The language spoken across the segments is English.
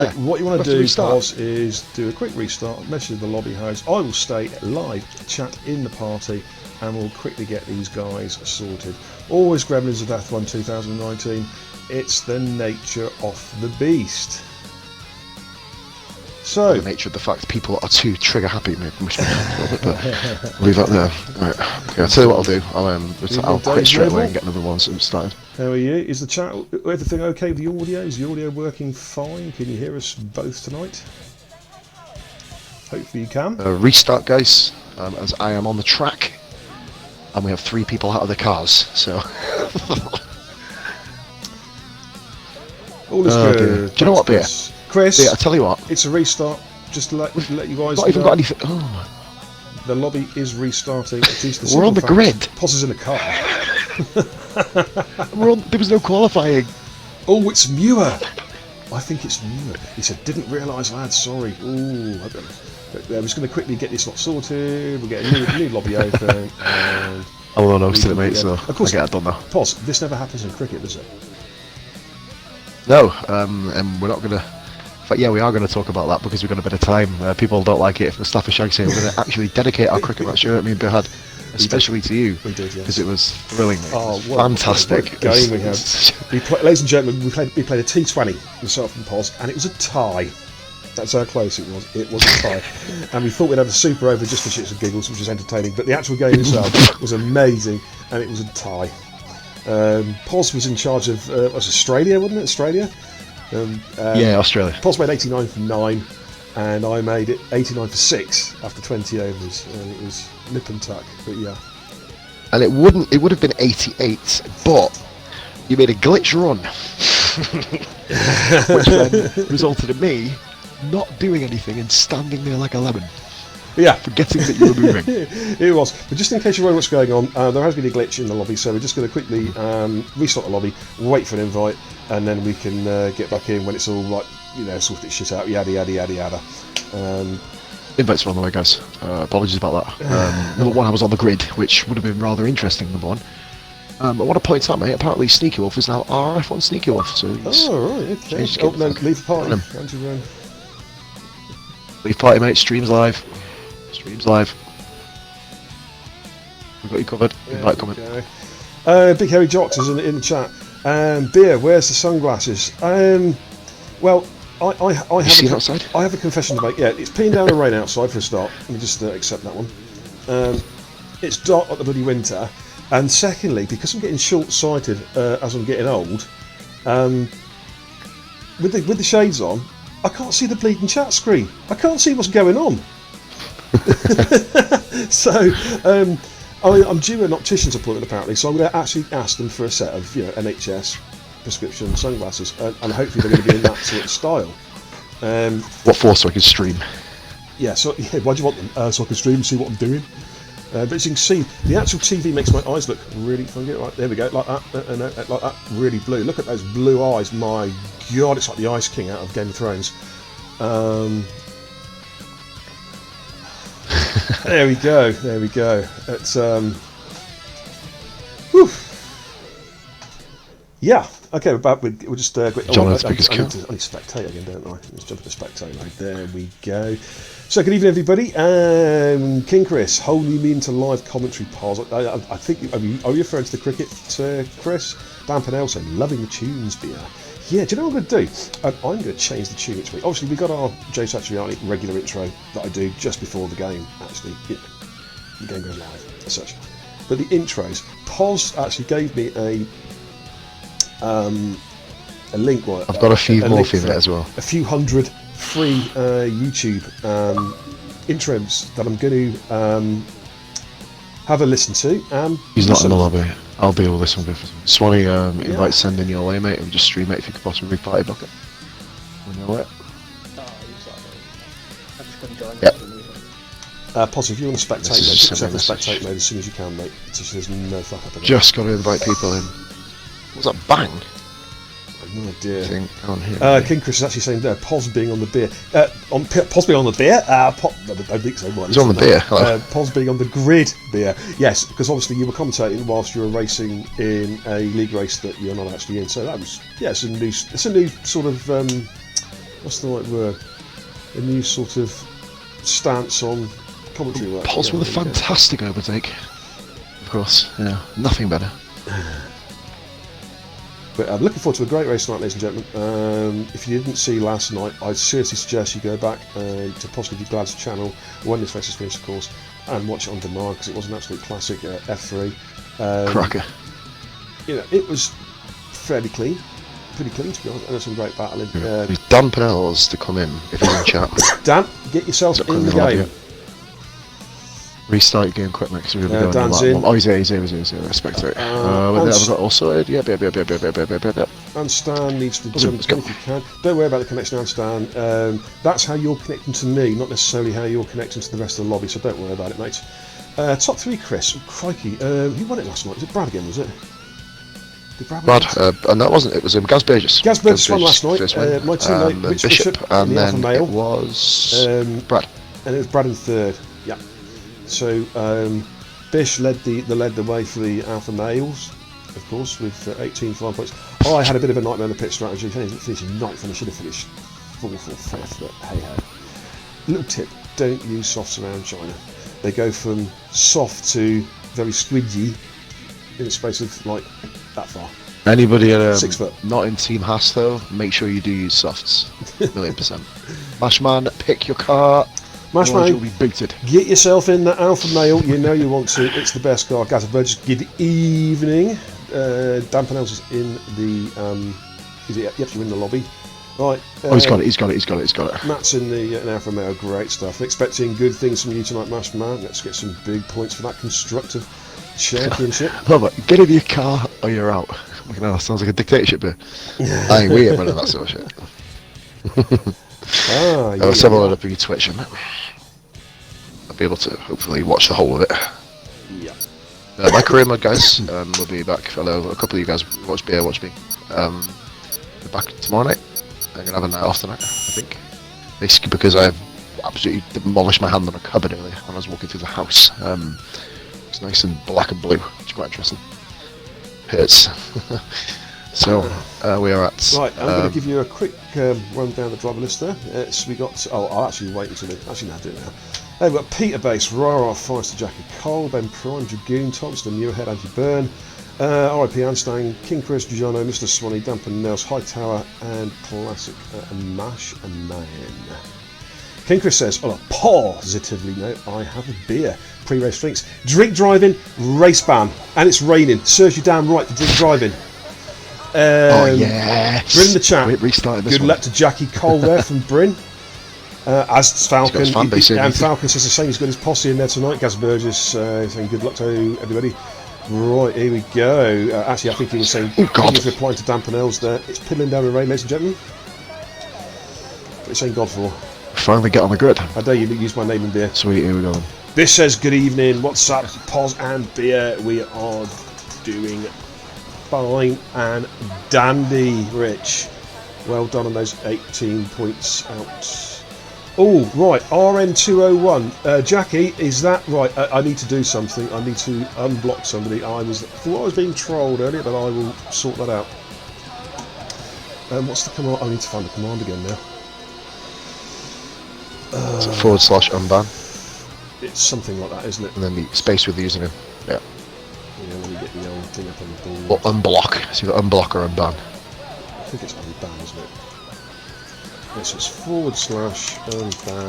What you want to do, Pos, is do a quick restart, message the lobby host. I will stay live, chat in the party, and we'll quickly get these guys sorted. Always Gremlins of RRF1 2019. It's the nature of the beast. So, the nature of the fact people are too trigger happy made me a little bit, but leave that there. Right. Okay, I'll tell you what I'll do. I'll quit straight away and get another one started. How are you? Is the chat, everything okay with the audio? Is the audio working fine? Can you hear us both tonight? Hopefully you can. Restart, guys, as I am on the track, and we have 3 people out of the cars, so... All is good. Do you know what, Beer? Chris, Beer, I tell you what. It's a restart. Just to let you guys not even got anything. Oh. The lobby is restarting. We're on the grid. Pos is in the car. There was no qualifying. Oh, it's Muir. I think it's Muir. He said, didn't realise, lads, sorry. Ooh, we're just going to quickly get this lot sorted. We'll get a new lobby open. And I'm on hosting it, mate, so of course, I get it done now. Pos, this never happens in cricket, does it? No, and we're not going to... But yeah, we are going to talk about that because we've got a bit of time. People don't like it if Mustafa Shag saying we're going to actually dedicate our cricket match here at me and Behad, especially to you. We did, yes. Because it was thrilling. Oh, fantastic. What a game we had. Ladies and gentlemen, we played a T20, myself and Pos, and it was a tie. That's how close it was. It was a tie. And we thought we'd have a super over just for shits and giggles, which was entertaining. But the actual game itself was amazing, and it was a tie. Pos was in charge of was Australia, wasn't it? Australia. Yeah, Australia. Pos made 89 for 9, and I made it 89 for 6 after 20 overs. And it was nip and tuck, but yeah. And it would have been 88, but you made a glitch run, which then resulted in me not doing anything and standing there like a lemon. Yeah, forgetting that you were moving. It was, but just in case you wonder what's going on, there has been a glitch in the lobby, so we're just going to quickly restart the lobby, wait for an invite, and then we can get back in when it's all like, sort its shit out, yada yada yada yada. Invites are on the way, guys. Apologies about that. Number one, I was on the grid, which would have been rather interesting. Number one. I want to point out, mate. Apparently, Sneaky Wolf is now RRF1 Sneaky Wolf. So right, okay. Oh no, leave the party. Leave party, mate. Streams live. Streams live. We've got you covered. Invite coming. Big Hairy Jocks is in the chat. Beer, where's the sunglasses? Well, I have a confession to make. Yeah, it's peeing down the rain outside for a start. Let me just accept that one. It's dark like the bloody winter, and secondly, because I'm getting short-sighted as I'm getting old, with the shades on, I can't see the bleeding chat screen. I can't see what's going on. So I'm due an optician's appointment apparently, so I'm going to actually ask them for a set of NHS prescription sunglasses, and hopefully they're going to be in that sort of style. What for? So I can stream? Yeah. So why do you want them? So I can stream and see what I'm doing. But as you can see, the actual TV makes my eyes look really funky. Right, there we go, like that, like that, really blue. Look at those blue eyes. My God, it's like the Ice King out of Game of Thrones. There we go. There we go. It's whew. Yeah. Okay. We'll just. John, I need to spectate again, don't I? Let's jump to spectate mode. There we go. So good evening, everybody. King Chris, holding me into live commentary pause. I think. Are you referring to the cricket, Chris? Dan Pennell saying, loving the tunes, beer. Yeah, do you know what I'm going to do? I'm going to change the tune each week. Obviously, we've got our Jay Satriani regular intro that I do just before the game, actually. The game goes live, as such. But the intros, Pos actually gave me a link. Well, I've got a few more for that as well. A few hundred free YouTube intros that I'm going to have a listen to. He's not in the lobby. I'll deal with this one. Swanee, invite sending your way, mate, and just stream it if you could possibly party bucket. We know it. Yep. Positive, if you want to spectate mode, just set the spectate mode as soon as you can, mate. So there's no fuck up in it. Just got to invite people in. What's that bang? No idea. King Chris is actually saying there, Pos being on the beer. Pos being on the beer? I don't think so. Well, he's on the beer. Pos being on the grid beer. Yes, because obviously you were commentating whilst you were racing in a league race that you're not actually in. So that was, yeah, it's a new sort of what's the right word? A new sort of stance on commentary work. Pulse with a fantastic overtake. Of course, nothing better. But I'm looking forward to a great race tonight, ladies and gentlemen. If you didn't see last night, I'd seriously suggest you go back to possibly Glad's channel when this race is finished, of course, and watch it on demand because it was an absolute classic F3. Cracker. It was fairly clean, pretty clean to be honest, and there's some great battling. Dan Pennell's to come in if you're in chat. Dan, get yourself in the game. Restart your game quick, mate, because we're going to go Dan's in. in. Oh, he's here, respect it. I've got all sorted. Yep. And Stan needs to jump in if you can. Don't worry about the connection, and Stan. That's how you're connecting to me, not necessarily how you're connecting to the rest of the lobby, so don't worry about it, mate. Top 3, Chris. Crikey. Who won it last night? Was it Brad again, was it? Did Brad, and that wasn't it. Was Gaz Burgess. Gaz Burgess won last night. My teammate, Rich Bishop, and in the Alpha then Male. It was Brad. And it was Brad in third. Yeah. So Bish led the way for the Alpha Males, of course, with 18 flying points. I had a bit of a nightmare on the pit strategy. I didn't finish ninth, and I should have finished 4th or 5th. But hey ho. Little tip: don't use softs around China. They go from soft to very squidgy in the space of like that far. Anybody at 6 foot. Not in Team Haas though, make sure you do use softs. 1,000,000%. Mashman, pick your car. Mashman, you'll be booted. Get yourself in that Alpha Male. You know you want to. It's the best car. Gaz Burgess, good evening. Dan Pennell's is in the. Yep, you're in the lobby. Right. He's got it. Matt's in the Alpha Male. Great stuff. Expecting good things from you tonight, Mashman. Let's get some big points for that constructive championship. Love it. Get in your car or you're out. That sounds like a dictatorship here. I ain't weird about that sort of shit. Let's have a load up your Twitch, and I'll be able to hopefully watch the whole of it. Yeah. My career mode, guys. We'll be back. Hello, a couple of you guys watch me. We're back tomorrow night. I'm gonna have a night off tonight, I think. Basically because I absolutely demolished my hand on a cupboard earlier when I was walking through the house. It's nice and black and blue, which is quite interesting. Hurts. So we are at. Right, I'm going to give you a quick run down the driver list there. So we got. I'll actually wait until. Actually, no, I'll do it now. We've got Peter Bass, RRF1, Jackie Cole, Ben Prime, Dragoon, Thompson, Muirhead, Andy Byrne, RIP Anstang, King Chris, Giuliano, Mr. Swanee, Damper Nels, Hightower, and Classic Mash and Man. King Chris says, on a positively note, I have a beer. Pre-race drinks. Drink driving, race ban. And it's raining. Serves you damn right to drink driving. Yes. Bryn in the chat. Good luck to Jackie Cole there from Bryn. As Falcon. And Falcon says the same. He's got his posse in there tonight. Gaz Burgess saying good luck to everybody. Right, here we go. Actually, I think he was saying, he was replying to Dan Pennell's there. It's piddling down the rain, ladies and gentlemen. What are you saying God for? Finally get on the grid. I dare you to use my name and beer. Sweet, here we go then. This says good evening. What's up, Pos and beer? We are doing fine and dandy, Rich. Well done on those 18 points out. Oh, right, RN201. Jackie, is that right? I need to do something. I need to unblock somebody. I thought I was being trolled earlier, but I will sort that out. What's the command? I need to find the command again now. Is it /unban? It's something like that, isn't it? And then the space with the username. Yeah. Yeah, let me get the old thing up on the board. Or unblock. It's either unblock or unban. I think it's unban, isn't it? Yes, it's /unban.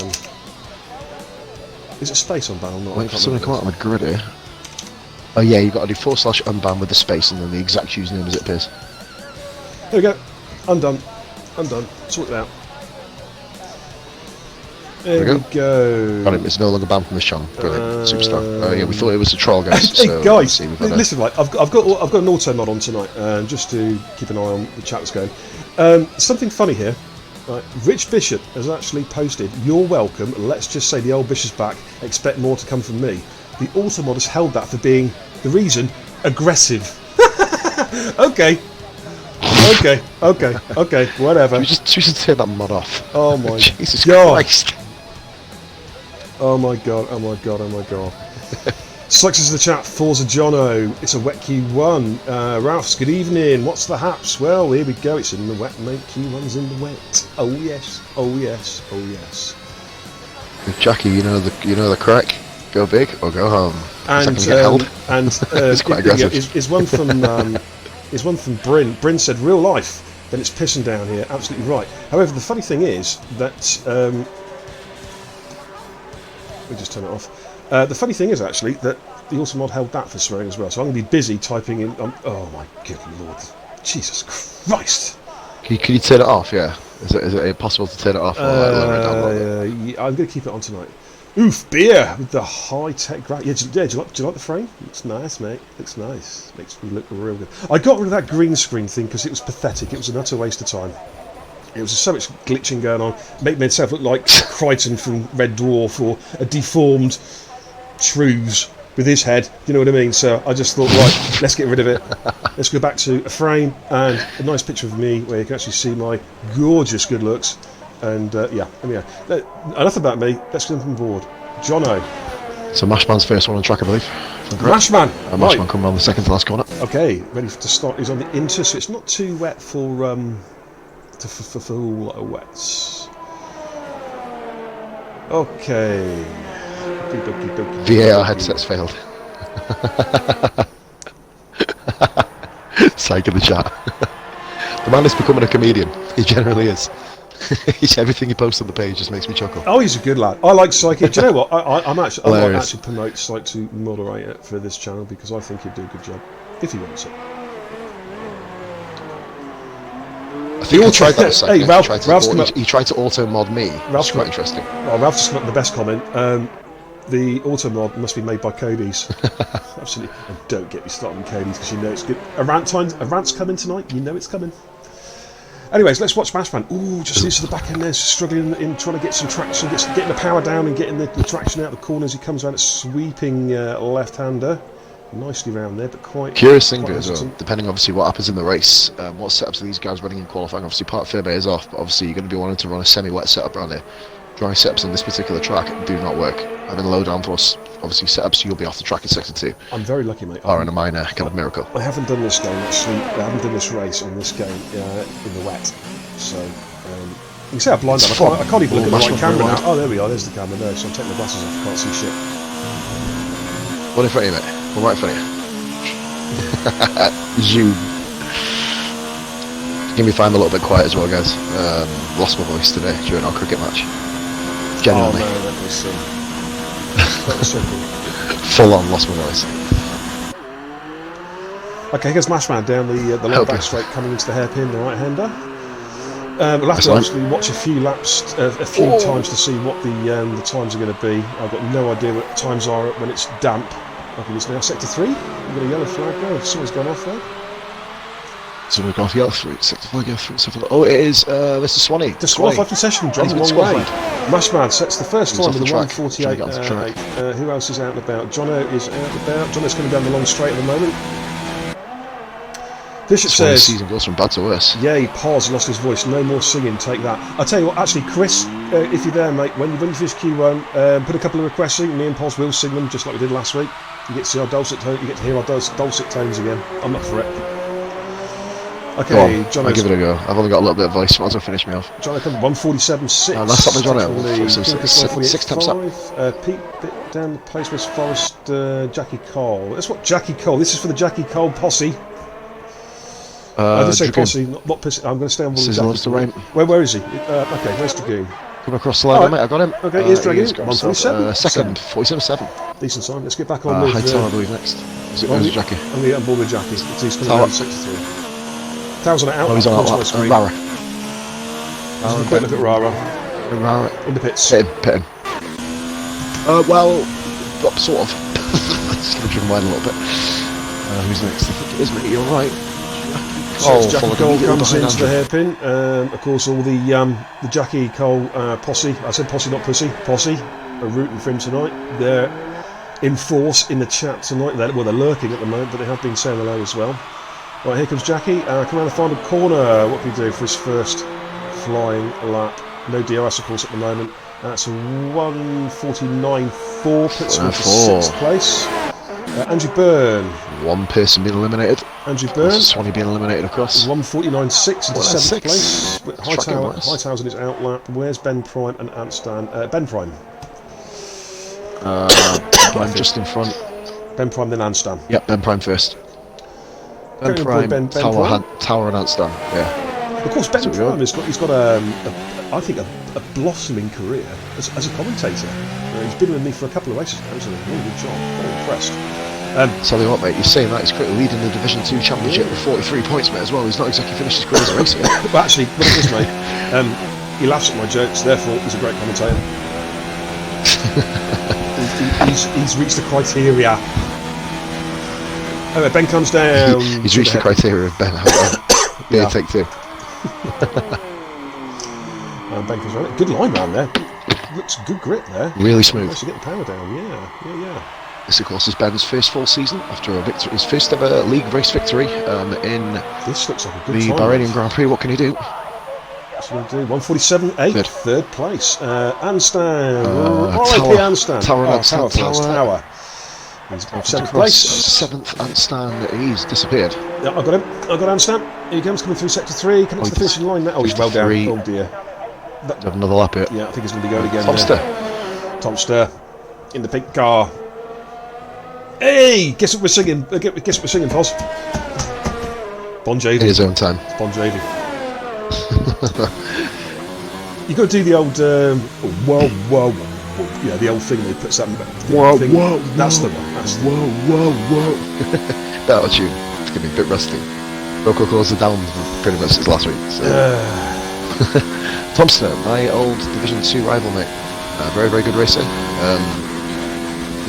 Is it space unban or not? Wait for someone to come out on the grid here. Oh yeah, you've got to do /unban with the space and then the exact username as it appears. There we go. Undone. Sort it out. There we go. Got him. It's no longer banned from this channel. Brilliant. Superstar. Yeah, we thought it was a troll, guys. Hey, so guys, listen, right, I've got an auto mod on tonight, just to keep an eye on the chat that's going. Something funny here. Right, Rich Bishop has actually posted, "You're welcome. Let's just say the old Bishop's back. Expect more to come from me." The auto mod has held that for being the reason aggressive. Okay, whatever. We should turn that mod off. Oh my Jesus God. Christ. Oh my god. Success in the chat, Forza Jono. It's a wet Q1. Ralph's, good evening. What's the haps? Well, here we go. It's in the wet, mate. Q1's in the wet. Oh yes, oh yes, oh yes. Jackie, you know the crack. Go big or go home. And It's quite aggressive. Is one from Bryn. Bryn said, "Real life." Then it's pissing down here. Absolutely right. However, the funny thing is that we just turn it off. The funny thing is actually that the Automod held that for swearing as well. So I'm going to be busy typing in. Oh my good lord, Jesus Christ! Can you turn it off? Yeah. Is it possible to turn it off? Or lower it down a little bit? Yeah, I'm going to keep it on tonight. Oof, beer with the high-tech do you like the frame? Looks nice, mate. Looks nice. Makes me look real good. I got rid of that green screen thing because it was pathetic. It was an utter waste of time. It was so much glitching going on. Made myself look like Crichton from Red Dwarf or a deformed Shrews with his head. You know what I mean? So I just thought, right, let's get rid of it. Let's go back to a frame and a nice picture of me where you can actually see my gorgeous good looks. And yeah, enough about me. Let's get on board. Jono. So Mashman's first one on track, I believe. Mashman. Mashman Right. coming around the second to last corner. Okay, ready to start. He's on the inter, so it's not too wet for full wets. Okay. VAR headsets failed. Psych in the chat. The man is becoming a comedian. He generally is. Everything he posts on the page just makes me chuckle. Oh, he's a good lad. I like Psyche. Do you know what? I might Hilarious. actually promote Psyche to moderate it for this channel because I think he'd do a good job if he wants it. I think he tried that. Hey, He tried to auto mod me. It's quite interesting. Well, Ralph just got the best comment. The auto mod must be made by Cody's. Absolutely. And don't get me started on Cody's because you know it's good. A rant's coming tonight. You know it's coming. Anyways, let's watch Mashman. Ooh, just into the back end there, struggling in trying to get some traction, getting the power down and getting the traction out of the corner as he comes around. A sweeping left-hander. Nicely round there, but quite... Curious thing as well, depending obviously what happens in the race, what setups are these guys running in qualifying? Obviously part Fairway is off, but obviously you're going to be wanting to run a semi-wet setup around here. Dry setups on this particular track do not work. Having low downforce, obviously setups you'll be off the track in sector 2. I'm very lucky, mate. Are in a minor kind of miracle. I haven't done this game actually. I haven't done this race on this game in the wet. So you can see how blind I am. I can't even look at the right camera now. Oh, there we are. There's the camera there. So I'm taking the glasses off. I can't see shit. One in front of you, mate. One right in front of you. Zoom. Can we find a little bit quiet as well, guys? Lost my voice today during our cricket match. Genuinely. Oh no, that was so cool. Full on lost my voice. Okay, here's Mashman down the long back straight coming into the hairpin, the right-hander. We'll have to actually watch a few laps, a few times to see what the times are going to be. I've got no idea what times are when it's damp. I think it's now sector 3. We've got a yellow flag there. Someone's gone off there. Someone's gone off yellow through. Sector 5, go through. Oh, it is Mr. Swanee. Disqualified from session. John's long way. Mashman sets the first time with a 1:48. Who else is out and about? Jono is out and about. Jono's coming down the long straight at the moment. Bishop says, season goes from bad to worse. Yay, Paz lost his voice. No more singing. Take that. I'll tell you what. Actually, Chris, if you're there, mate, when you finish Q1, put a couple of requests in. Me and Paz will sing them just like we did last week. You get to see our dulcet tones. You get to hear our dulcet tones again. I'm up for it. Okay, John. I'll give it a go. I've only got a little bit of voice. Might as well finish me off. John, 147.6. That's up with John. 6 temps up. Pete bit down the place was Forest. Jackie Cole. That's what Jackie Cole. This is for the Jackie Cole posse. I did say posse, not posse. I'm going to stay on board with Jackie. Where is he? Okay, where's Dragoon? Coming across the line, mate. I got him. Okay, here's Dragoon. 147. Second, 47.7. Decent sign. Let's get back on with... High time, I believe, next. Is it Jackie? I'm on board with Jackie. He's coming down sector 3. Tow's on it out. Oh, he's on that one. Rara. Quick look at Rara. Rara. In the pits. Pit him. Well, sort of. Just going to trim wide a little bit. Who's next? I think it is me. You're right. Jackie Cole comes into the hairpin. Of course, all the Jackie Cole posse. I said posse, not pussy. Posse are rooting for him tonight. They're in force in the chat tonight. They're lurking at the moment, but they have been saying hello as well. Right, here comes Jackie. Come around the final corner. What can he do for his first flying lap? No DRS, of course, at the moment. That's a 1:49.4. Puts him into 6th place. Andrew Byrne. One person being eliminated. Andrew Byrne. Swanee being eliminated, of course. 149.6 into 7th place. Hightower. Hightower's in his outlap. Where's Ben Prime and Antstan? Ben Prime. I'm just in front. Ben Prime, then Antstan. Yep, Ben Prime first. Ben Prime, Tower and Antstan. Yeah. Of course, Ben Prime he's got I think a blossoming career as a commentator. He's been with me for a couple of races now. He's done a really good job. Very impressed. Tell you what, mate, you're saying that he's currently leading the Division 2 Championship with 43 points, mate, as well. He's not exactly finished his career as a racer yet. Well, actually, what it is, mate, he laughs at my jokes, therefore he's a great commentator. he's reached the criteria. Oh, Ben comes down. He's reached the criteria of Ben. Yeah, take two. Ben comes around. Good line round there. Looks good grip there. Really smooth. Nice to get the power down. Yeah. This, of course, is Ben's first full season after a victory, his first ever league race victory in this looks like a good the time, Bahrainian Grand Prix. What can he do? What's he going to do? 147.8, third place. Anstan. Tower. He's 7th place. 7th Anstan. He's disappeared. Yeah, I got him. I got Anstan. Here he comes, coming through sector 3, coming to the finishing line now. Oh, he's well down. Oh dear. Have another lap here. Yeah, I think he's going to be going again. Tom Sturr in the pink car. Hey, guess what we're singing? Guess what we're singing, Foz? Bon Jovi. In his own time. Bon Jovi. You got to do the old whoa, yeah, the old thing they put something. Whoa. That's the one. Whoa. That tune. It's gonna be a bit rusty. Local closed down pretty much since last week. So. Tom Sturr, my old Division 2 rival, mate. Very, very good racer.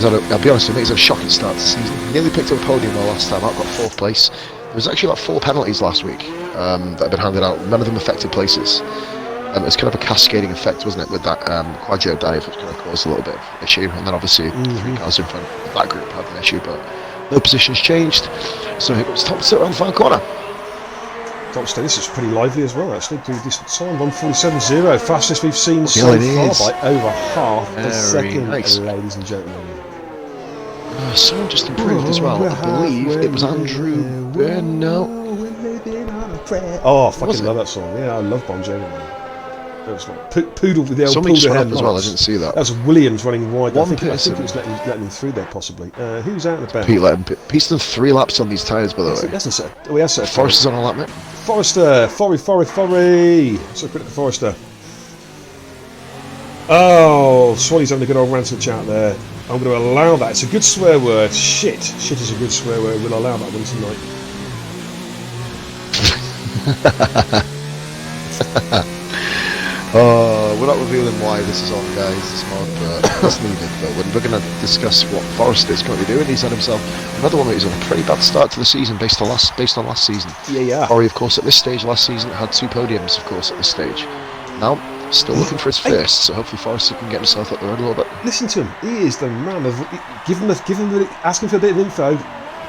I'll be honest with you, he's had a shocking start to the season. He nearly picked up a podium the last time out, got 4th place. There was actually about 4 penalties last week that had been handed out. None of them affected places. It's kind of a cascading effect, wasn't it, with that Quaggio dive, which kind of caused a little bit of issue. And then obviously 3 cars in front of that group had an issue, but no positions changed. So here comes Tom Sturr around the far corner. Tom Sturr, this is pretty lively as well, actually. Pretty decent time, 147.0, fastest we've seen so far by over half a second, ladies and gentlemen. Someone just improved as well. I believe it was Andrew Byrne. No. Oh, I fucking love that song. Yeah, I love Bon Jovi. It was like Poodle with the old Somebody Poodle just as well. I didn't see that. That was Williams running wide. I think it was letting him through there possibly. Who's out in the back? Pete's done 3 laps on these tyres, by the way. We have set. Forrester's on a lap, mate. Forrester, Forry. So critical Forrester. Oh, Swanee's having a good old ranting chat there. I'm going to allow that. It's a good swear word. Shit is a good swear word. We'll allow that one tonight. We're not revealing why this is on, guys. It's more that's needed. But we're going to discuss what Forrester is currently doing. He's had himself another one who's on a pretty bad start to the season based on last season. Yeah. Corey, of course, at this stage last season had 2 podiums, of course, at this stage. Now, still looking for his first, so hopefully Forrester can get himself up the road a little bit. Listen to him. He is the man of. Ask him for a bit of info.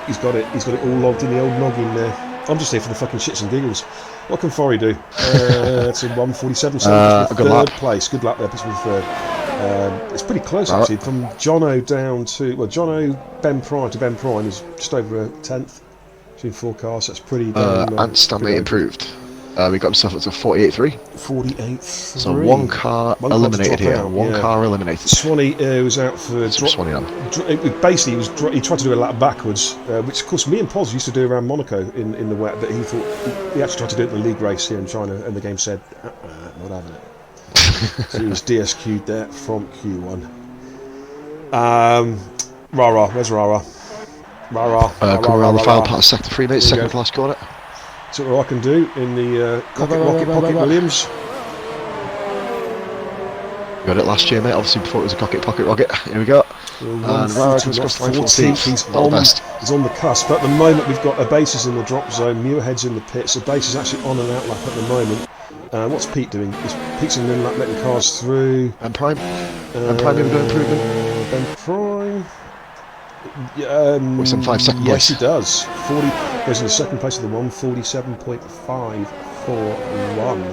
He's got it all logged in the old noggin there. I'm just here for the fucking shits and giggles. What can Forry do? It's a 147, so third place. Good lap there, puts me third. It's pretty close actually, from Jono down to Ben Prime to Ben Prime is just over a 10th between 4 cars. That's pretty. And Stanley improved. We got himself up to 48.3. 48.3. So one car eliminated here. One car eliminated. Swanee was out for. Swanee on. Basically, he tried to do a lap backwards, which of course me and Poz used to do around Monaco in the wet. But he thought he actually tried to do it in the league race here in China, and the game said, "Not having it." So he was DSQ'd there from Q1. Rara, where's Rara? Rara. Coming around the final part of sector 3, mate. Second to last corner. So what I can do in the Pocket Williams. Got it last year, mate. Obviously before it was a Pocket Rocket. Here we go. And Rara comes across the line 14th. He's on the cusp. But at the moment we've got Abasis in the drop zone. Muirhead's in the pits. Abasis is actually on an outlap at the moment. What's Pete doing? Pete's in the inlap letting cars through. And Prime. And Prime doing improvement. Ben Prime. He's on 5 second place. Yes, he does. 40 goes in the second place of the 147.541.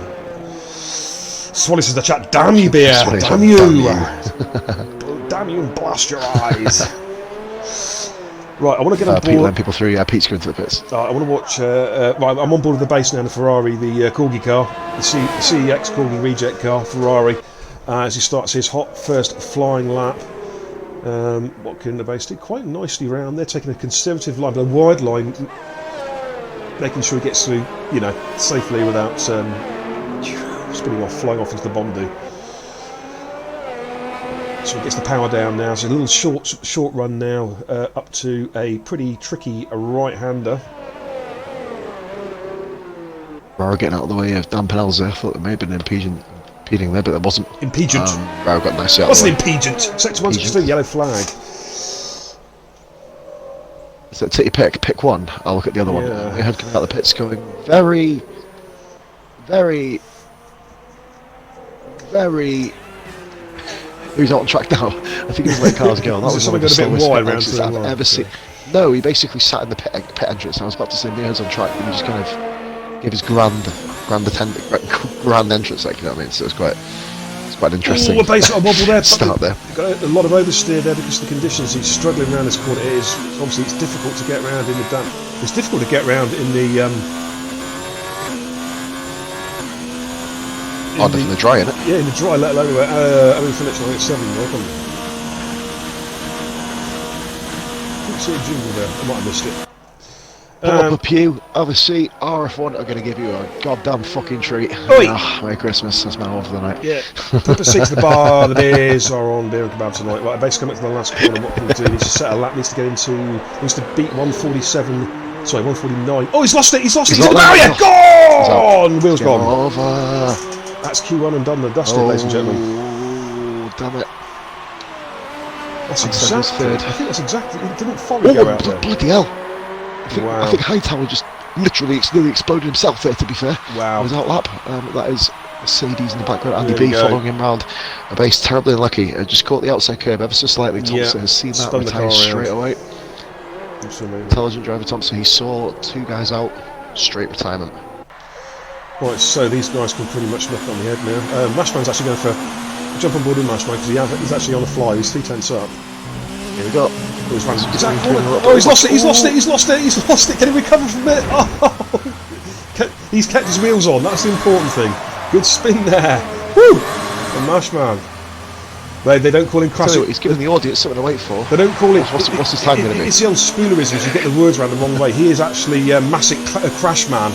Swallow says the chat, damn you, beer! Damn you! Damn you and blast your eyes! Right, I want to get on Pete board. letting people through. Yeah, Pete's going to the pits. I want to watch. Right, I'm on board with the base now. The Ferrari, the Corgi car, the CEX Corgi reject car, Ferrari. As he starts his hot first flying lap. What can the base do? Quite nicely round. They're taking a conservative line, but a wide line, making sure he gets through, safely without spinning off, flying off into the Bondu. So he gets the power down now. So a little short run now, up to a pretty tricky right-hander. Rara getting out of the way of Dan Pennell's there. I thought there may have been impeding there, but there wasn't. Impedient. Rara got nicely out What's of the an way. impedient? Sector 163, yellow flag. So take your pick one. I'll look at the other one. We had coming out of the pits going very, very, very. Who's not on track now? I think he's letting cars go. That was one of the slowest pit exits I've ever seen. No, he basically sat in the pit entrance. I was about to say Mia's on track, and he just kind of gave his grand entrance, like, you know what I mean? So it's quite interesting. We're basically on wobble there. Start there. Got a lot of oversteer there because of the conditions. He's struggling around this corner. Obviously it's difficult to get around in the damp. It's difficult to get around in the. In the dry, isn't it? Yeah, in the dry, let alone Phillips 97. Welcome. Couldn't see a jingle there. I might have missed it. Pull up a pew. Obviously, RRF1 are going to give you a goddamn fucking treat. Merry Christmas. That's my home for the night. Yeah. Put the seat to the bar. The beers are on beer and kebab tonight. Right, basically coming to the last corner. What can he do? He needs to set a lap. Needs to get into. Needs to beat 147. Sorry, 149. Oh, he's lost it. He's lost it. He's the barrier. Gone. Wheels gone. Over. That's Q1 and done the dusted, ladies and gentlemen. Oh, damn it. That's exactly. I think that's exactly. It didn't follow go out there. Bloody hell. I think Hightower just literally nearly exploded himself there, to be fair. Wow. Without lap. That is Mercedes in the background. Andy B following him round a base, terribly unlucky. Just caught the outside curb ever so slightly. Thompson has seen that, retires straight away. Intelligent driver Thompson. He saw two guys out, straight retirement. Right, so these guys can pretty much knock on the head now. Mashman's actually going for jump on board with Mashman because he's actually on the fly. He's 3 tenths up. Here we go. He's lost it. He's lost it. Can he recover from it? Oh, he's kept his wheels on. That's the important thing. Good spin there. Woo! And Mashman. They don't call him crash. He's giving the audience something to wait for. They don't call him. What's his time going to be? It's the old spoonerisms. You get the words around the wrong way. He is actually massive crash man.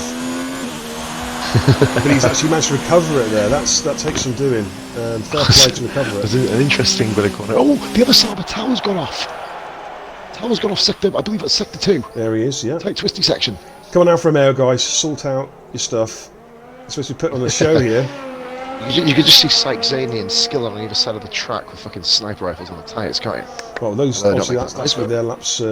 But he's actually managed to recover it there. That takes some doing. Fair play to recover it. There's an interesting bit of corner. Oh, the other side of the tower's gone off. Tower's gone off sector. I believe it's sector 2. There he is. Yeah. Tight twisty section. Come on out for a mail, guys. Sort out your stuff. It's supposed to be put on the show here. You could just see Sykes Zaney and Skiller on either side of the track with fucking sniper rifles on the tyres, can't you? Well, those obviously that's where their laps.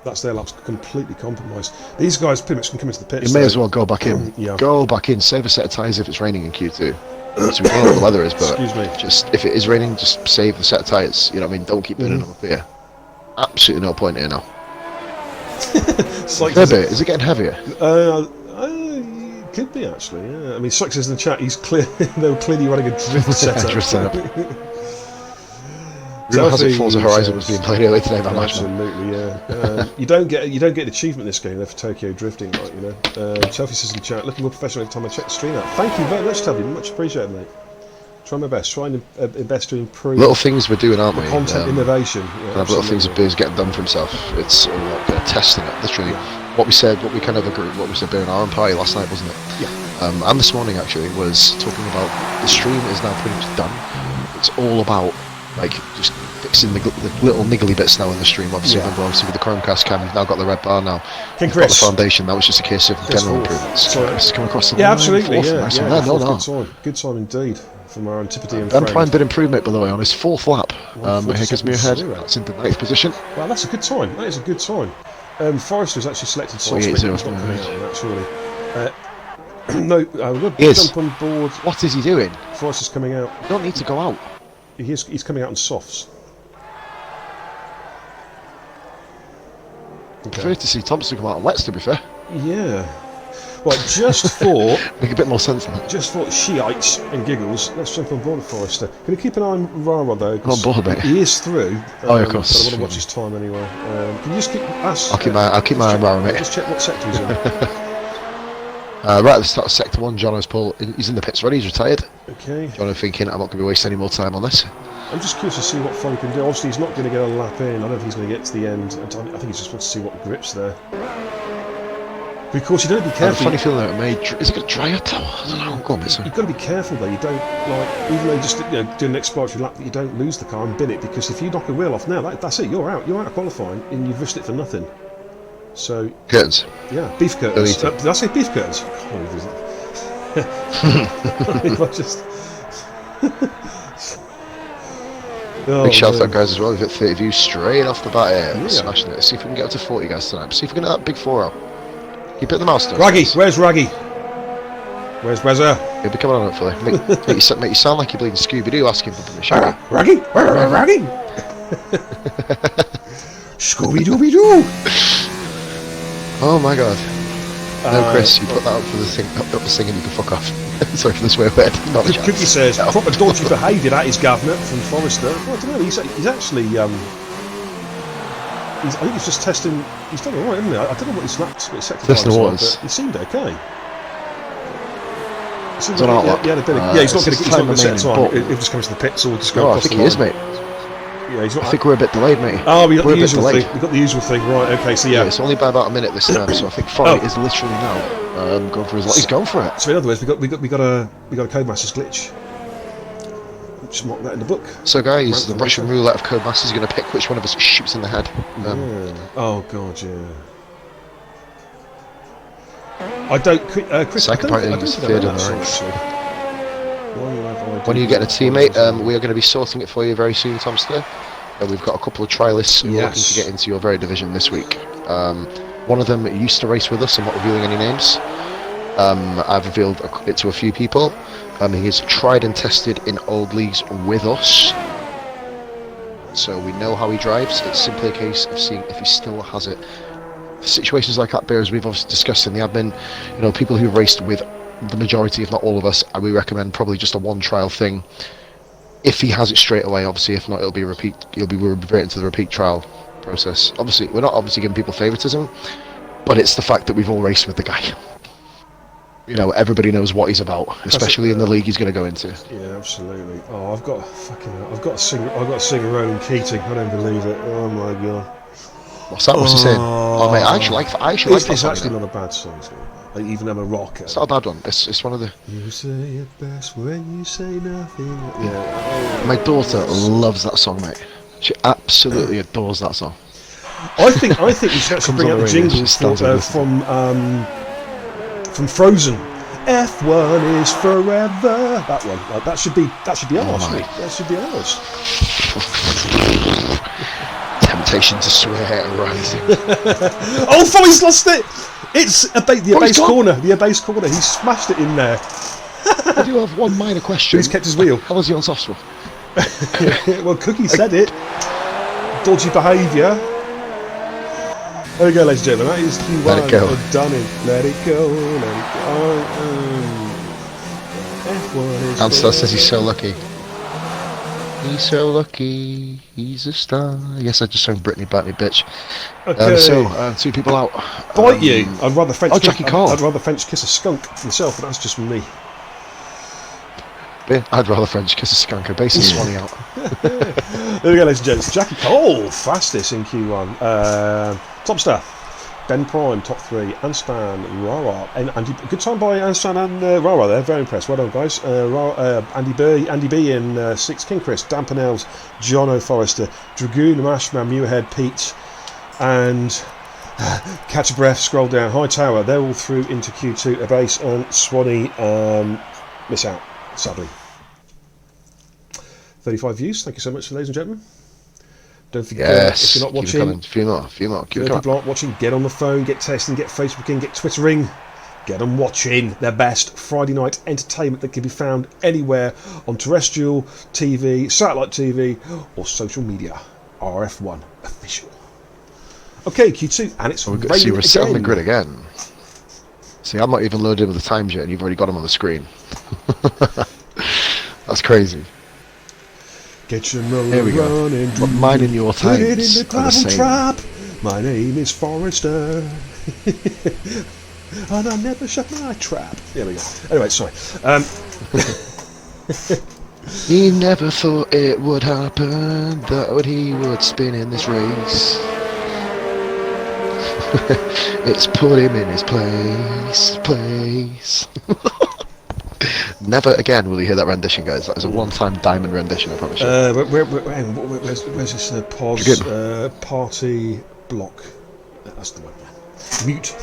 That's their laps completely compromised. These guys pretty much can come into the pits. You may as well go back in. Yeah. Go back in. Save a set of tyres if it's raining in Q2. So we don't know what the weather is, but just if it is raining, just save the set of tyres. You know what I mean? Don't keep burning them up here. Absolutely no point here now. Heavy. Is it getting heavier? Could be actually. Yeah. I mean, Sykes is in the chat. He's clear. They were clearly running a drift setup. Drift setup. Rumour has it Forza Horizon was being played earlier today by Mashman. Absolutely, yeah. You don't get an achievement in this game though for Tokyo drifting, like, you know. Selfie says in the chat, looking more professional every time I check the stream out. Thank you very much, Tubby. Much appreciated, mate. Try my best. Trying best to improve. Little things we're doing, aren't we? Content innovation. Yeah, little things that Beer's getting done for himself. It's all like testing it. Literally, what we kind of agreed, what we said Beer and our party last night, wasn't it? Yeah. And this morning actually was talking about the stream is now pretty much done. It's all about like just fixing the little niggly bits now in the stream. Obviously, obviously with the Chromecast cam, you've now got the red bar now. King Chris. Got the foundation. That was just a case of general improvements. Chris come across the line. Absolutely. Nice Good time indeed from our antipathy and Dan Prime did improvement, by the way, on his 4th lap. Here goes Muir ahead. That's into the 9th position. Wow, that's a good time. That is a good time. Forrester's actually selected soft actually. No, we're going to jump on board. What is he doing? Forrester's coming out. You don't need to go out. He's coming out in softs. Okay. I prefer to see Thompson come out on wets, to be fair. Yeah. Right, just for Make a bit more sense than that. just for shiites and giggles, let's jump on board the Forester. Can you keep an eye on Rara though? I'm on board, mate. He is through. Oh, of course. But I want to watch his time anyway. Can you just keep I'll keep my eye on Rara, mate. Just check what sector he's in. Right at the start of Sector 1, Jono's pulled. He's in the pits already, he's retired. Okay. Jono thinking, I'm not going to be wasting any more time on this. I'm just curious to see what Foley can do. Obviously, he's not going to get a lap in. I don't think he's going to get to the end. I think he just wants to see what grip's there. But of course, you don't be I have a careful. funny feeling that it may. Is it going to dry out though? I don't know. Go on, mate. You've got to be careful though. You don't even though you just do an exploratory lap, that you don't lose the car and bin it, because if you knock a wheel off now, that's it. You're out. You're out of qualifying, and you've risked it for nothing. So Curtains. yeah, beef curtains. Did I say beef curtains? I just. Big shout out, guys, as well. We've hit 30 views straight off the bat here. Yeah. Smashing it. See if we can get up to 40, guys, tonight. See if we can get that big 4-0. Keep it in the milestone. Raggy, where's Raggy? Where's Wezzer? He'll be coming on, hopefully. Make you sound like you're bleeding Scooby-Doo asking for permission. Raggy? Where Raggy? Scooby-Dooby-Doo! Oh my god. No, Chris, you put that up for the thing, up the singing, you can fuck off. Sorry for the swear word. Not a chance. Cookie says, proper dodgy behaviour, that is, Governor, from Forrester. Well, I don't know, he's actually, I think he's just testing, he's done alright, hasn't he? I don't know what his sector Testing the was, waters. but he seemed okay. He seemed It's on like, he had a bit of, yeah, he's not going to set time. He'll just come to the pits or just go Oh, I across think the he is, line. mate. Yeah, he's not. I think we're a bit delayed, mate. Oh, we got We're the a bit usual delayed. thing. We got the usual thing, right? Okay, so yeah. It's only by about a minute this time, so I think Foley is literally now going for his life. He's going for it. So in other words, we got a Codemasters glitch. Just mark that in the book. So guys, the Russian roulette of Codemasters is going to pick which one of us shoots in the head. Yeah. Oh god, yeah. I don't, Chris. Second I don't part is think I third know in the that ranks. song, actually. When you get a teammate, we are going to be sorting it for you very soon, Tomster. We've got a couple of trialists who are looking to get into your very division this week. One of them used to race with us. I'm not revealing any names. I've revealed it to a few people. He is tried and tested in old leagues with us, so we know how he drives. It's simply a case of seeing if he still has it. Situations like that, as we've obviously discussed in the admin, people who raced with the majority, if not all of us, we recommend probably just a one trial thing. If he has it straight away, obviously. If not, it'll be repeat. He'll be reverting to the repeat trial process. Obviously, we're not giving people favoritism, but it's the fact that we've all raced with the guy. Everybody knows what he's about, especially in the league he's going to go into. Yeah, absolutely. Oh, I've got to sing Ronan Keating. I don't believe it. Oh my god. What's that? What's he saying? Oh mate, I actually like that. It's actually not a bad song. Like, even I'm a rocker. It's not a bad one. It's one of the. You say it best when you say nothing. Yeah. My daughter loves that song, mate. She absolutely adores that song. I think we should actually bring out the jingle from Frozen. F1 is forever. That one. That should be ours. Mate. That should be ours. Temptation to swear rising. Oh, Foley's lost it. It's the base corner. The base corner. He smashed it in there. I do have one minor question. He's kept his wheel. How was he on soft spot? Well, Cookie said it. Dodgy behaviour. There we go, ladies and gentlemen. That is Q1. Let it go. Done it. Let it go. Let it go. F1 is Anstar says he's so lucky. He's so lucky. He's a star. Yes, I just sang Britney Bite Me Bitch. Okay. Two people out. Bite you. I'd rather French. Jackie Cole. I'd rather French kiss a skunk myself, but that's just me. I'd rather French kiss a skunk. I basically Swanee out. There we go, ladies and gents. Jackie Cole, fastest in Q1. Top stuff. Ben Prime, top 3. Anstan, Rara. And Andy, good time by Anstan and Rara there. Very impressed. Well done, guys. Andy B in 6. King Chris, Dampenels, Jono Forrester, Dragoon, Mashman, Muirhead, Pete, and Catch a Breath. Scroll down. High Tower. They're all through into Q2. Abase and Swanee miss out, sadly. 35 views. Thank you so much, ladies and gentlemen. Don't forget, if you're not watching, a few more. people aren't watching, get on the phone, get texting, get Facebooking, get Twittering, get them watching their best Friday night entertainment that can be found anywhere on terrestrial TV, satellite TV, or social media. RRF1 official. Okay, Q2, and it's raining we're set on the again. grid again. See, I'm not even loaded with the times yet, and you've already got them on the screen. That's crazy. Get your roller Here we go. running, But mine and your put it in times the are the gravel same. trap. My name is Forrester. And I never shut my trap. There we go. Anyway, sorry. He never thought it would happen, that he would spin in this race. It's put him in his place. Never again will you hear that rendition, guys. That is a one-time diamond rendition, I promise you. Where's this pause party block? That's the one. Mute.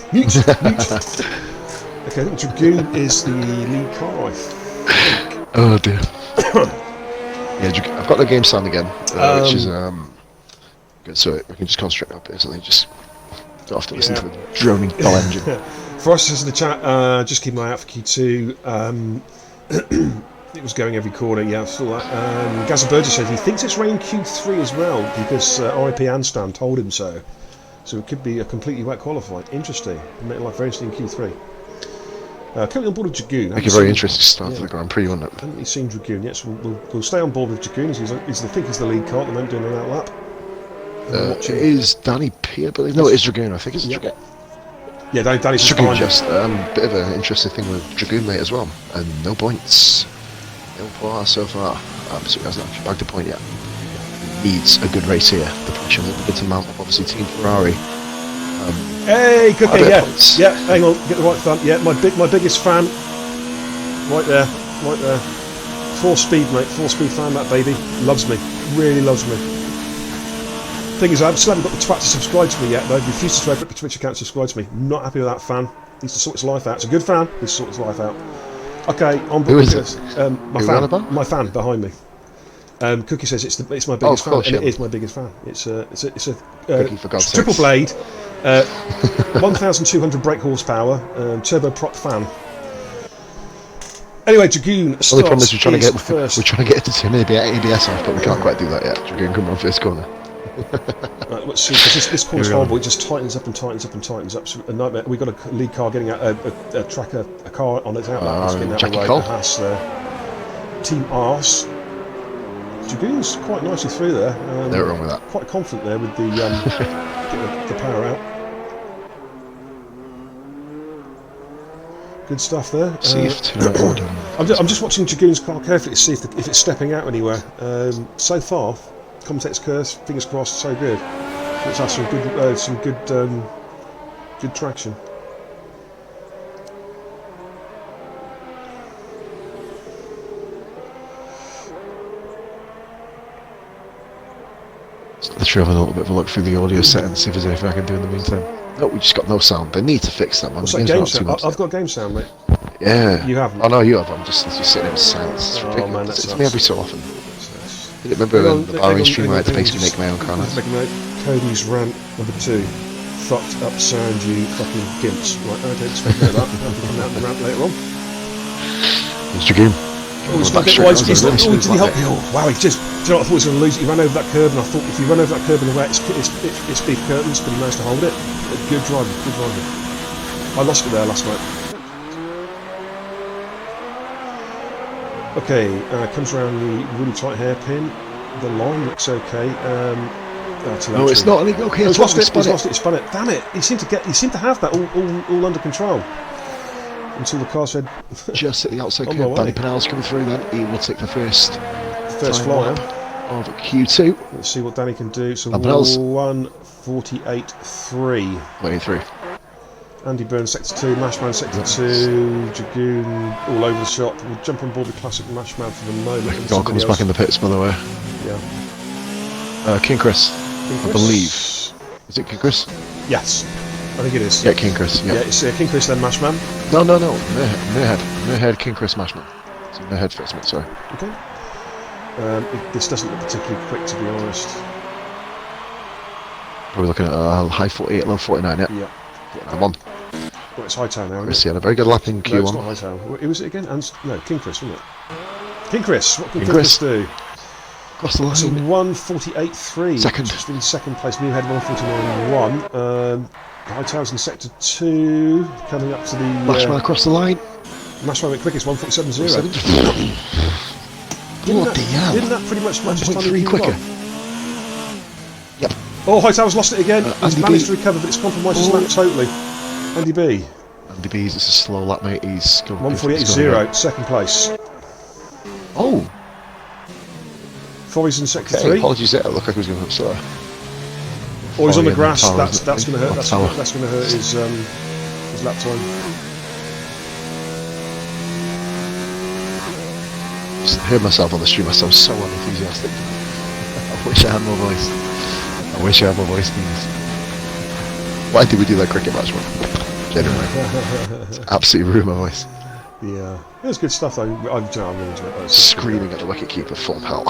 Okay, I think Dragoon is the lead car, I think. Oh dear. Yeah, I've got the game sound again, which is good. So we can just concentrate on basically. Just don't have to listen to the droning bell engine. For us, as in the chat, just keep an eye out for Q2. It was going every corner. Yeah, I saw that. Gazza Burgess said he thinks it's raining Q3 as well because RIP Anstam told him so. So it could be a completely wet qualifying. Interesting. Make it like very interesting in Q3. Currently on board with Dragoon. Make a very interesting start to the Grand Prix, wouldn't it? Haven't you seen Dragoon yet? So we'll stay on board with Dragoon. I think he's the lead car at the moment doing an out lap. It is Danny P, I believe. No, it is Dragoon. I think it's Dragoon. Yeah, Danny's Dragoon. Just bit of an interesting thing with Dragoon, mate, as well. And no points. No points so far. Absolutely hasn't actually bagged a point yet. Needs a good race here. The pressure will begin to mount up. Obviously, Team Ferrari. Hey, Cookie, yeah, hang on, get the right fan. Yeah, my biggest fan, right there. 4-speed, mate, 4-speed fan, that baby, loves me, really loves me. Thing is, I still haven't got the twat to subscribe to me yet, though. He refuses to open up the Twitch account to subscribe to me. Not happy with that fan. Needs to sort his life out. It's a good fan. Needs to sort his life out. Okay, on board. Who is it? My fan behind me. Cookie says it's my biggest fan, and it is my biggest fan. It's a triple blade, 1,200 brake horsepower, turbo prop fan. Anyway, Dragoon starts. Only problem is we're trying to get it to turn ABS off, but we can't quite do that yet. Dragoon coming on first corner. Right, let's see, because this corner's horrible. It just tightens up. It's a nightmare. We've got a lead car getting a car on its outlet. Jackie Cole. Team Arse. Dragoon's quite nicely through there. They're wrong with that. Quite confident there with the getting the power out. Good stuff there. I'm just watching Dragoon's car carefully to see if it's stepping out anywhere. So far, commentator's curse, fingers crossed, so good. Let's have some good traction. Let's have a little bit of a look through the audio settings, see if there's anything I can do in the meantime. No, we just got no sound. They need to fix that, man. What's that game sound? I've got game sound, mate. Yeah. You haven't? Oh no, you have. I'm just sitting in silence. It's ridiculous. Man, it's me every so often. You remember when the Bahrain stream I had to basically make my own car? Cody's rant number 2. Fucked up sound, you fucking gimps. Right, I don't expect that. I'll be coming out in the rant later on. It's Dragoon. Did he help me? Oh, wow, he just. Do you know what I thought he was going to lose it? He ran over that curb, and I thought if you run over that curb in the wet, it's beef curtains, but he managed to hold it. Good driving. I lost it there last night. Okay, comes around the really tight hairpin. The line looks okay. No, it's not. Okay, he's lost it. He spun it. Damn it! He seemed to have that all under control. Until the car said just at the outside curb. Danny Pinell's coming through then. He will take the first flyer of Q2. Let's see what Danny can do. So 1:48.3. 23. Andy Burns sector 2, Mashman sector 2, Dragoon all over the shop. We'll jump on board the classic Mashman for the moment. God comes back in the pits, by the way. Yeah. King Chris, I believe. Is it King Chris? Yes. I think it is. Yeah, King Chris. Yeah, it's King Chris then Mashman. No. Merhead, King Chris Mashman. So Merhead first, mate. Sorry. Okay. This doesn't look particularly quick, to be honest. Probably looking at a high 48, low 49. Yeah. 49-1. Well, it's Hightown now. Chris, he had a very good lap in Q1. No, it's not Hightown. Who was it again? No, King Chris, wasn't it? King Chris. What can King Chris do? Across the line. So 148.3. Second. Just in second place. We had 149.1. Hightail's in sector 2. Coming up to the... Lashman across the line. Lashman went quickest, 147.0. Bloody hell. Didn't that pretty much match his time? 1.3 quicker. Yep. Oh, Hightail's lost it again. He's Andy managed B. to recover, but it's compromised his lap totally. Andy B. Andy B's, it's a slow lap, mate. He's going 148.0, second place. Oh. Forey's in sector Okay, 3. apologies there. It looked like he was going up slower. Oh, he's on the Forey grass. and That's Tara, going to hurt. That's Tara. going to hurt his lap time. Just heard myself on the stream. I sound so unenthusiastic. I wish I had more voice. I wish I had more voice than this. Why did we do that cricket match, man? Genuinely. It's absolutely ruined my voice. Yeah, it was good stuff though. I'm really enjoying it. Screaming at the wicketkeeper full power.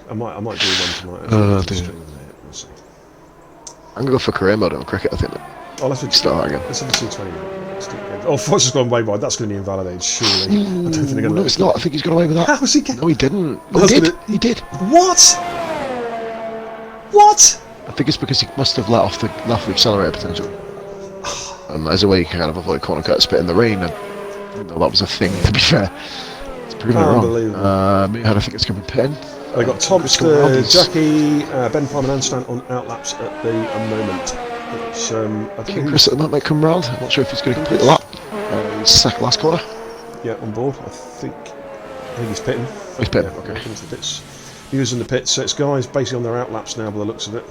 I might do one tonight. Oh, dear. We'll see. I'm going to go for career mode on cricket, I think. I'll have to Start again. Let's have a 220 minute. Oh, Fox has gone way wide. That's going to be invalidated, surely. I don't think they're going to. No, it's not. I think he's got away with that. How was he? No, he didn't. I No, was he did. gonna- He did. What? What? I think it's because he must have let off the accelerator potential. As a way you can kind of avoid corner cut spit in the rain. And, you know, that was a thing, to be fair. It's proven it wrong. Unbelievable. I think it's coming pin. They got Tomster, Jackie, Ben Prime and Anstan on outlaps at the moment. Which, I think Chris at the moment might come round. I'm not sure if he's going to complete the lap. He's second last corner. Yeah, on board. I think he's pitting. He's pitting, Yeah, okay. into the pits. He was in the pits, so it's guys basically on their outlaps now by the looks of it.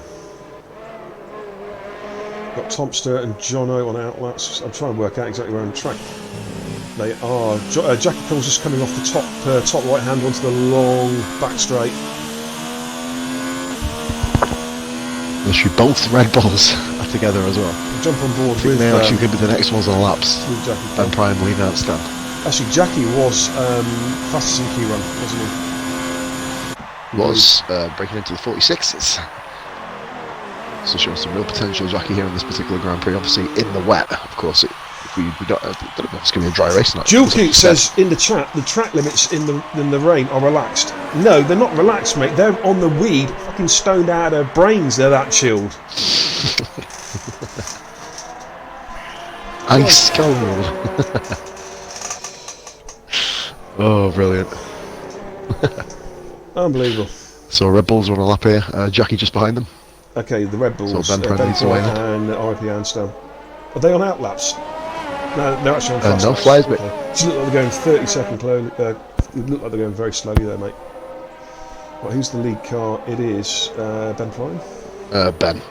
Got Tomster and Jono on outlaps. I'm trying to work out exactly where on track they are. Jackie Cole's just coming off the top right hand onto the long back straight. Literally both Red Bulls are together as well. Jump on board I think with they actually could be the next ones on laps. Jackie Ben Cole. Prime leading out stand. Actually, Jackie was fastest in key run, wasn't he? Was breaking into the 46s. So showing some real potential, Jackie, here in this particular Grand Prix. Obviously, in the wet, of course. If we don't know if it's going to be a dry race tonight. Jewel Cute says in the chat the track limits in the rain are relaxed. No, they're not relaxed, mate. They're on the weed, fucking stoned out of their brains. They're that chilled. Ice cold. Oh, brilliant. Unbelievable. So Red Bulls are on a lap here. Jackie just behind them. Okay, the Red Bulls, So Ben Prime leads the way now. and RRF1 Anstan. Are they on outlaps? No, they're actually on fast no laps. flares, mate. Okay. So look like they're going 30 seconds slowly. Look like they're going very slowly there, mate. Right, who's the lead car? It is Ben Prime. Ben.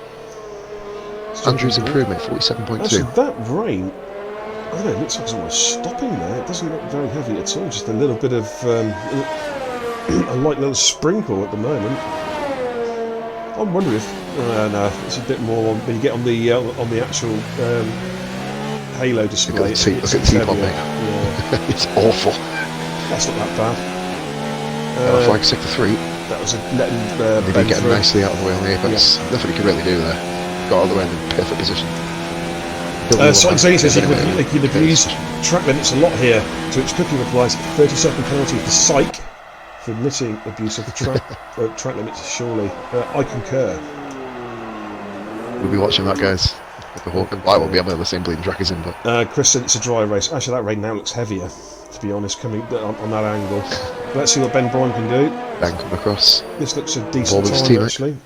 Andrew's improvement, 47.2. Actually, that rain, I don't know, it looks like it's almost stopping there. It doesn't look very heavy at all, just a little bit of a light little sprinkle at the moment. I'm wondering if no, it's a bit more when you get on the actual halo display. Look at the T-pop, mate. Yeah, It's awful. that's not that bad. Flag sector 3. That was letting They Ben did get through. nicely out of the way on the apex. Nothing he could really do there. Got all the way in perfect position. Simon Zane says you can abuse track limits a lot here, to which Cookie replies 30-second penalty for psych for admitting abuse of the track limits, surely. I concur. We'll be watching that, guys. The Hawken. I won't be able to the same bleeding track as him, but Chris said it's a dry race. Actually, that rain now looks heavier, to be honest, coming on that angle. Let's see what Ben Bryan can do. Ben come across. This looks a decent Ball with his time, teammate. actually.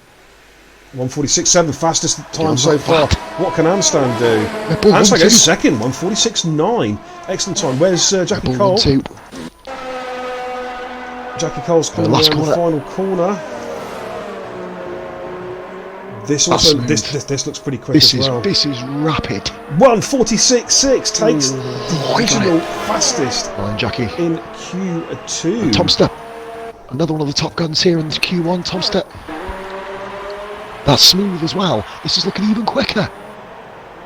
146.7, fastest time on so that far. bat. What can Anstan do? Bull Anstan 1-2. goes second, 146.9. Excellent time. Where's Jackie Bull Cole? 1-2. Jackie Cole's coming last around the final corner. This also this looks pretty quick as well. This is rapid. 146.6 takes Ooh, divisional fastest Well, and Jackie. in Q2. Tomster. Another one of the top guns here in the Q1. Tomster. That's smooth as well. This is looking even quicker.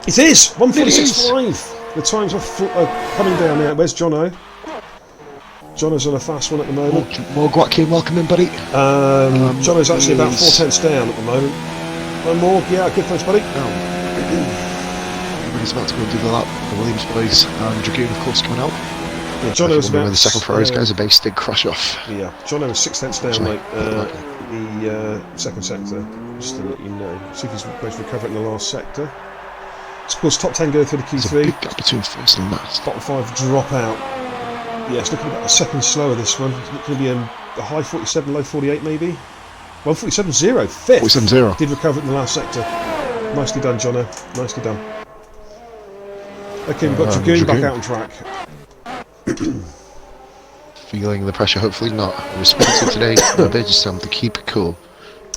It is 146.5. The times are coming down now. Where's Jono? Jono's on a fast one at the moment. More Guatkin, welcome in, buddy. Jono's actually about is- 4 tenths down at the moment. One more, yeah, good, thanks, buddy. Everybody's about to go and do the lap. The Williams boys and Dragoon, of course, coming out. Yeah, Jono was about... When the second Ferrari's guys, a base did crash off. Yeah, Jono was 6 tenths down, Actually, mate. The second sector, just to let you know. See if he's going to recover it in the last sector. Of course, top 10 go through the Q3. There's a big gap between first and last. Bottom 5 drop out. Yeah, it's looking about a second slower, this one. It's going to be a high 47, low 48 maybe. 147.0, fifth. 47.0. Did recover it in the last sector. Nicely done, Jono. Nicely done. Okay, we've got Dragoon back out on track. Feeling the pressure, hopefully not. Responsive today, just tell them to keep cool.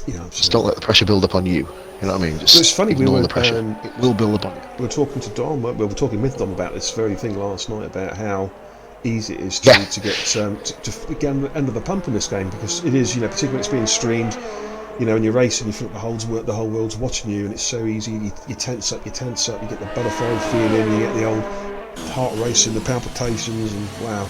Yeah, absolutely. Just don't let the pressure build up on you. You know what I mean? Just it's funny, ignore the pressure. It will build up on you. We were talking to Dom, we were talking with Dom about this very thing last night, about how easy it is to get to get under the pump in this game, because it is, particularly when it's being streamed, when you're racing, you feel like the whole world's watching you, and it's so easy. You tense up, you get the butterfly feeling, you get the old heart racing, the palpitations, and wow.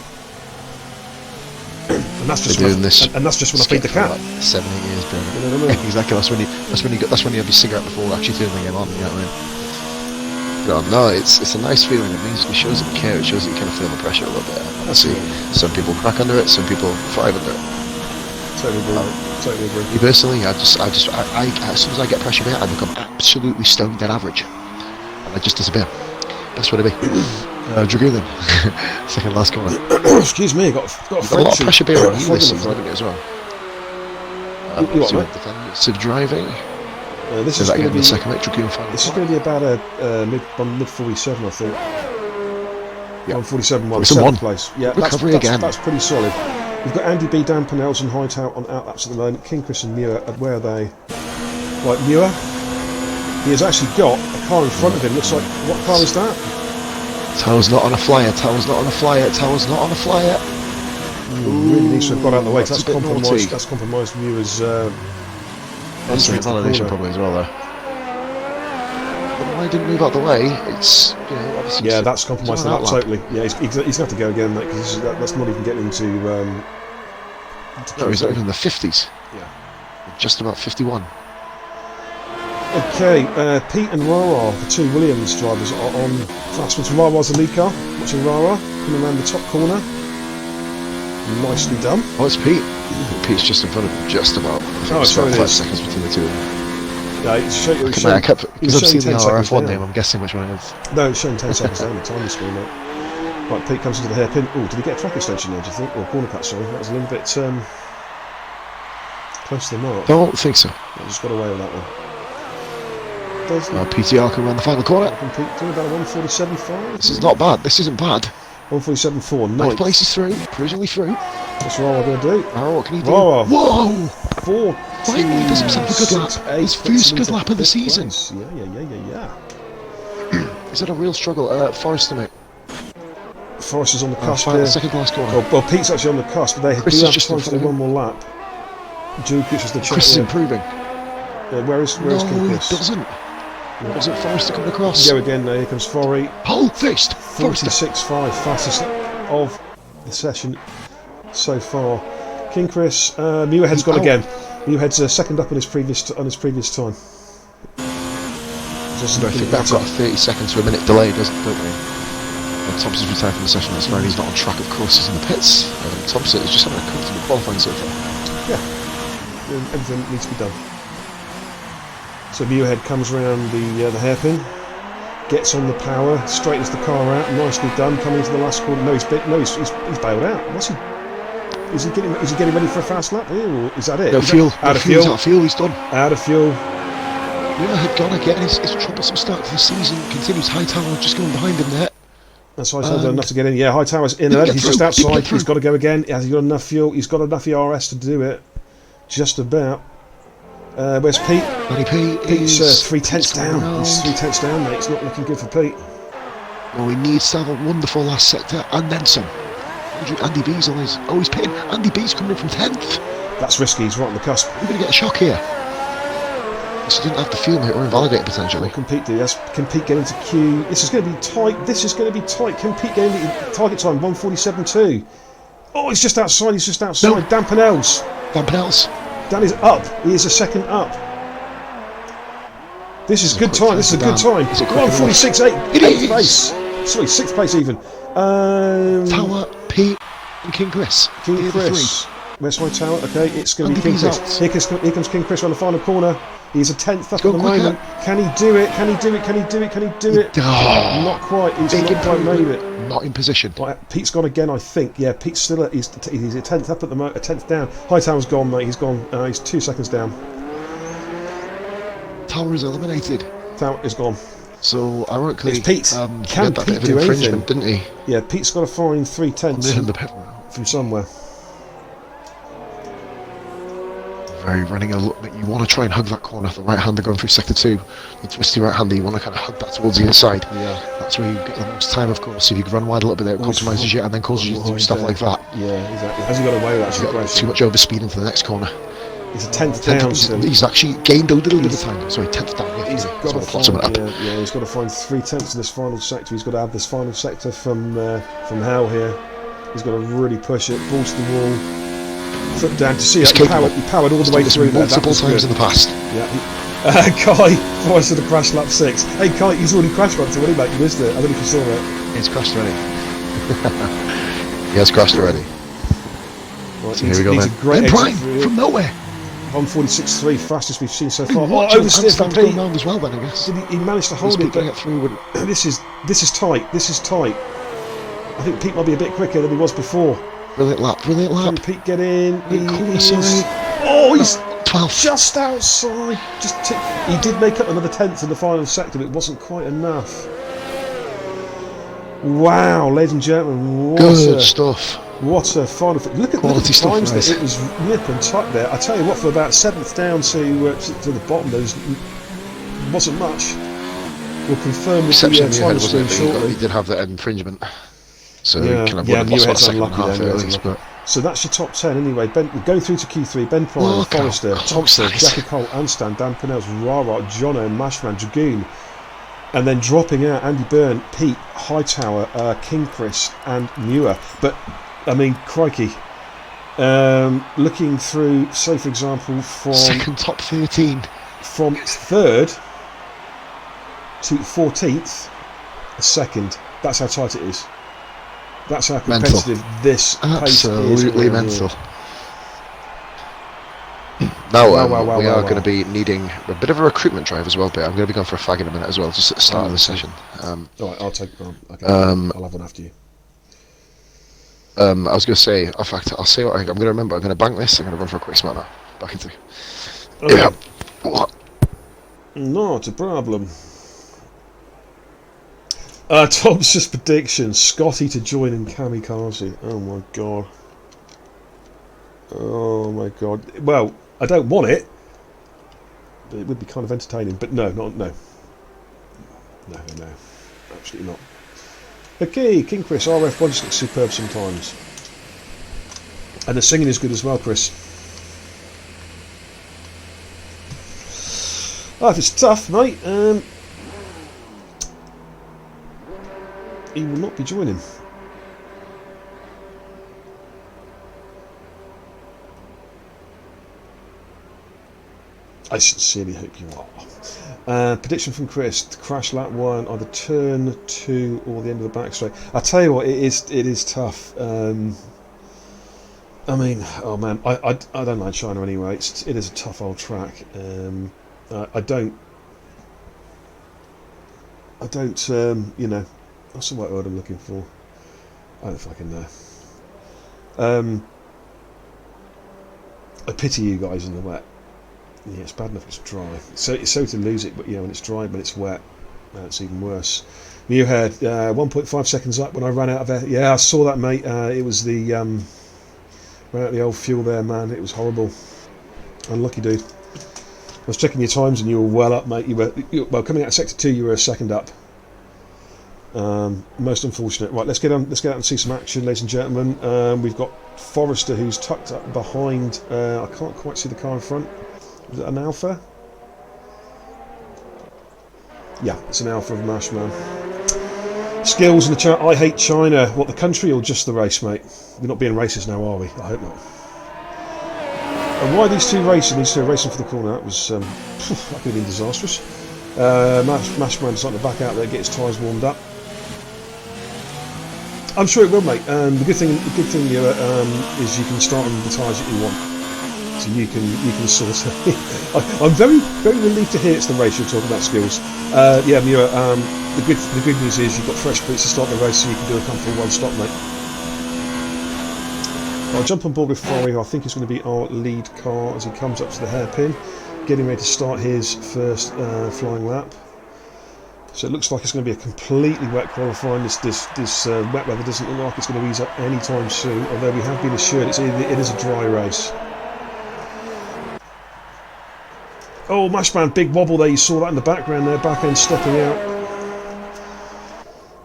And that's just when I feed the cat. Like 7-8 years, bro. You know what I mean? Exactly. That's when you have your cigarette before actually turning the game on. You know what I mean? No, it's a nice feeling. It means it shows that you care. It shows that you kind of feel the pressure a little bit. Obviously, some people crack under it. Some people thrive under it. Totally agree. Me personally, I as soon as I get pressure, mate, I become absolutely stone dead average, and I just disappear. That's what it be. Dragoon then. Second last corner. Excuse me, got a lot of pressure being on you this season, haven't you, as well? You what, mate? Defensive driving. This is going to be the second Dragoon final. This is going to be about a mid 47, I think. Yeah. 147.1, seventh place. Yeah, that's pretty solid. We've got Andy B, Dan Pennells and Hightower on outlaps at the moment. King Chris and Muir, where are they? Right, Muir. He has actually got a car in front of him. Looks like, what car is that? Tower's not on a flyer. Really needs to have got out of the way. That's compromised. That's compromised Muir's entry into the validation probably as well there. But why didn't move out the way? It's obviously. Yeah, that's compromised that totally. Yeah, he's going to have to go again, mate, because that's not even getting into. No, he's not even in the 50s. Yeah, just about 51. Okay, Pete and Rara, the two Williams drivers, are on fast ones. Rara's the lead car. Watching Rara coming around the top corner. Nicely done. Oh, it's Pete. Pete's just in front of him, just about. It's about 5 seconds between the two of them. Yeah, because I've seen the RRF1 name, I'm guessing which one it is. No, it's showing 10 seconds down the time screen, mate. Right, Pete comes into the hairpin. Oh, did he get a track extension there, do you think? Or corner cut, sorry. That was a little bit close to the mark. Don't think so. I just got away with that one. PTR can run the final corner. Pete doing about a 147.5. This is not bad. This isn't bad. 147.4. Ninth place is through. Provisionally through. What's Rara going to do? Rara, what can he do? Rara. Whoa! 4. Finally does himself a good lap. His first good lap of the season. Yeah. Is that a real struggle? Forrester, mate. Forrester's on the cusp final, here. Second last corner. Well, Pete's actually on the cusp, but they do have time to do one more lap. Duke is the Chris is improving. Yeah, where is King Chris? He doesn't. Doesn't Forrester come across? Go again, here comes Forry. Hold fist! 46.5, fastest of the session so far. King Chris, Muirhead's gone again. Muirhead's second up on his previous time. I think that's got a 30 seconds to a minute delay, don't we? Thompson's retired from the session, that's fine. He's not on track, of course, he's in the pits. Thompson is just having a comfortable qualifying so far. Yeah, everything needs to be done. So Muirhead comes around the hairpin, gets on the power, straightens the car out, nicely done. Coming into the last corner, he's bailed out. What's he? Is he getting ready for a fast lap here, or is that it? No fuel. Out of fuel. He's done. Out of fuel. Muirhead gone again. His troublesome start to the season continues. Hightower just going behind him there. That's why he's done enough to get in. Yeah, Hightower's in there. He's just outside. He's got to go again. Has he got enough fuel? He's got enough ERS to do it. Just about. Where's Pete? Pete's 3/10 down. He's 3/10 down, mate. It's not looking good for Pete. Well, he needs to have a wonderful last sector and then some. Andy B's on his. Oh, he's pitting. Andy B's coming in from 10th. That's risky. He's right on the cusp. We're going to get a shock here. This didn't have the fuel, mate, or invalidate potentially. Can Pete do this? Can Pete get into Q? This is going to be tight. Can Pete get into target time 147.2? Oh, he's just outside. No. Dan Pennells. Dan is up. He is a second up. This is good time. This is a good time. 146.8. 8th place. Sorry, 6th place even. Tower Pete and King Chris. King Chris. Where's Hightower? Okay, it's going to be King Chris. Here comes King Chris around the final corner. He's a 10th up at the moment. Can he do it? Can he do it? Can he do it? Can he do it? Not quite. He's not quite made it. Not in position. Right, Pete's gone again, I think. Yeah, Pete's still he's a 10th up at the moment, a 10th down. Hightower's gone, mate. He's gone. He's 2 seconds down. Tower is eliminated. Tower is gone. So ironically, it's Pete. Can Pete do anything? Didn't he? Yeah, Pete's got to find 3 tenths from somewhere. Very running a look that you want to try and hug that corner. The right hander going through sector 2, the twisty right hander, you want to kind of hug that towards the inside. Yeah, that's where you get the most time, of course. If you run wide a little bit there, it compromises you and then causes you to do stuff like that. Yeah, exactly. Has he got away with that? Too much overspeed into the next corner. He's a 10th down. He's actually gained a little bit of time. Sorry, 10th down. Yeah, he's got to find. He's got to find 3 tenths in this final sector. He's got to have this final sector from Hal here. He's got to really push it. Balls to the wall. Foot down to see it. He powered all the way through there. Multiple times in the past. Yeah. Kai forced to crash lap 6. Hey Kai, he's already crashed once already, mate. You missed it. I don't know if you saw it. He's crashed already. He has crashed already. Right, so here we go then. Prime from nowhere. 146.3, fastest we've seen so far. Oversteered for Pete as well, then I guess. He managed to hold it, but through. This is tight. This is tight. I think Pete might be a bit quicker than he was before. Brilliant lap. Can Pete get in? He's 12th. Just outside. He did make up another 10th in the final sector, but it wasn't quite enough. Wow, ladies and gentlemen, good stuff. What a final! Look at the times that it was nip and tuck there. I tell you what, for about 7th down to the bottom, there wasn't much. We'll confirm with the time screen shortly. He did have that infringement. So Muirhead's unlucky then. So that's your top 10 anyway. We'll go through to Q3. Ben Pryor, Forrester, Thompson, Jackie Cole, Anstan, Dan Pinnells, Rara, Jono, Mashman, Dragoon. And then dropping out, Andy Byrne, Pete, Hightower, King Chris and Muir. But, I mean, crikey. Looking through, say for example, from... second top 13. From 3rd to 14th, a second. That's how tight it is. That's how competitive this pace is. Absolutely mental. Now we are going to be needing a bit of a recruitment drive as well, but I'm going to be going for a fag in a minute as well, just at the start of the session. Alright, I'll take one. Okay, I'll have one after you. I was going to say, in fact, I'll say what I'm going to remember. I'm going to bank this, I'm going to run for a quick smart now. Back into. Okay. Yeah. What? Not a problem. Tom's just prediction: Scotty to join in Kamikaze. Oh my god. Oh my god. Well, I don't want it, but it would be kind of entertaining. But no, no, absolutely not. Okay, King Chris, RRF1 just looks superb sometimes, and the singing is good as well, Chris. If it's tough, mate. He will not be joining. I sincerely hope you are. Prediction from Chris: crash lap 1, either turn 2 or the end of the back straight. I tell you what, it is tough. I mean, oh man, I don't like China anyway. It is a tough old track. I don't. You know. What's the right word I'm looking for? I don't fucking know. I pity you guys in the wet. Yeah, it's bad enough it's dry. So to lose it, but yeah, when it's dry, when it's wet, it's even worse. Muirhead, 1.5 seconds up when I ran out of air. Yeah, I saw that, mate. It was the ran out of the old fuel there, man. It was horrible. Unlucky, dude. I was checking your times and you were well up, mate. You were coming out of sector 2. You were a second up. Most unfortunate. Right, let's get out and see some action, ladies and gentlemen. We've got Forrester, who's tucked up behind. I can't quite see the car in front. Is it an Alpha? Yeah, it's an Alpha of Mashman. Skills in the chat. I hate China. What, the country or just the race, mate? We're not being racist now, are we? I hope not. And why these two racing? These two are racing for the corner. That was that could have been disastrous. Mashman decided to back out there, get his tyres warmed up. I'm sure it will, mate. The good thing is you can start on the tyres that you want, so you can sort of. I'm very relieved to hear it's the race you're talking about skills. Yeah, Mira. The good news is you've got fresh boots to start the race, so you can do a comfortable one stop, mate. I'll jump on board with Forey, who I think is going to be our lead car as he comes up to the hairpin, getting ready to start his first flying lap. So it looks like it's going to be a completely wet qualifying. This wet weather doesn't look like it's going to ease up anytime soon, although we have been assured it is a dry race. Oh, Mashman, big wobble there, you saw that in the background there, back end stepping out.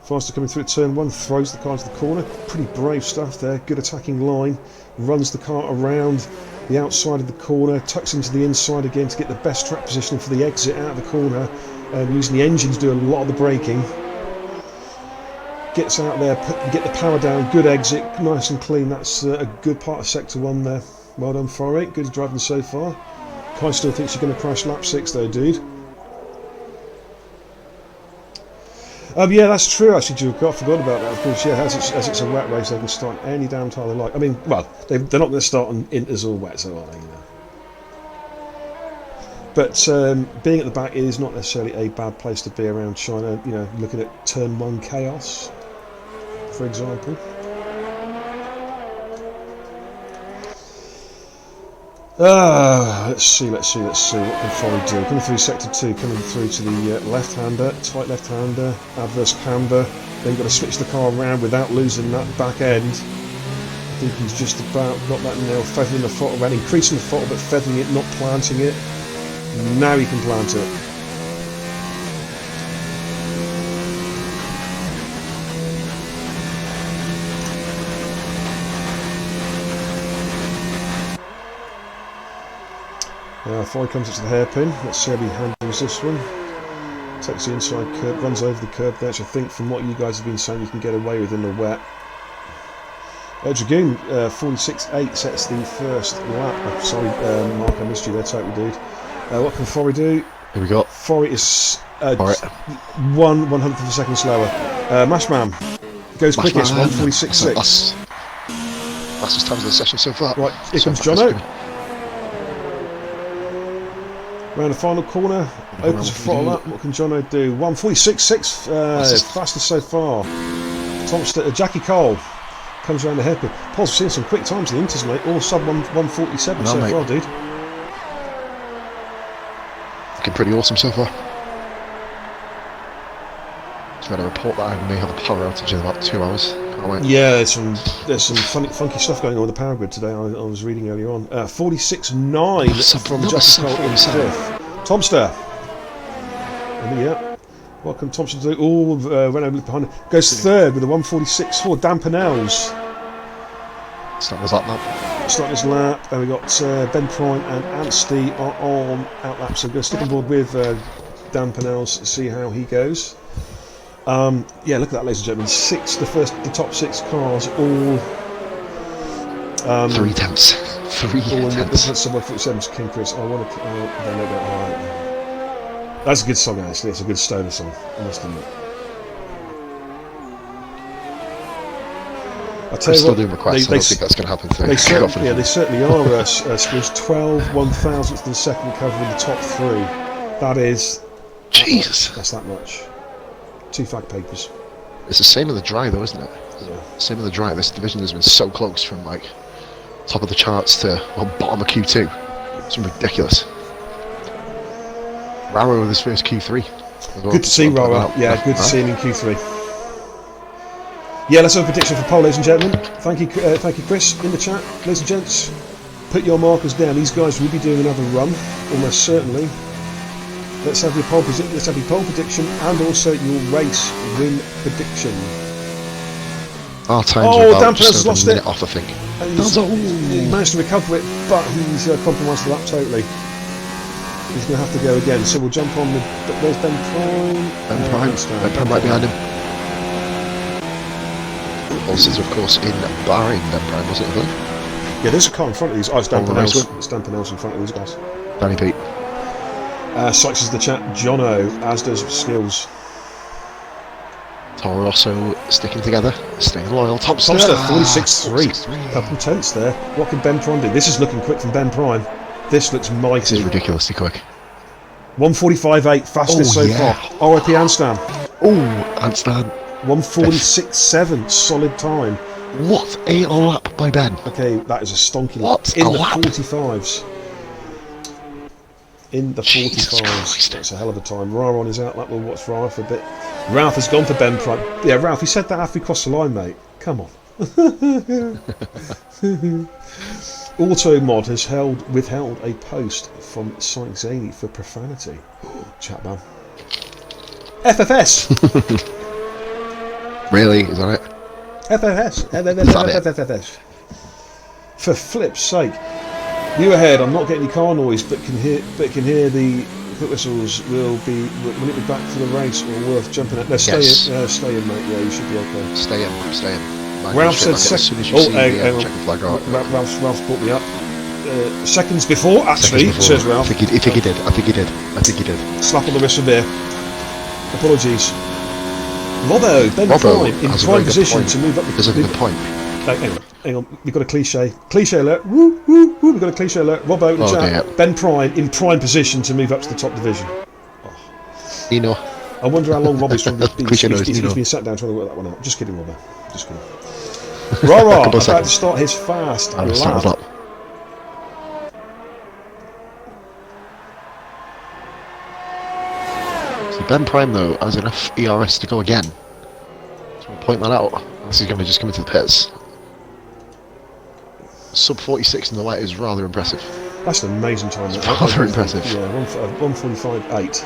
Faster coming through at turn 1, throws the car into the corner. Pretty brave stuff there, good attacking line. Runs the car around the outside of the corner, tucks into the inside again to get the best track positioning for the exit out of the corner. Using the engine to do a lot of the braking. Gets out there, get the power down, good exit, nice and clean. That's a good part of sector 1 there. Well done, Forey, good driving so far. Kai still thinks you're going to crash lap 6 though, dude. Yeah, that's true actually, Duke. I forgot about that. Of course, yeah, as it's a wet race, they can start any damn time they like. I mean, well, they're not going to start on inters or wet, so are they? You know. But being at the back is not necessarily a bad place to be around China. You know, looking at turn 1 chaos, for example. Let's see what can Forey do. Coming through sector 2, coming through to the left-hander, tight left-hander, adverse camber. Then got to switch the car around without losing that back end. I think he's just about got that nail, feathering the throttle around, increasing the throttle but feathering it, not planting it. Now he can plant it. Forey comes up to the hairpin. Let's see how he handles this one. Takes the inside curb, runs over the curb there, which I think from what you guys have been saying you can get away with in the wet. Dragoon 46.8 sets the first lap. Sorry, Mark, I missed you there, totally, dude. What can Forey do? Here we go. Forey is 1/100th of a second slower. Mashman goes quickest, 146.6. Fastest times of the session so far. Right, here comes Jono. Round the final corner, opens a throttle up. What can Jono do? 146.6, fastest so far. Jackie Cole comes around the hairpin. Paul's seen some quick times in the inters, mate. All sub 147 so far, dude. Looking pretty awesome so far. Just read a report that I may have a power outage in about 2 hours. Can't wait. Yeah, there's some funky stuff going on with the power grid today. I was reading earlier on. 46.9 from Jackie Cole in 5th. Tomster. Yeah. Welcome Thompson to ran over behind. Goes 3rd with a 146.4. Dan Pennell's Starting his lap. Starting his lap. And we got Ben Prime and Anstey are on out lap. So we're going to stick on board with Dan Pennell's to see how he goes. Yeah, look at that, ladies and gentlemen. The top 6 cars all 3 tenths. 3 tenths. Somewhere 47's King Chris. I want to. That's a good song, actually. It's a good stoner song, I must admit. I'm still doing requests. I don't think that's going to happen today. They certainly are. Skills 12 1,000ths of the second covering the top 3. That is. Jesus. That's that much. 2 fag papers. It's the same with the dry, though, isn't it? Yeah. Same with the dry. This division has been so close from like top of the charts to bottom of Q2. It's been ridiculous. Raro with his first Q3. Good to see Raro. Yeah, good to see him in Q3. Yeah, let's have a prediction for pole, ladies and gentlemen. Thank you, Chris, in the chat. Ladies and gents, put your markers down. These guys will be doing another run, almost certainly. Let's have your pole prediction and also your race win prediction. Our time's about just lost a minute it. off, I think. He managed to recover it, but he's compromised the lap totally. He's going to have to go again, so we'll jump on with. There's Ben Prime. Ben Prime right behind him. Also, of course, in Bahrain, Ben Prime, was it, I believe? Yeah, there's a car in front of these. Oh, it's Dan Pennell's. It's Dan Pennell's in front of these guys. Danny Pete. Sykes is the chat. Jono, as does Skills. Toro Rosso sticking together, staying loyal. Topster, 46.3. 46.3. Couple tenths there. What can Ben Prime do? This is looking quick from Ben Prime. This looks mighty. This is ridiculously quick. 145.8, fastest so far. RIP Handstand. Oh, handstand. 146.7, solid time. What a lap by Ben. Okay, that is a stonky lap. What In a the lap. 45s. In the Jesus 45s. Christ. That's a hell of a time. Rara on his outlap. We'll watch Rara for a bit. Ralph has gone for Ben Prime. Yeah, Ralph, he said that after we crossed the line, mate. Come on. Automod has withheld a post from Sonic Zany for profanity. Chatman. FFS. Really? Is that it? FFS. For flip's sake. You ahead. I'm not getting any car noise, but can hear the foot whistles. Will it be back for the race or worth jumping at? No, stay in, mate. Yeah, you should be okay. Stay in. Ralph said second. Ralph's brought me up. Seconds before, actually, says Ralph. I think he did. Slap on the wrist from there. Apologies. Robbo, Ben Prime in prime position to move up. There's a good point. Hang on. We've got a cliche alert. Woo, woo, woo. We've got a cliche alert. Robbo in the chat. Ben Prime in prime position to move up to the top division. Eno. I wonder how long Robbo's trying to be. He's Eno. been sat down trying to work that one out. Just kidding, Robbo. Just kidding. Rara about to start his fast lap. So Ben Prime though has enough ERS to go again. So we'll point that out. Unless he's going to just come into the pits. Sub 46 in the light is rather impressive. That's an amazing time. Rather impressive. Yeah, 145.8.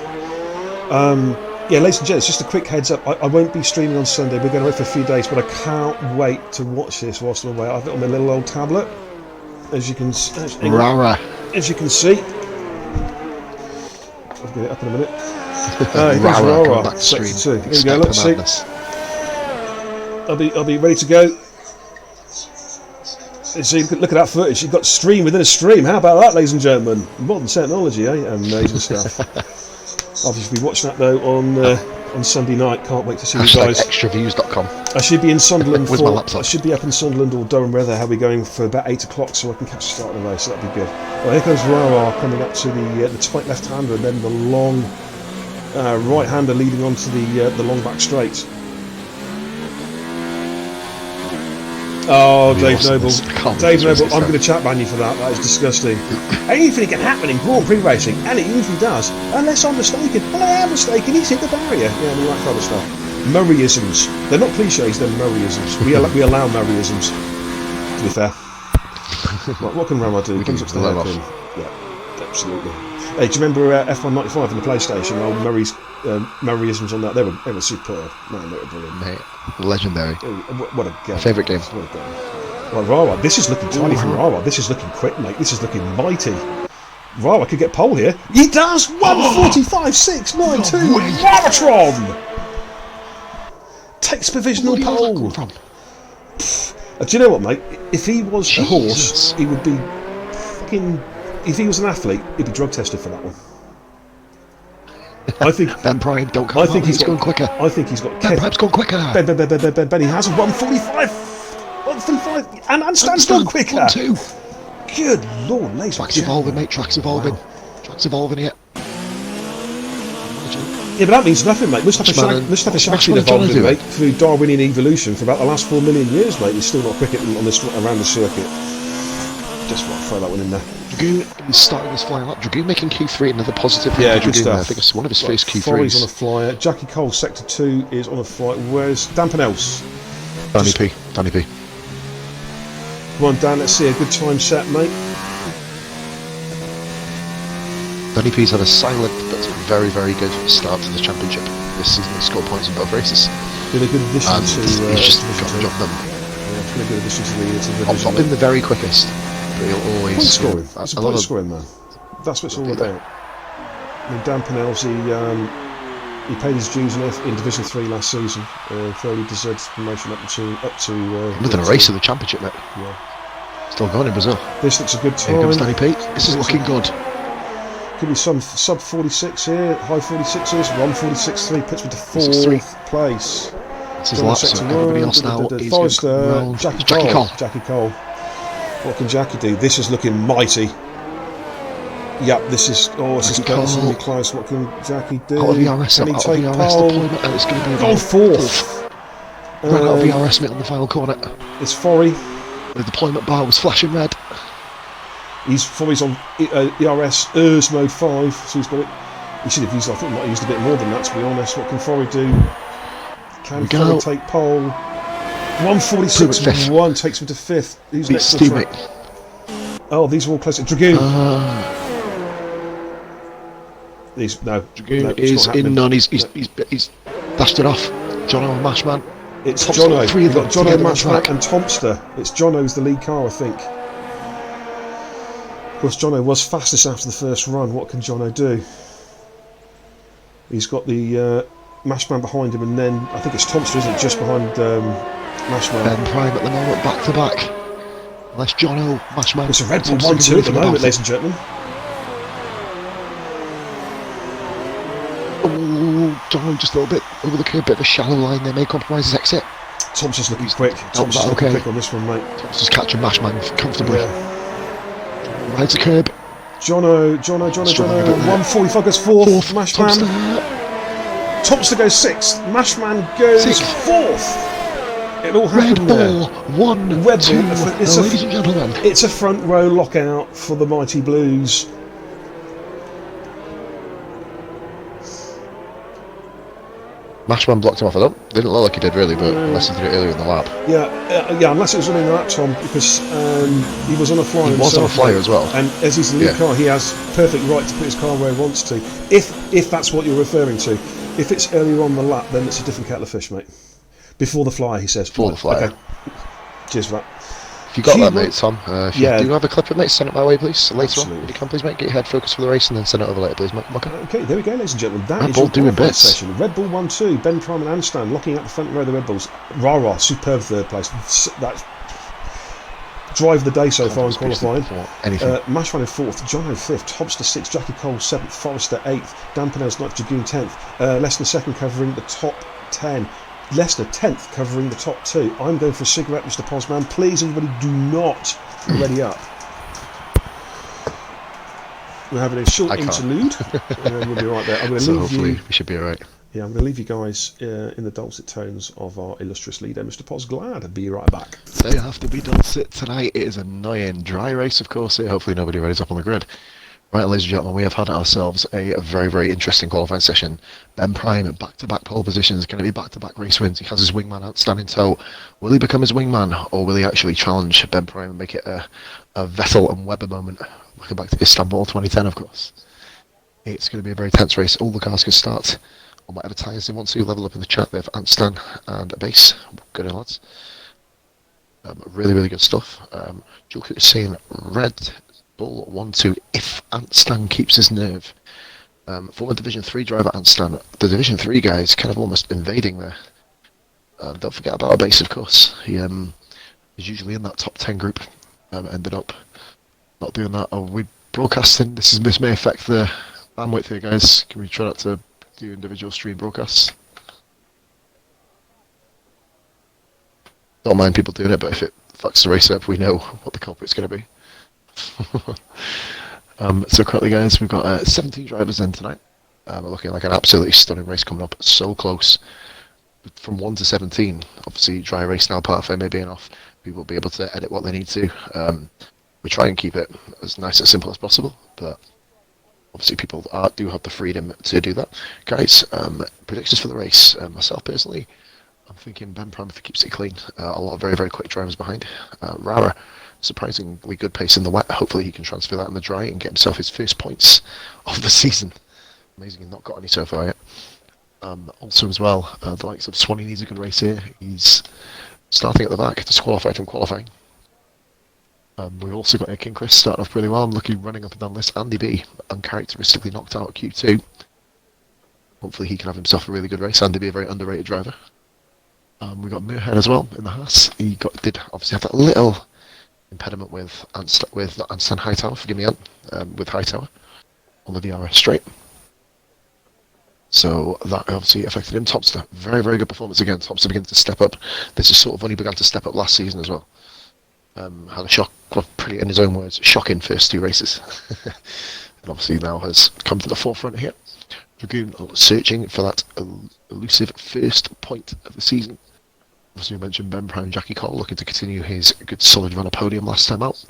Yeah, ladies and gents, just a quick heads up. I won't be streaming on Sunday. We're going away for a few days, but I can't wait to watch this whilst I'm away. I have it on my little old tablet, as you can see. As you can see, I'll get it up in a minute. Rara, back to stream. Here we go. Let's see. I'll be ready to go. See, look at that footage. You've got stream within a stream. How about that, ladies and gentlemen? Modern technology, eh? Amazing stuff. I'll just be watching that though on Sunday night. Can't wait to see you guys. Extraviews.com. I should be in Sunderland. Where's my laptop? I should be up in Sunderland or Durham Weather. How are we going for about 8 o'clock, so I can catch the start of the race. So that'd be good. Well, here comes Rara coming up to the tight left-hander, and then the long right-hander leading on to the long back straight. Oh, Dave Noble. Dave Noble, I'm going to chat ban you for that. That is disgusting. Anything can happen in Grand Prix racing, and it usually does. Unless I'm mistaken. Well, I am mistaken. He's hit the barrier. Yeah, we like other stuff. Murrayisms. They're not cliches, they're Murrayisms. We allow Murrayisms, to be fair. What can Rama do? Comes up to the hairpin. Yeah, absolutely. Hey, do you remember F1 95 on the PlayStation? Old Murrayisms on that. They were superb. Man, they were brilliant. Mate, legendary. What a game. Favourite game. What a game. Well, Rawa, this is looking tiny from Rawa. This is looking quick, mate. This is looking mighty. Rawa could get pole here. He does! 1:45.692. Raratron takes provisional pole. From? Do you know what, mate? If he was a horse, he would be fucking. If he was an athlete, he'd be drug tested for that one. I think Ben Prime, don't come. I think he's going quicker. I think he's got. Ben Prime's going quicker. Ben, he has a 1:45. 1:45, and stands still quicker. 1-2. Good lord, ladies. Track's evolving, mate. Track's evolving. Wow. Track's evolving here. Yeah, but that means nothing, mate. Mustafa Shak's been evolving, mate, through Darwinian evolution for about the last 4 million years, mate. He's still not cricket on this around the circuit. Just want to throw that one in there. Dragoon is starting his flying up. Dragoon making Q3, another positive. Yeah, good stuff. I think it's one of his first Q3s. Forey's on a flyer. Jackie Cole, Sector 2 is on a flyer. Where's Dan Penels? Danny P. Come on, Dan, let's see a good time set, mate. Danny P's had a silent but very, very good start to the championship this season. He scored points in both races. Been a good addition and to. He's just got the job done. Yeah, been a good addition to the division. Not been the very quickest, but he'll always. Point scoring. That's a point scoring, man. That's what it's all about. I mean, Dan Penels, he paid his dues in Division 3 last season. Thoroughly deserved promotion up to. Within a race of the championship, mate. Yeah. Still going in Brazil. This looks a good time. Here comes Danny P. This is looking good. Could be some sub 46 here, high 46s, 1:46.3 puts me to 4th place. It's his lap, so everybody else now is Forrester, Jackie Cole. Jackie Cole. What can Jackie do? This is looking mighty. Yep, this is going to be close. What can Jackie do? Out of VRS, can he out take of VRS pole? deployment, and it's going to be Go fourth. Ran out of VRS mate on the final corner. It's Forry. The deployment bar was flashing red. Forry's on ERS mode 5, so he's got it. He should have used. I think he might have used a bit more than that, to be honest. What can Forry do? Can Forry take pole? 146.1 takes him to 5th. Who's next to the track? Oh, these are all close. Dragoon. Dragoon is in none. He's dashed it off. Jono and Mashman. It's Jono. We've got Jono, Mashman and Tomster. It's Jono's the lead car, I think. Of course, Jono was fastest after the first run. What can Jono do? He's got the Mashman behind him, and then I think it's Tomster, isn't it? Just behind Mashman. Ben Prime at the moment, back to back. Unless Jono, Mashman. It's a Red Bull 1-2 at the moment, ladies and gentlemen. Oh, Jono just a little bit over the curb, bit of a shallow line there, may compromise his exit. Tomster's looking quick. Tomster's looking quick on this one, mate. Tomster's catching Mashman comfortably. Yeah. Rides the curb. Jono. 145 goes 4th. Mashman. Tomster goes 6th. Mashman goes 4th. It all happened there. Red Bull 1, 2. Ladies and gentlemen. It's a front row lockout for the Mighty Blues. Mashman blocked him off. I didn't look like he did really, but unless he did it earlier in the lap. Yeah, unless it was running the lap, Tom, because he was on a flyer. He was on a flyer as well. And as he's the lead car, he has perfect right to put his car where he wants to. If that's what you're referring to. If it's earlier on the lap, then it's a different kettle of fish, mate. Before the flyer, he says. Before the flyer. Okay. Cheers for that. If you got that, mate, Tom, if you do have a clip of it, mate, send it my way, please. Later on, if you can, please, mate, get your head focused for the race and then send it over later, please, mate. Okay, there we go, ladies and gentlemen. That Red is Bull your doing bits. session. Red Bull 1-2, Ben Prime and Anstan locking out the front row of the Red Bulls. Rah, superb third place. That's drive of the day so far in qualifying. Mashman in 4th, Jono 5th, Tomster 6th, Jackie Cole 7th, Forrester 8th, Dan Pennell's 9th, Dragoon 10th, Leicester 2nd covering the top 10. Leicester 10th covering the top 2. I'm going for a cigarette, Mr. Posman. Please, everybody, do not ready up. We're having a short interlude, and we'll be right there. I'm going to leave hopefully you. We should be alright. Yeah, I'm going to leave you guys in the dulcet tones of our illustrious leader, Mr. Pos Glad. I'll be right back. They have to be dulcet tonight. It is a annoying dry race, of course. Here. Hopefully nobody readies up on the grid. Right, ladies and gentlemen, we have had ourselves a very, very interesting qualifying session. Ben Prime, back-to-back pole positions, going to be back-to-back race wins. He has his wingman outstanding tow. Will he become his wingman, or will he actually challenge Ben Prime and make it a Vettel and Webber moment? Looking back to Istanbul 2010, of course. It's going to be a very tense race. All the cars can start on whatever tyres they want to. Level up in the chat. They have Anstan and a base. Good in, lads. Really, really good stuff. Joker is saying Red Bull 1-2 if Anstan keeps his nerve. Former Division 3 driver Anstan. The Division 3 guy is kind of almost invading there. Don't forget about our base, of course. He is usually in that top 10 group. Ended up not doing that. Are we broadcasting? This may affect the bandwidth here, guys. Can we try not to do individual stream broadcasts? Don't mind people doing it, but if it fucks the race up, we know what the culprit's going to be. So currently, guys, we've got 17 drivers in tonight. We're looking like an absolutely stunning race coming up. So close. From 1 to 17. Obviously, dry race now, part of it may being off. People will be able to edit what they need to. We try and keep it as nice and simple as possible, but obviously people do have the freedom to do that. Guys, predictions for the race. Myself personally, I'm thinking Ben Prime if he keeps it clean. A lot of very, very quick drivers behind. Rara, surprisingly good pace in the wet. Hopefully he can transfer that in the dry and get himself his first points of the season. Amazing, he's not got any so far yet. Also as well, the likes of Swanee needs a good race here. He's starting at the back, disqualified from qualifying. We've also got King Chris starting off really well. I'm looking running up and down this. Andy B, uncharacteristically knocked out at Q2. Hopefully he can have himself a really good race. Andy B, a very underrated driver. We've got Muirhead as well in the Haas. He did obviously have that little impediment with Anstan Hightower, forgive me, with Hightower on the DRS straight. So that obviously affected him. Topster, very, very good performance again. Topster began to step up. This is sort of when he began to step up last season as well. Had a shock, well, pretty in his own words, shocking first 2 races. And obviously now has come to the forefront here. Dragoon searching for that elusive first point of the season. Obviously we mentioned Ben Prime, Jackie Cole looking to continue his good solid run a podium last time out.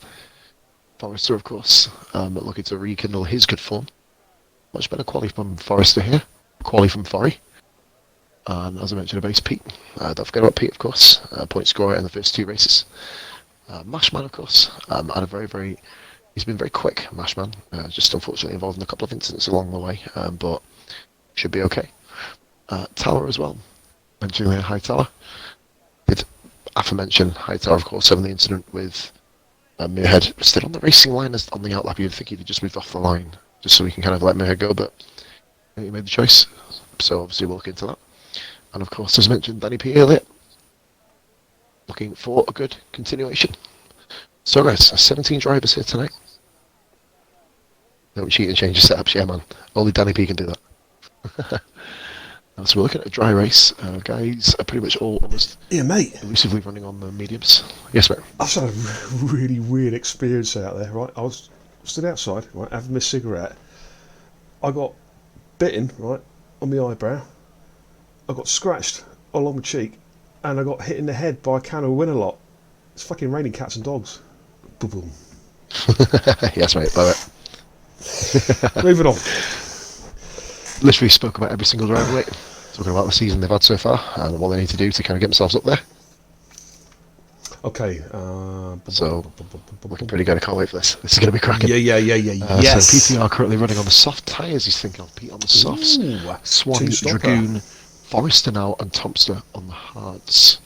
Forrester, of course, looking to rekindle his good form. Much better quality from Forrester here. Quality from Forry. And as I mentioned, a base Pete. Don't forget about Pete, of course. Point scorer in the first 2 races. Mashman, of course. Had a he's been very quick, Mashman. Just unfortunately involved in a couple of incidents along the way, but should be okay. Tower as well. Mentioning there, Hightower. Did aforementioned Hightower, of course, having the incident with Muirhead. Still on the racing line as on the outlap. You'd think he'd just moved off the line just so we can kind of let Muirhead go, but he made the choice. So obviously we'll look into that. And of course, as mentioned, Danny P earlier. Looking for a good continuation. So guys, 17 drivers here tonight. Don't cheat and change your setups, yeah man. Only Danny P can do that. So we're looking at a dry race. Guys are pretty much all almost mate. elusively running on the mediums. Yes, mate. I've had a really weird experience out there, right? I was stood outside, right, having my cigarette. I got bitten, right, on my eyebrow. I got scratched along my cheek, and I got hit in the head by a can of Winterlot. It's fucking raining cats and dogs. Boom, boom. Yes, mate. Love it. Moving on. Literally spoke about every single driver, mate. Talking about the season they've had so far and what they need to do to kind of get themselves up there. Okay. So, looking pretty good. I can't wait for this. This is going to be cracking. Yeah. Yes. So PTR currently running on the soft tyres, he's thinking of. Pete on the softs. Swan, Dragoon, Forrester now, and Topster on the hards.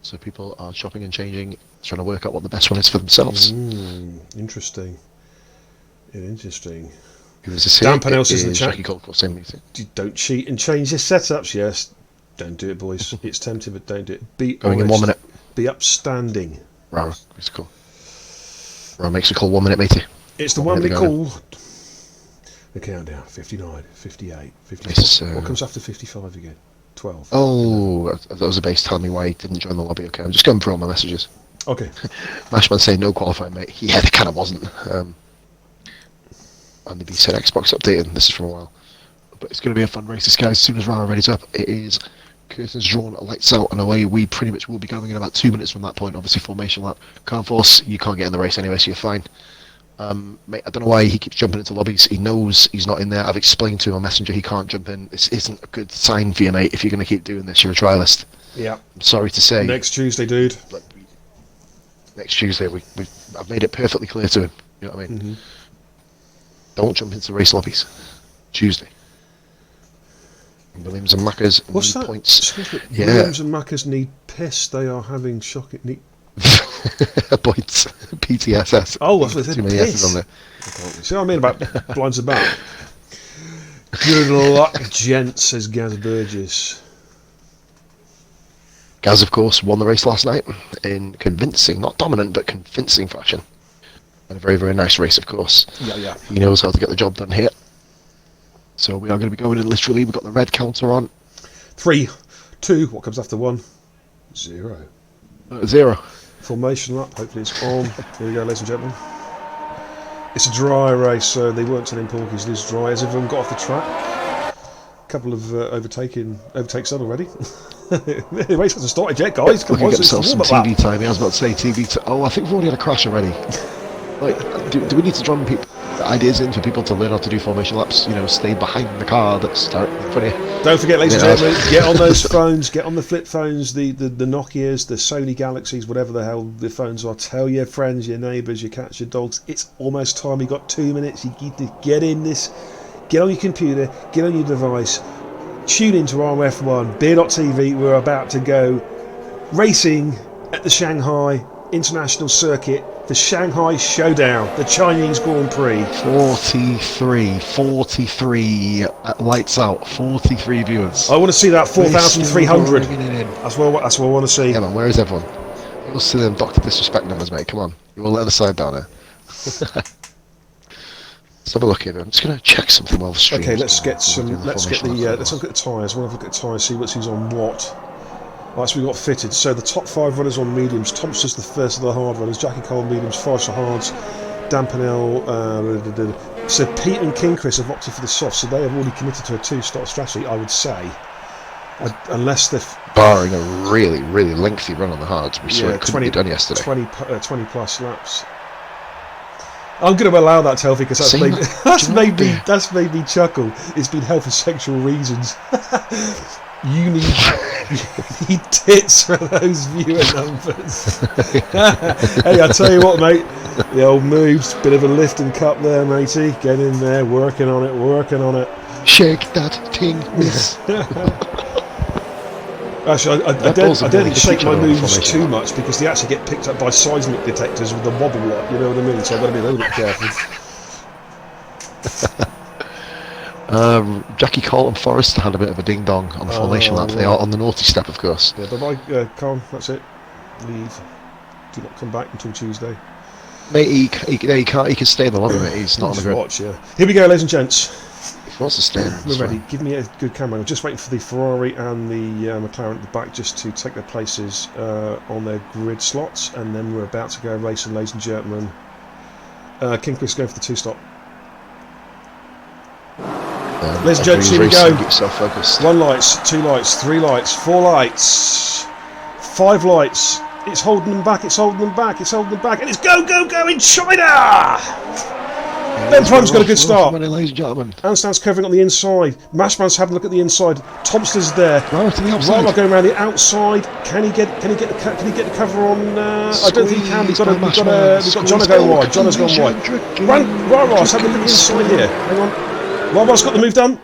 So people are chopping and changing, trying to work out what the best one is for themselves. Interesting. Interesting. Who is this Dan Pennell says in the chat, Jackie Cole, same meeting. Don't cheat and change your setups. Yes. Don't do it, boys. It's tempting, but don't do it. Be Going honest. in 1 minute. Be upstanding. Rara, it's cool. Rara makes a call 1 minute, matey. It's the 1 minute call. The countdown. 59, 58, 54. What comes after 55 again? 12. Oh, that was a base telling me why he didn't join the lobby. Okay, I'm just going through all my messages. Okay. Mashman saying no qualifying, mate. Yeah, there kind of wasn't. And the said Xbox updating. This is from a while. But it's going to be a fun race, this guys. As soon as Rara ready's up, it is curtains drawn, lights out, and away we pretty much will be going in about 2 minutes from that point. Obviously, formation lap. Can't force, you can't get in the race anyway, so you're fine. Mate, I don't know why he keeps jumping into lobbies. He knows he's not in there. I've explained to him on Messenger he can't jump in. This isn't a good sign for you, mate. If you're going to keep doing this, you're a trialist. Yeah. I'm sorry to say. Next Tuesday, dude. But next Tuesday, I've made it perfectly clear to him. You know what I mean? Mm-hmm. Don't jump into race lobbies. Tuesday. Williams and Maccas What's need that? points. Yeah. Williams and Maccas need piss. They are having shocking. Points. PTSS. Oh, that's what they said. Too many S's on there. See what I mean about blinds about? Good luck, gents, says Gaz Burgess. Gaz, of course, won the race last night in convincing, not dominant, but convincing fashion. And a very, very nice race, of course. Yeah. He knows how to get the job done here. So we are going to be going in literally. We've got the red counter on. 3, 2, what comes after 1? 0. 0. Formation lap, hopefully it's on. Here we go, ladies and gentlemen. It's a dry race, so they weren't telling Porkies this dry. Has everyone got off the track? A couple of overtakes done already. The race hasn't started yet, guys. Come on, get ourselves some TV lap. time. I was about to say TV time. Oh, I think we've already had a crash already. Like, do we need to drum people ideas in for people to learn how to do formation laps? You know, stay behind the car that's directly in front of you. Don't forget, ladies and gentlemen, get on those phones, get on the flip phones, the Nokias, the Sony Galaxies, whatever the hell the phones are. Tell your friends, your neighbours, your cats, your dogs. It's almost time. You've got 2 minutes. You need to get in this. Get on your computer. Get on your device. Tune into RRF1, Beer.tv. We're about to go racing at the Shanghai International Circuit. The Shanghai Showdown, the Chinese Grand Prix. 43 lights out, 43 viewers. I want to see that 4,300. That's what I want to see. Yeah, man, where is everyone? You'll see them Dr. Disrespect numbers, mate. Come on. You're all the other side down there. So have a look here. I'm just going to check something while the stream. Okay, let's get some. Let's look at the tyres. We'll have a look at the tyres. See who's on what. Right, so we got fitted. So the top 5 runners on mediums. Thompson's the first of the hard runners. Jackie Cole mediums, 5 for hards. Dan Pennell. So Pete and Kingchris have opted for the soft. So they have already committed to a 2-start strategy, I would say, unless they've barring a really, really lengthy run on the hards, which couldn't 20 be done yesterday. 20 plus laps. I'm going to allow that, Telfie, because that's made me chuckle. It's been held for sexual reasons. You need tits for those viewer numbers. Hey, I tell you what, mate. The old moves, bit of a lift and cup there, matey. Get in there, working on it. Shake that thing, miss. Actually, I don't shake my moves too much because they actually get picked up by seismic detectors with the wobble lot, you know what I mean? So I've got to be a little bit careful. Jackie Cole and Forrester had a bit of a ding-dong on the formation lap. They are on the naughty step, of course. Yeah, bye-bye, Colin, that's it. Leave. Do not come back until Tuesday. Mate, he can stay in the lobby, mate. He's not on the grid. Watch, yeah. Here we go, ladies and gents. If he wants to stay, we're ready. Give me a good camera. I'm just waiting for the Ferrari and the McLaren at the back just to take their places on their grid slots, and then we're about to go racing, ladies and gentlemen. Kingchris going for the 2-stop. Ladies and gents, here we go. Get yourself focused. 1 lights, 2 lights, 3 lights, 4 lights, 5 lights. It's holding them back, and it's go in China! Ben Prime's got a good start. Ladies and gentlemen. Handstand's covering on the inside. Mashman's having a look at the inside. Thompson's there. Right to the outside. Rama going around the outside. Can he get the cover on? I don't think he can. We've got Jono going wide. Jono's gone wide. Rara's having a look at the inside here. Hang on. Rara's got the move done.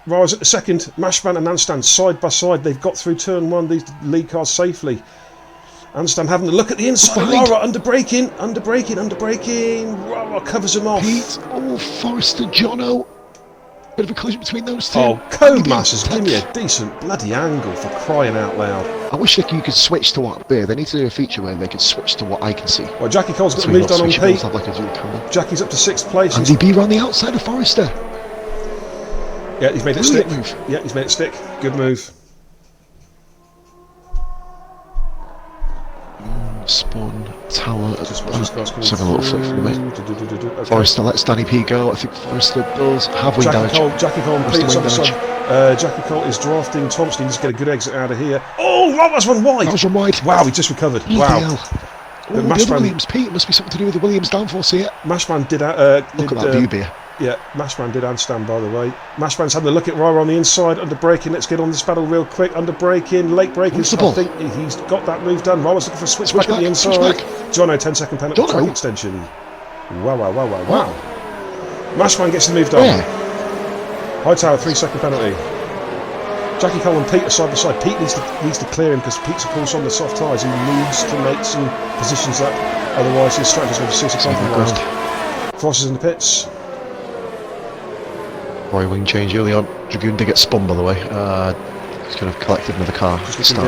Rara's at the second. Mashman and Handstand side by side. They've got through turn 1. These lead cars safely. Handstand having a look at the inside. Rara under braking. Rara covers him off. Pete, Forrester, Jono. Bit of a collision between those two. Code-Masters, give me a decent bloody angle for crying out loud. I wish you could switch to what They need to do a feature where they could switch to what I can see. Well, Jackie Cole's got the move done on Pete. Jackie's up to 6th place. Andy B around the outside of Forrester. Yeah, he's made it stick. Yeah, he's made it stick. Good move. Spawn tower. Just watch this guy's have a little flip for me. Okay. Forrester lets Danny P go. I think Forrester does have wing damage. Jackie Cole and Pete's on the side. Jackie Cole is drafting Thompson. He needs to get a good exit out of here. Oh, that was run wide. Wow, he just recovered. Wow. Williams, Pete, must be something to do with the Williams downforce here. Mashman did look at that view beer. Yeah, Mashman did handstand, by the way. Mashman's having a look at Rara on the inside, under braking. Let's get on this battle real quick. Under braking, late braking. I think he's got that move done. Rara's looking for a switch back at the inside. Jono, 10-second penalty, track extension. Wow. Mashman gets the move done. Hightower, 3-second penalty. Jackie Cole and Pete are side by side. Pete needs to clear him because Pete's of course on the soft tyres. He needs to make some positions up, otherwise his strategy's going to see some compromised. Frost is in the pits. Roy wing change early on. Dragoon did get spun, by the way. He's going to have collected another car. Spun.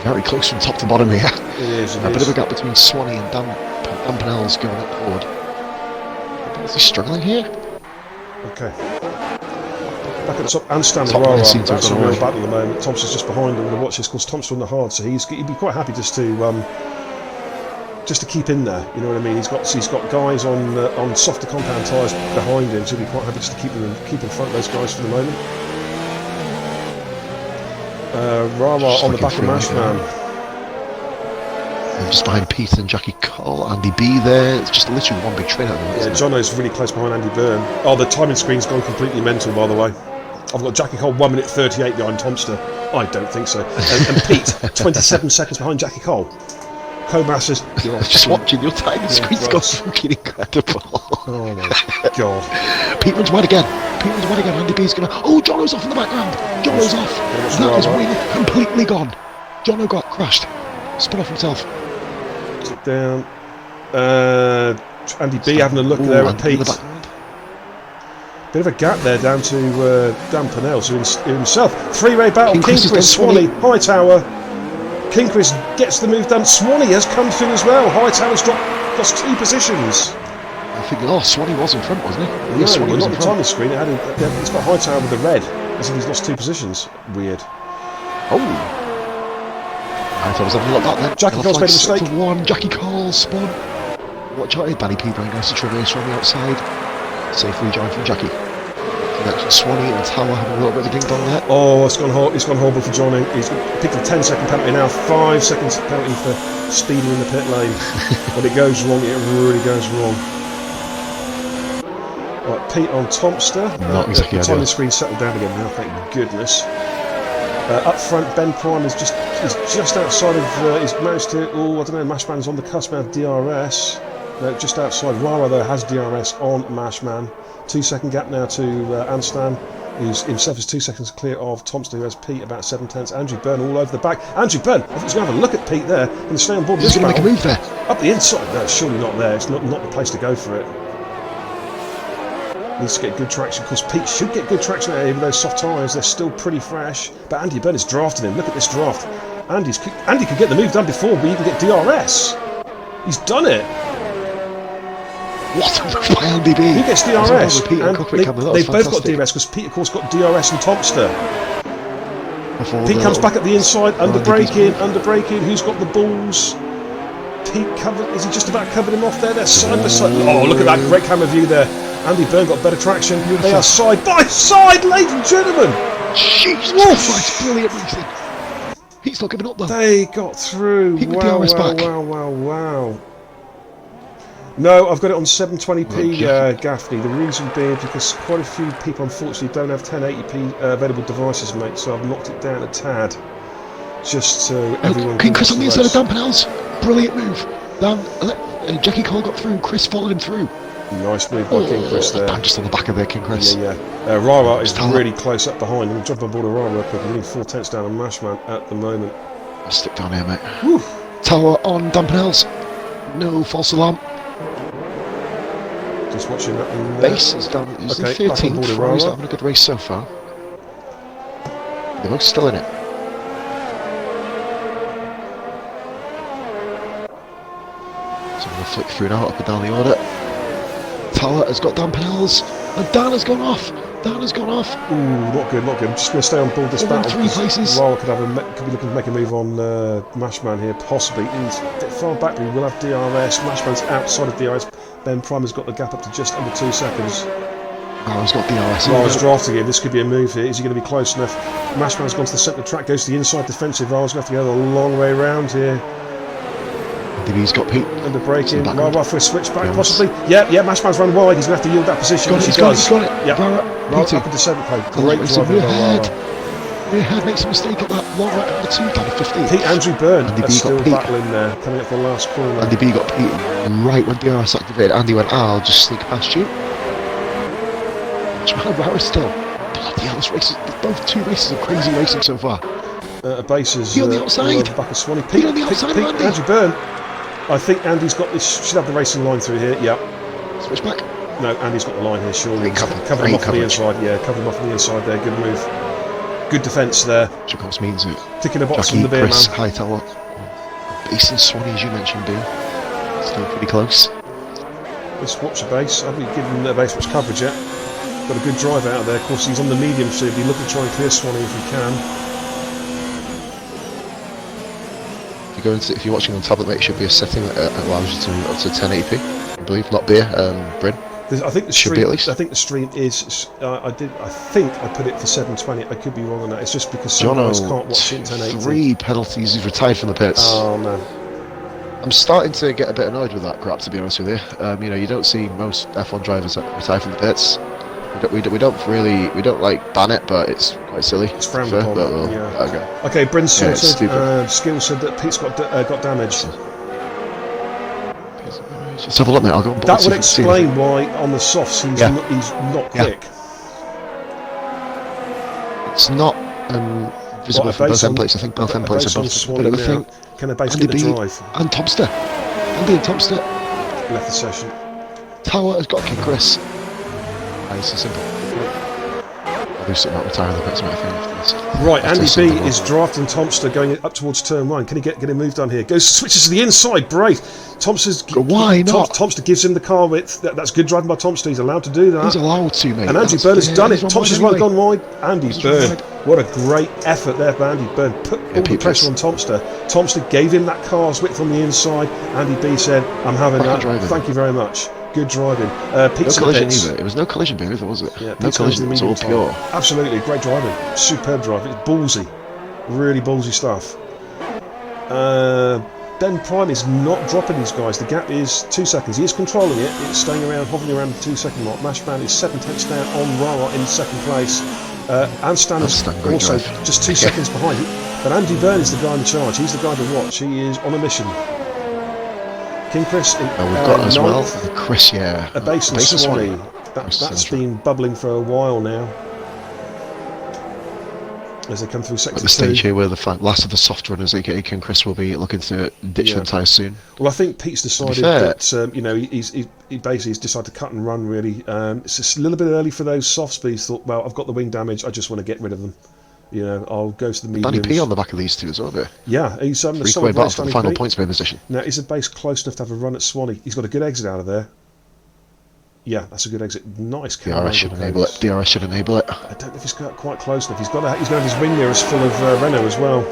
Very close from top to bottom here. It is. A bit of a gap between Swanee and Dan Pennell's going up forward. Is he struggling here? Okay. Back at the top, Handstand and Rara. That's a real battle at the moment. Thompson's just behind him. We're going to watch this because Thompson on the hard, so he'd be quite happy just to keep in there. You know what I mean? He's got guys on softer compound tyres behind him, so he'd be quite happy just to keep in front of those guys for the moment. Rara on the back of Mashman. Just behind Peter and Jackie Cole, Andy B there. It's just literally one big train. Yeah, Jono's really close behind Andy Byrne. Oh, the timing screen's gone completely mental, by the way. I've got Jackie Cole 1 minute 38 behind Tomster. I don't think so. And Pete 27 seconds behind Jackie Cole. Co-Masters, you're off. Just watching your timing screen's gone fucking incredible. Oh my god. Pete runs wide again. Andy B's gonna. Oh, Jono's off in the background. Jono's off. That is wing completely gone. Jono got crashed. Spun off himself. Sit down. Andy B having a look there at Pete. Bit of a gap there down to Dan Pennell, so himself. 3-way battle. Kingchris, Swanee, Hightower. Kingchris gets the move done. Swanee has come through as well. Hightower's lost 2 positions. I think, Swanee was in front, wasn't he? No, Swanee was not the timing screen. It's got Hightower with the red. As if he's lost 2 positions. Weird. Oh. Hightower's having a look at that then. Jackie Cole's made a mistake. For 1, Jackie Cole spun. Watch out, Danny P. Brown goes to traverse from the outside. Safe rejoin from Jackie. Swanee and Tower having a little bit of a ding dong there. Oh, it's gone horrible for Johnny. He's picked a 10-second penalty now. 5 seconds penalty for speeding in the pit lane. When it goes wrong, it really goes wrong. Right, Pete on Tomster. Not exactly the timing screen settled down again now, thank goodness. Up front, Ben Prime is just outside of. He's managed to. Oh, I don't know. Mashman's on the cusp now of DRS. No, just outside. Rara though has DRS on Mashman. 2-second gap now to Anstan, who's himself is 2 seconds clear of Tomster, who has Pete about 7/10. Andrew Byrne all over the back. Andrew Byrne, I think he's going to have a look at Pete there. Going to stay on board. He's going to make a move there. Up the inside. No, it's surely not there. It's not the place to go for it. Needs to get good traction. Of course, Pete should get good traction out here with those soft tyres. They're still pretty fresh. But Andy Byrne is drafting him. Look at this draft. Andy could get the move done before we even get DRS. He's done it. What a move by Andy B. Who gets DRS? They've both got DRS because Pete, of course, got DRS and Tomster. Pete comes back at the inside, under braking. Who's got the balls? Pete covered. Is he just about covered him off there? They're side by side. Oh, look at that great camera view there. Andy Byrne got better traction. They are side by side, ladies and gentlemen. Jesus Christ, brilliant racing. Pete's not giving up though. They got through. Wow. No, I've got it on 720p, Gaffney. The reason being because quite a few people unfortunately don't have 1080p available devices, mate, so I've knocked it down a tad. Just so everyone can Chris on the inside of Dampenels. Brilliant move. Jackie Cole got through, Chris followed him through. Nice move by King Chris there. Just on the back of there, King Chris. Yeah. Rara is really close up behind. I'm jumping on board a Rara quick. We're getting 4/10 down on Mashman at the moment. I'll stick down here, mate. Woo. Tower on Dampenels. No false alarm. Just watching that one. Base is down. He's in 13th. He's not having a good race so far. They're both still in it. So I'm going to flick through now, up and down the order. Tower has got Dampenels, and Dan has gone off. Ooh, not good. I'm just going to stay on board this battle. 3 places. Rara could be looking to make a move on Mashman here, possibly. He's a bit far back, but he will have DRS. Mashman's outside of DRS. Ben Prime has got the gap up to just under 2 seconds. Rara's got DRS. Rara's drafting him. This could be a move here. Is he going to be close enough? Mashman's gone to the centre of the track, goes to the inside defensive. Rara's going to have to go the long way round here. He's got Pete. Under braking. Rara for a switchback, possibly. Yeah, Mashman's run wide. He's going to have to yield that position. He's got it. Yeah. Rara up into 7th place. Great driving by Rara. Rearhead makes a mistake at that long right at the 2, down to 15. Pete Andrew Byrne Andy B still got Pete. battling there, coming up the last corner. Andy B got Pete right when DRS activated. Andy went, I'll just sneak past you. Rara still. Bloody hell, this race is, both 2 races of crazy racing so far. Bases He on the outside. back of Swanee. Pete on the outside of Andy. Andrew Byrne. I think Andy's got this. Should have the racing line through here. Yeah. Switch back. No, Andy's got the line here. Surely. Cover him off on the inside. Yeah, cover him off on the inside there. Good move. Good defence there. Which of course means it. Ticking the box Jackie, from the beer Chris, man. Hightower. Base and Swanee, as you mentioned, Bill. Still pretty close. Let's watch the base. I haven't given the base much coverage yet. Got a good drive out of there. Of course, he's on the medium, so he'll be looking to try and clear Swanee if he can. If you're watching on tablet, mate, it should be a setting that allows you to up to 1080p. I believe, not beer, Bryn. I think the Should stream. be at least. I think the stream is. I think I put it for 720. I could be wrong on that. It's just because some Jono, guys can't watch it in 1080. 3 penalties. He's retired from the pits. Oh no. I'm starting to get a bit annoyed with that crap, to be honest with you. You don't see most F1 drivers retire from the pits. We don't like ban it, but it's quite silly. It's frowned upon. Okay. Okay, Bryn sorted. stupid. Skill said that Pete's got damage. Let's have a look, mate. I'll go on board. That would explain why on the softs he's not quick. It's not visible for both end plates. I think both end plates are both. But I think can a base get the drive? And Tomster. Andy and Tomster left the session. Tower has got King Chris. Nice and simple. I'll do something about retiring the pits, mate, I think, after this. Right, After Andy this B Sunday is one. drafting Tomster going up towards turn 1. Can he get him moved on here? Switches to the inside, brave. Why not? Tomster gives him the car width. That's good driving by Tomster. He's allowed to do that. He's allowed to, mate. And Andy Byrne has done it. He's Tomster's well gone wide. Andy Byrne. What a great effort there by Andy Byrne. Put all the pressure on Tomster. Tomster gave him that car's width on the inside. Andy B said, I'm having that. Thank you very much. Good driving. Pete's no collision either. It was no collision, baby, was it? Yeah, no collision. It was all pure. Absolutely, great driving. Superb driving. It's ballsy. Really ballsy stuff. Ben Prime is not dropping these guys. The gap is 2 seconds. He is controlling it. It's staying around, hovering around the 2 second mark. Mashman is 7/10 down on Rara in second place. And Stan is also just 2 seconds behind it. But Andy Byrne is the guy in charge. He's the guy to watch. He is on a mission. King Chris in we've got as well Chris, a base and Swanee. That's been bubbling for a while now. As they come through sector 2. At the stage here where the last of the soft runners, aka King Chris, will be looking to ditch them tyres soon. Well, I think Pete's decided that he basically has decided to cut and run. Really, it's just a little bit early for those softs. But he thought, well, I've got the wing damage. I just want to get rid of them. I'll go to the mediums. Danny P on the back of these two as well, there. Yeah, he's the three-way battle for the final points position. Now, is the base close enough to have a run at Swanee? He's got a good exit out of there. Yeah, that's a good exit. Nice. DRS should enable it. DRS should enable it. I don't know if he's got quite close enough. He's going to have his wing mirrors full of Renault as well.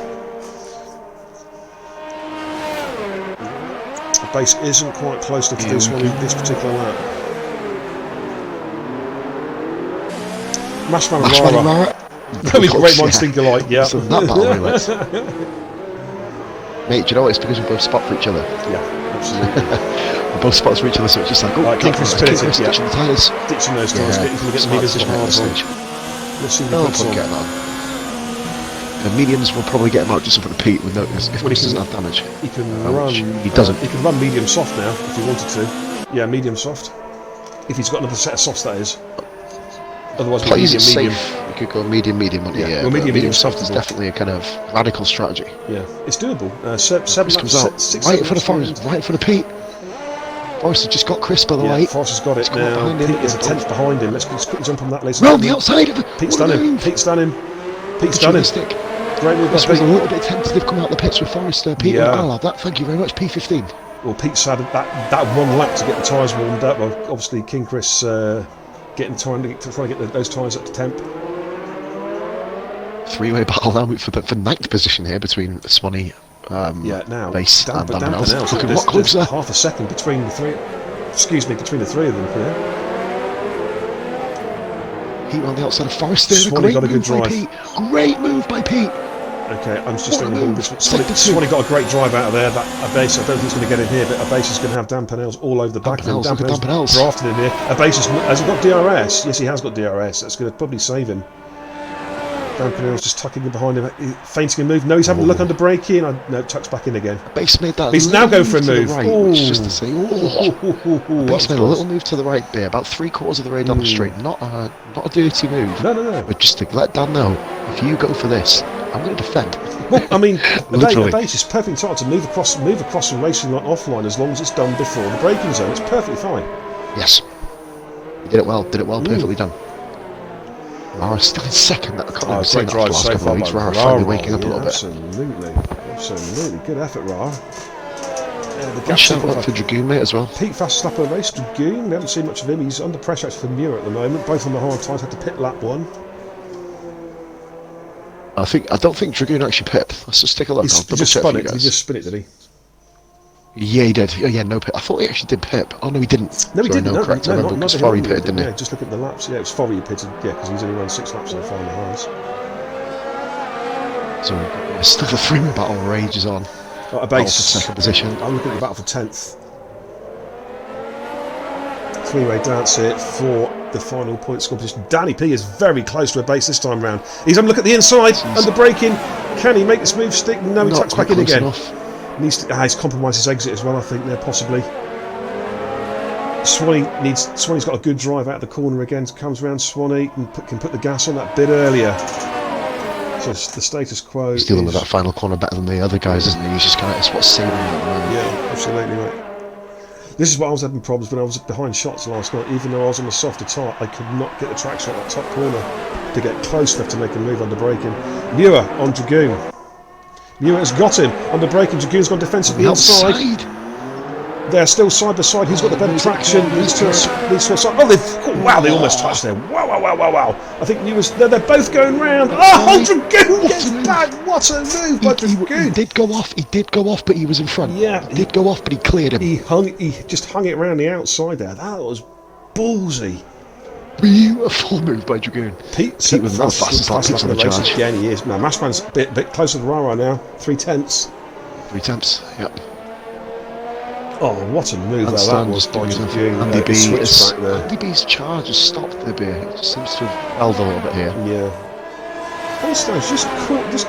The base isn't quite close enough to do this particular lap. Mashman and Rara. Really great one stinker like, yeah. So that battle really. Mate, do you know what? It's because we both spot for each other. Yeah, absolutely. We both spot for each other, so it's just like, oh, King Chris ditching the tyres. Ditching those tyres, getting to get the mediums on hard on. Let's see what he puts on. The mediums will probably get him out just for the Pete with notice if Chris doesn't have damage. He can run. He doesn't. He can run medium soft now if he wanted to. Yeah, medium soft. If he's got another set of softs, that is. Otherwise, medium. You could go medium, wouldn't you? Well, medium soft is definitely a kind of radical strategy. Yeah, it's doable. Chris comes out right in front of Forrest, right in front of Pete. Forrest has just got Chris by the way. Forrest has got it now. Pete is a tenth behind him. Let's quickly jump on that list. Round the outside of it. Pete's done him. Pete's done him. Pete's done him. Great move. This was a little bit tentative come out the pits with Forrest. Pete, I'll have that. Thank you very much. P15. Well, Pete's had that one lap to get the tyres warmed up. Well, obviously King Chris getting time to try to get those tyres up to temp. Three-way battle now for ninth position here between Swanee, now Base and Dampenels. Look at what closer. Half a second between the three. Excuse me, between the three of them. Yeah. Pete on the outside of Forrest there. Swanee got a good drive. Great move by Pete. Okay, I'm just thinking Swanee got a great drive out of there. That Abase, I don't think he's going to get in here, but Abase is going to have Dampenels all over the back of him. Dampenels drafted in here. Abase has he got DRS? Yes, he has got DRS. That's going to probably save him. Dampenels just tucking in behind him, feinting a move. No, he's having a look under braking. No, tucks back in again. Base made that. He's now going for a move. Right, which is just to say, Base made a little move to the right there, about 3/4 of the way down the straight. Not a dirty move. No. But just to let Dan know, if you go for this, I'm going to defend. Well, I mean, the base is perfect time to move across the racing line offline as long as it's done before the braking zone. It's perfectly fine. Yes. You did it well. Perfectly done. Rara still in second. That can't even say that for the last couple of weeks. Rara finally waking up a little bit. Absolutely. Good effort, Rara. The shout out for Dragoon, mate, as well. Pete fastest lap of the race. Dragoon, we haven't seen much of him. He's under pressure actually for Muir at the moment. Both on the hard tyres, had to pit lap one. I don't think Dragoon actually pipped. Let's just take a look. He just spun it. Did he just spin it, did he? Yeah, he did. Oh, yeah, no pip. I thought he actually did pip. Oh, no, he didn't. No, he didn't. No, correct. I remember because Forry pitted, didn't he? Yeah, just look at the laps. Yeah, it was Forry who pitted. Yeah, because he's only run 6 laps in the final highs. So, still the three-way battle rages on. A base. Second position. I'm looking at the battle for 10th. Three-way dance here for the final points competition. Danny P is very close to a base this time round. He's having a look at the inside, under braking. Can he make this move stick? No, he tucks back in again. He's compromised his exit as well, I think, there possibly. Swanee's got a good drive out of the corner again. Comes around Swanee and can put the gas on that bit earlier. So the status quo. He's dealing with that final corner better than the other guys, isn't he? He's just kind of, it's what's saving him at the moment. Yeah, absolutely, mate. This is what I was having problems when I was behind shots last night. Even though I was on the softer tyre, I could not get the traction at that top corner to get close enough to make a move under braking. Muir on Dragoon. Muir has got him under braking. Dragoon's gone defensively inside. They're still side by side. He's got the better traction. These two are side. Oh, wow! They almost touched there. Wow! I think they're both going round. Oh, Dragoon gets back. What a move by Dragoon! He did go off, but he was in front. Yeah, he did go off, but he cleared him. He just hung it around the outside there. That was ballsy. Beautiful move by Dragoon. Pete was the fastest on the charge. Again, he is. Now, Mashman's a bit closer to Rara now. 3/10. 3/10. Yep. Oh, what a move that was by Dragoon. Andy B's charge has stopped a bit. It just seems to have held a little bit here. Yeah. Einstein's just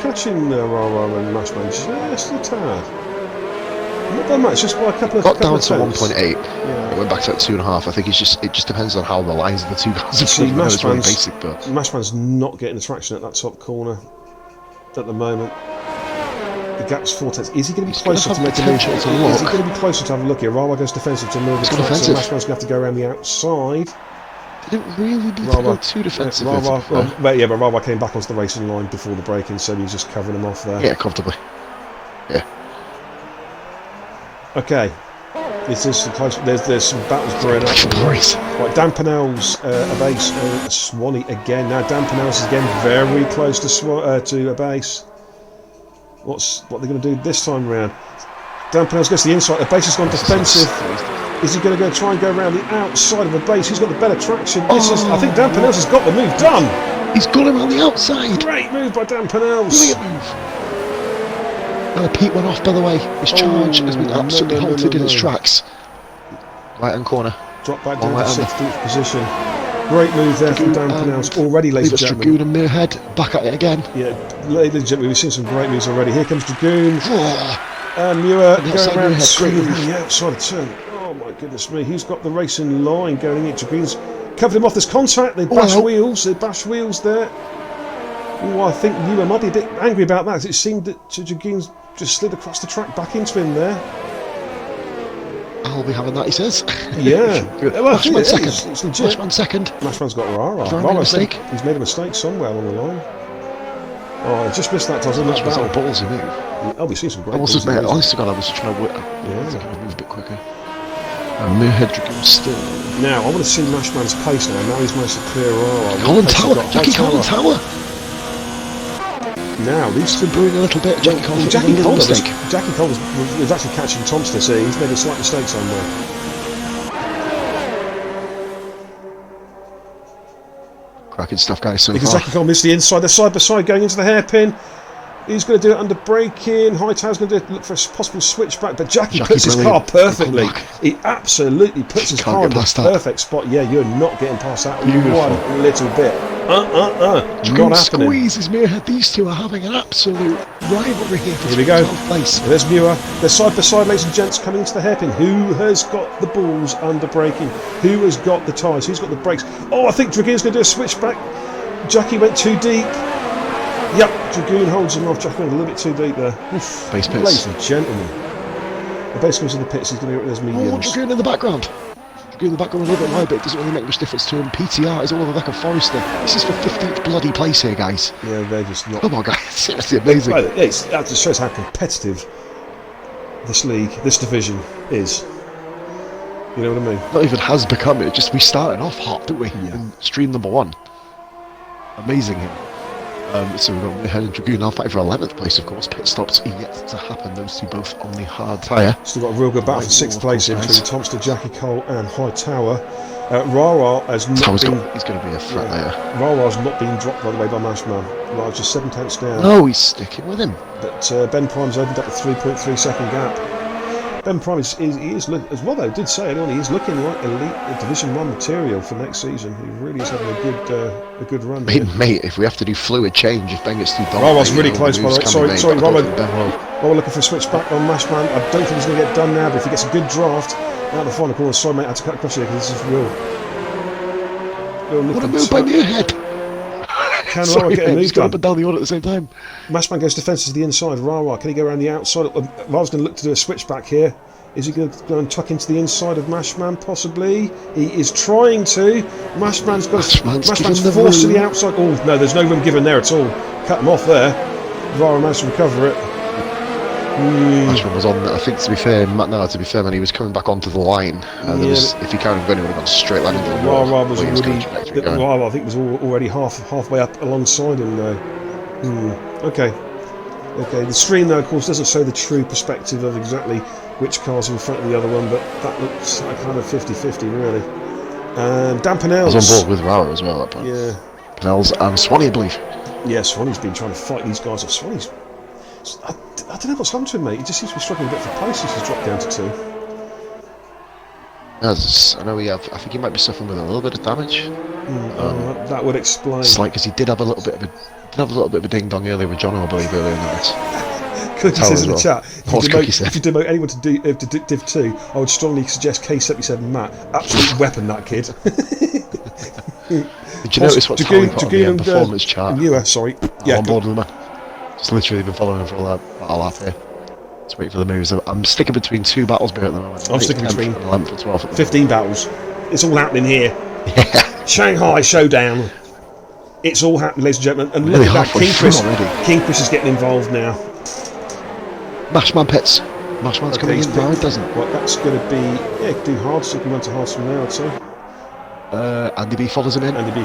catching Rara and Mashman just a tad. Not that much, just by a couple of got down to 1.8. Yeah. It went back to 2.5. I think it just depends on how the lines of the two guys are. See, Mashman's Mashman's not getting the traction at that top corner at the moment. The gap's 4/10. Is he going to be closer to make a move? Is he going to be closer to have a look here? Rawa goes defensive to move. So Mashman's going to have to go around the outside. They didn't really need to go too defensive. But Rawa came back onto the racing line before the braking, so he's just covering him off there. Yeah, comfortably. Yeah. Okay. This is close. There's some battles brewing up. Right, Dan Pennell's a base, Swanee again. Now Dan Pennell's is again very close to a base. What are they going to do this time round? Dan Pennell's goes to the inside. The base has gone defensive. Is he going to try and go around the outside of the base? Who's got the better traction? I think Dan Pennell's has got the move done. He's got him on the outside. Great move by Dan Pennell's. Brilliant move. Pete went off, by the way. His charge has been absolutely halted in his tracks. Right-hand corner. Drop back down to 16th position. Great move there from Dan Pennell's already, ladies and gentlemen. Dragoon and Muirhead back at it again. Yeah, ladies and gentlemen, we've seen some great moves already. Here comes Dragoon. And Muir going around the outside of turn. Oh my goodness me, he's got the racing line going in. Dragoon's covered him off. There's contact. They bash wheels. They bash wheels there. Oh, I think Muir might be a bit angry about that because it seemed that Dragoon's just slid across the track back into him there. I'll be having that, he says. Yeah. Mashman second. It's legit. Mashman second. Mashman's got Rara. He's made a mistake somewhere along the line. Oh, I just missed that. Mashman's on ballsy move. Oh, we've seen some great moves. Honest to God, I was trying to move a bit quicker. Muirhead Dragoon still. Now, I want to see Mashman's pace now. Now he's managed to clear Rara. Colin Tower. Jackie Colin Tower. Now, these two brewing a little bit. Jackie Cole was actually catching Thompson. See, he's made a slight mistake somewhere. Cracking stuff, guys. So because Jackie Cole missed the inside. They're side by side going into the hairpin. He's going to do it under braking. Hightower's going to look for a possible switchback, but Jackie puts his car perfectly. He absolutely puts his car in the perfect spot. Yeah, you're not getting past that one little bit. Not happening. Squeezes Muirhead. These two are having an absolute rivalry here. Here we go. There's Muir. They're side by side, ladies and gents, coming into the hairpin. Who has got the balls under braking? Who has got the tyres? Who's got the brakes? Oh, I think Dragoon's going to do a switchback. Jackie went too deep. Yep, Dragoon holds him off. Jackie went a little bit too deep there. Oof. Base pits. Ladies and gentlemen. The base comes in the pits. He's going to get those mediums. Dragoon in the background. Dragoon in the background a little bit wide, but it doesn't really make much difference to him. PTR is all over the back of Forrester. This is for 15th bloody place here, guys. Yeah, they're just not. Come on, guys. Seriously amazing. Well, that just shows how competitive this league, this division is. You know what I mean? Not even has become it. Just we started off hot, didn't we? Yeah. In stream number 1. Amazing him. So we've got Muirhead and Dragoon now fighting for 11th place, of course. Pit stops yet to happen. Those two both on the hard tyre. Still got a real good battle for 6th place here between Thompson, Jackie Cole and Hightower. Rara has not he's going to be a threat there. Rara's not been dropped, by the way, by Mashman. Rara's just 7/10 down. No, he's sticking with him. But Ben Prime's opened up a 3.3 second gap. Ben Prime is as well, though, did say earlier on, he is looking like elite Division 1 material for next season. He really is having a good run. Mate, if we have to do fluid change, if Ben gets too dominant. Rara's really close, by the way. Sorry, Rara looking for a switch back on Mashman. I don't think he's going to get done now, but if he gets a good draft out of the final corner, sorry, mate, I had to cut across here because this is real. What a move by Muirhead! Can Rara get a move done? Up and down the order at the same time. Mashman goes defensive to the inside. Rara, can he go around the outside? Rara's going to look to do a switchback here. Is he going to go and tuck into the inside of Mashman? Possibly. He is trying to. Mashman's forced to the outside. Oh no, there's no room given there at all. Cut him off there. Vara managed to recover it. Mashman was on. I think to be fair, man, he was coming back onto the line. If he carried him, he would have gone straight line into the wall. Rara was already. I think was already halfway up alongside him though. Okay. The stream though, of course, doesn't show the true perspective of exactly which car's in front of the other one, but that looks like kind of 50-50 really. Dan Pennell's. I was on board with Rara as well at that point. Yeah. Pennell's and Swanee, I believe. Yeah, Swanee's been trying to fight these guys off. Swanee's. I don't know what's happened to him, mate. He just seems to be struggling a bit for pace since he's dropped down to 2. I know I think he might be suffering with a little bit of damage. That would explain. It's like because he did have a little bit of a ding dong earlier with John, I believe, earlier in the night. Cookie says in the chat, if you demote anyone to Div 2, I would strongly suggest K77 Matt. Absolute weapon, that kid. Did you notice what's Holly put on the performance chart? Sorry. Yeah, on board with him. Just literally been following him for all that lap here. Just waiting for the moves. I'm sticking between 2 battles here at the moment. I'm sticking between 11th and 12th. 15 battles. It's all happening here. Yeah. Shanghai Showdown. It's all happening, ladies and gentlemen. And look at that, King Chris is getting involved now. Mashman pits. Mashman's coming in right, doesn't it? Well, that's going to be... Yeah, he can do hards. He can run to hards from there, I'd say. Andy B follows him in. Yeah. Becky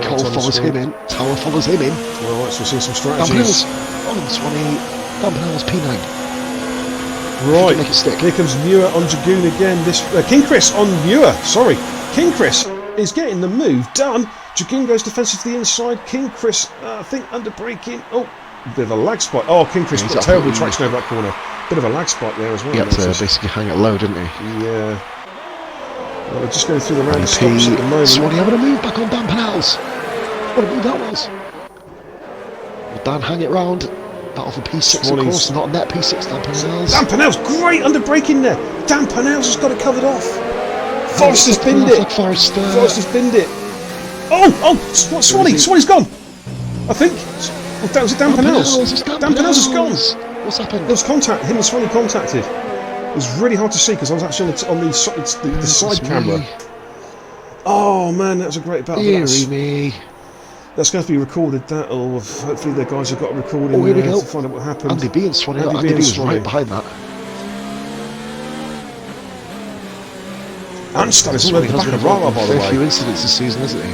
Cole follows him in. Tower follows him in. Well, let's see some strategies. Dan Pennell's P9. Right, make it stick. Here comes Muir on Dragoon again. King Chris on Muir. Sorry, King Chris is getting the move done. Dragoon goes defensive to the inside. King Chris, I think, under braking. Oh, bit of a lag spike. Oh, King Chris got terrible traction over that corner. Bit of a lag spike there as well. He had to basically hang it low, didn't he? Yeah. Well, we're just going through the round stops at the moment. Swanee having a move back on Dan Pennell's. What a move that was. Will Dan hang it round? Battle for P6, of course, not net P6, Dan Pennell's. Dan Pennell's great under braking there. Dan Pennell's has got it covered off. Forrester's binned it. Forrester's binned it. Oh, Swanee's gone. I think. Was it Dan Pennell's? Dan Pennell's has gone. What's happened? There was contact. Him and Swanee contacted. It was really hard to see because I was actually on the side camera. Oh man, that was a great battle. Deary me. That's going to be recorded, that, or hopefully the guys have got a recording here we go. to find out what happened. Andy B and Swanee. Andy B was right behind that. Anstan is all over the back of Rara, by the way. A few incidents this season, isn't he?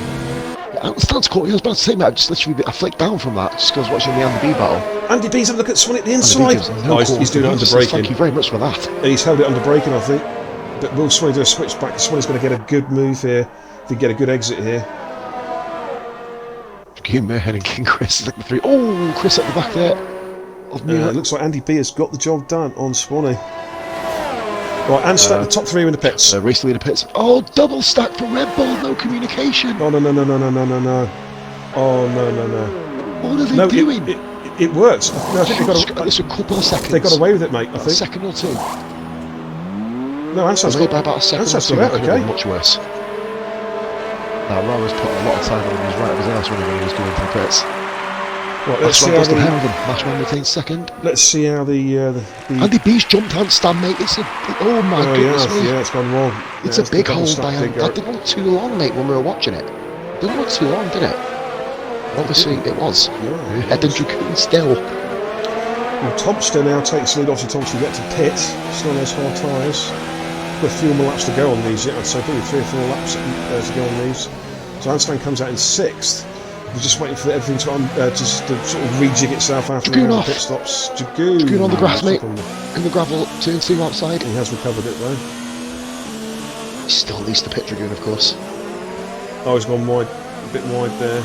Anstan's caught. I was about to say, mate, I flicked down from that just because I was watching the Andy B battle. Andy B's having a look at Swanee at the inside. He's doing it under braking. Thank you very much for that. He's held it under braking, I think. But will Swanee do a switch back? Swanee's going to get a good move here. If he get a good exit here. Mearhead and King Chris like the 3. Oh, Chris at the back there. It looks like Andy B has got the job done on Swanee. Right, Anstan, the top 3 are in the pits. Race leader pits. Oh, double stack for Red Bull, no communication. Oh, no. Oh, no. What are they doing? It works. No, I think it's a couple of seconds. They got away with it, mate, I think. A second or 2. No, Anstan's got by about a second or 2. Got it, okay. Much worse. Now, Rara's put a lot of time on his right of his arse when he was going to the pits. Right, let's see how Mashman retains second. Let's see how the Andy B's jumped handstand, mate. Oh my goodness me. Yeah, it's gone wrong. It's a big hold by him. That didn't look too long, mate, when we were watching it. It didn't look too long, did it? Obviously, it was. Head and Dragoon still. Well, Thompson now takes the lead. Obviously, Thompson get to pit. Still on those hard tyres. Got a few more laps to go on these yet. I'd say probably 3 or 4 laps to go on these. So Anstan comes out in 6th. We're just waiting for everything to sort of rejig itself after the pit stops. Dragoon on the grass, mate. In the gravel, turn 2 outside. He has recovered it though. He still needs to pit Dragoon, of course. Oh, he's gone wide, a bit wide there.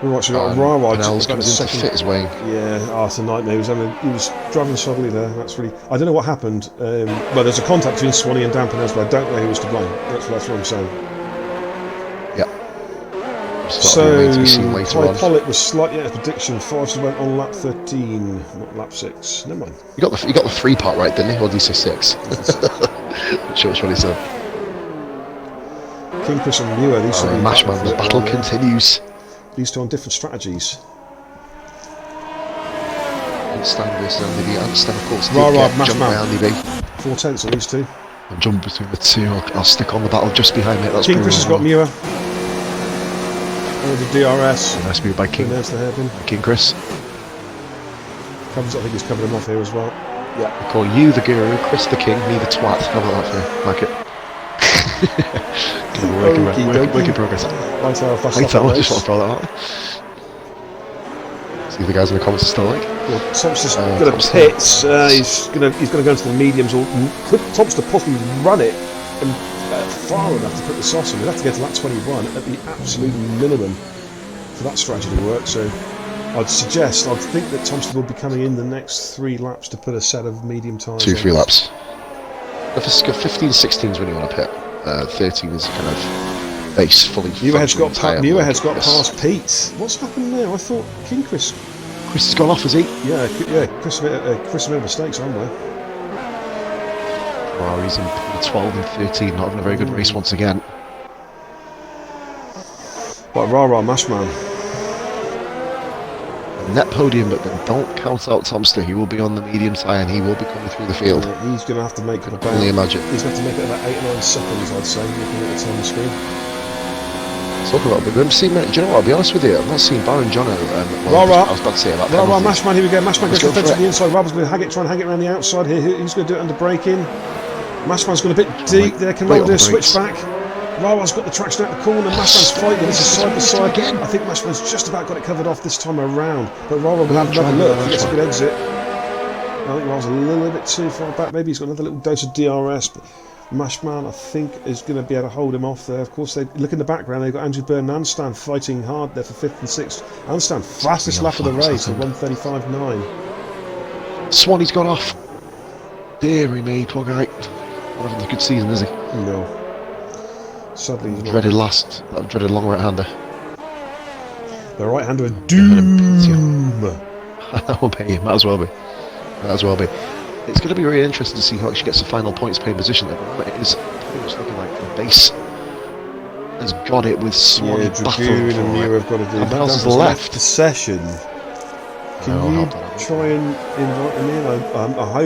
We're watching Rara just got a second fit his way. Yeah, it's a nightmare. He was driving shoddy there. That's really. I don't know what happened. Well, there's a contact between Swanee and Dan Pennell's, but I don't know who was to blame. That's what I'm saying. So, Ty Pollitt was slightly out of prediction. Forrester went on lap 13, not lap 6. Never mind. You got the 3 part right, didn't he? Or did he say 6? Not sure which one he said. King Chris and Muir, these two. Mashman, the battle continues. These two on different strategies. Einstein versus Andy B. Einstein, of course, did Rah, get Mash jumped by Man. Andy B. 4/10 at these two. I'm jumping between the two. I'll stick on the battle just behind me. That's King Chris has got Muir. The DRS. Nice move by King. There's the hairpin. King Chris. Covers, I think he's covered him off here as well. Yeah. I call you the guru, Chris the king, me the twat. How about that for you? Like it. Work in progress. Right, I'll flash Right, that I just want to throw that out. See if the guys in the comments are still like. Well, Thompson's going to pits. He's going to go into the mediums, or could Thompson possibly run it and far enough to put the sauce in? We'd have to get to that 21 at the absolute minimum for that strategy to work. So I'd think that Thompson will be coming in the next 3 laps to put a set of medium tyres. 2-3 laps. If it's 15, 16 is when you want to pit. 13 is kind of base, fully. Muirhead's got past Pete. What's happened now? I thought King Chris has gone off, has he? Yeah. Chris made mistakes on there. Well, he's in P12 and 13, not having a very good race once again. But Rah, Mash Man. Net podium, but then don't count out Tomster. He will be on the medium tyre and he will be coming through the field. He's going to have to make it about. Only imagine. He's going to have to make it about 8 or 9 seconds, I'd say, looking at it on the screen. Talk about the grim scene, mate. Do you know what? I'll be honest with you. I've not seen Baron Jono. I was about to say about Rah, Mashman, here we go. Mashman goes to the fence on the inside. Robert's going to try and hang it around the outside here. He's going to do it under braking. Mashman's gone a bit deep there. Can Rob do a switch back? Rawa's got the traction out the corner. Mashman's fighting. This is side by side. Again. I think Mashman's just about got it covered off this time around. But Rawa will have another look. He gets a good exit. I think Rawa's a little bit too far back. Maybe he's got another little dose of DRS. But Mashman, I think, is going to be able to hold him off there. Of course, they look in the background. They've got Andrew Byrne and Anstan fighting hard there for 5th and 6th. Anstan, fastest lap of the race at 1:35.9. Swanee's gone off. Deary me, poor guy. Not having a good season, is he? No. Sadly, he's dreaded that dreaded long right-hander. The right-hander of doom. That will be. Might as well be. It's going to be really interesting to see who actually gets the final points paid position. At the moment, it is pretty much looking like the base has got it with Swanee battling and Muir have got to do. And Miles has left the session. Can you try and invite him in?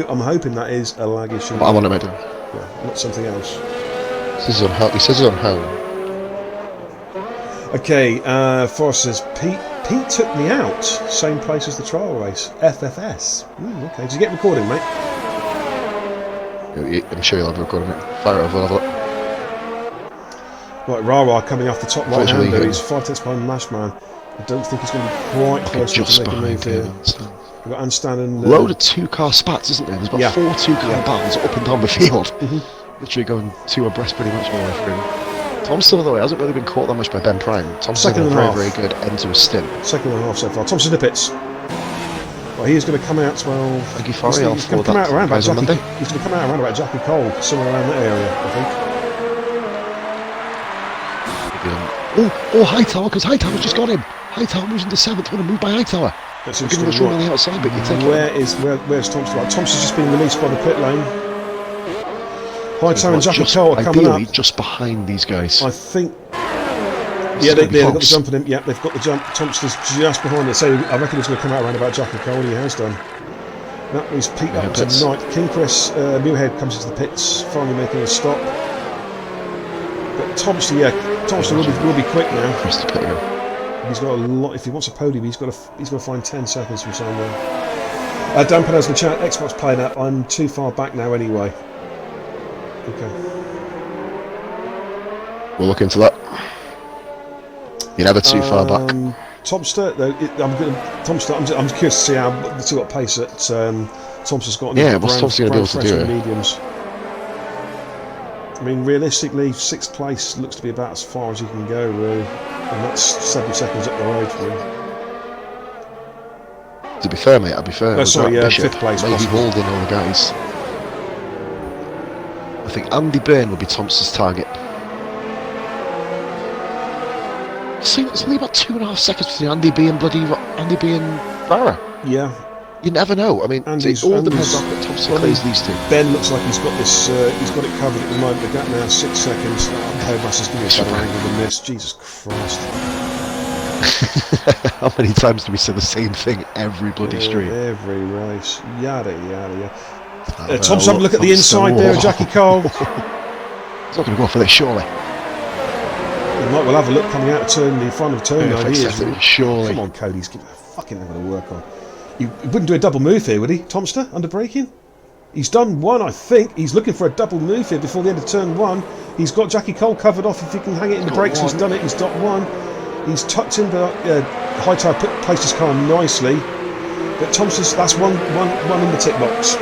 I'm hoping that is a lag issue. I want to make it. Yeah, not something else. He says he's on home. Okay, Forrest says Pete took me out. Same place as the trial race. FFS. Okay, did you get recording, mate? I'm sure you'll have a recording it. Fire it over, we'll have a look. Right, Rara coming off the top right hander. He's 5 tenths behind Mashman. I don't think he's going to be quite close enough to make a move here. We've got Anstan and load of 2-car spats, isn't there? There's about 4 2-car battles up and down the field. Literally going 2 abreast pretty much all the way through. Thompson, though, hasn't really been caught that much by Ben Prime. Thompson's had a very good end to his stint. 2nd and a half so far. Thompson in the pits. Well, he is going to come out 12. He's going to come out around about Jackie. He's going to come out around about Jackie Cole, somewhere around that area, I think. Oh, Hightower, because Hightower's just got him. Hightower moves into 7th, going to move by Hightower. That's going to run on the outside, but you take where's Thompson? Right, Thompson's just been released by the pit lane. Hightower and Jackie Cole are coming up. Just behind these guys. I think. Yeah, they've got the jump on him. Yeah, they've got the jump. Thompson's just behind it. So I reckon he's going to come out around about Jackie Cole, and he has done. That was Pete up to the night. King Chris Muirhead comes into the pits, finally making a stop. But Thompson will be quick now. He's got a lot. If he wants a podium, he's got to find 10 seconds from somewhere. Dan Penel's in the chat. Xbox playing up. I'm too far back now anyway. Okay. We'll look into that. You're never too far back. Tomster, though, I'm curious to see what pace that Thompson's got. Yeah, what's Thompson going to be able to do? Mediums. I mean, realistically, 6th place looks to be about as far as you can go, really, and that's 7 seconds up the road for him. To be fair, mate, I'll be fair. No, sorry, 5th place. Maybe Walden, all the guys. I think Andy Byrne will be Thompson's target. See, it's only about 2.5 seconds between Andy B and Rara. Yeah. You never know. I mean, all depends on what Thompson plays these two. Ben looks like he's got this. He's got it covered at the moment. The gap now 6 seconds. Codemaster's going to be a better angle than this. Jesus Christ. How many times do we say the same thing every bloody stream? Every race. Yada, yada, yada. Oh, Tom's having a look at the inside there of Jackie Cole. He's not going to go for this, surely. He might well have a look coming out of the final turn. Surely. Come on, Cody's fucking having a work on. He wouldn't do a double move here, would he, Tomster, under braking? He's done one, I think. He's looking for a double move here before the end of turn 1. He's got Jackie Cole covered off. If he can hang it in the brakes, he's done it. He's got one. He's tucked in, but Hightower placed his car nicely. But Thompson's, that's one in the tick box.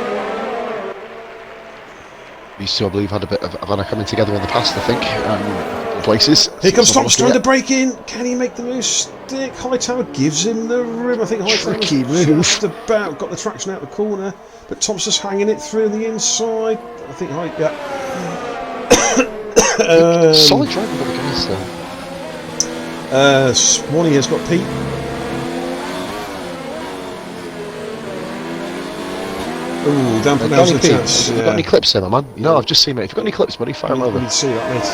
These two, I believe, had a bit of Havana coming together in the past, I think, places. Here comes Thompson under braking. Can he make the move stick? Hightower gives him the rim. I think Hightower just about got the traction out of the corner, but Thompson's hanging it through the inside. I think solid driving by the guys though. Swanee has got Pete. Ooh, dampen now's a chance. Have you got any clips there, my man? No, I've just seen it. If you've got any clips, buddy, fire them over. We need to see that, mate.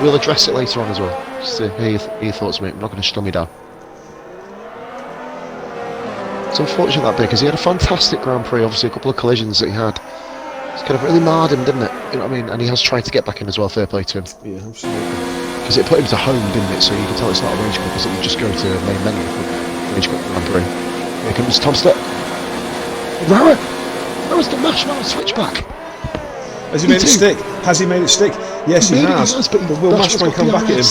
We'll address it later on as well. Just to hear your thoughts, mate. I'm not going to stum you down. It's unfortunate that bit because he had a fantastic Grand Prix. Obviously, a couple of collisions that he had. It's kind of really marred him, didn't it? You know what I mean? And he has tried to get back in as well. Fair play to him. Yeah, absolutely. Because it put him to home, didn't it? So you can tell it's not a race car because it would just go to main menu for race car Grand Prix. Here comes Tomster. Rara! Where's the Mashman switchback? Has he made it stick? Has he made it stick? Yes, he has. But will Mashman come back at him?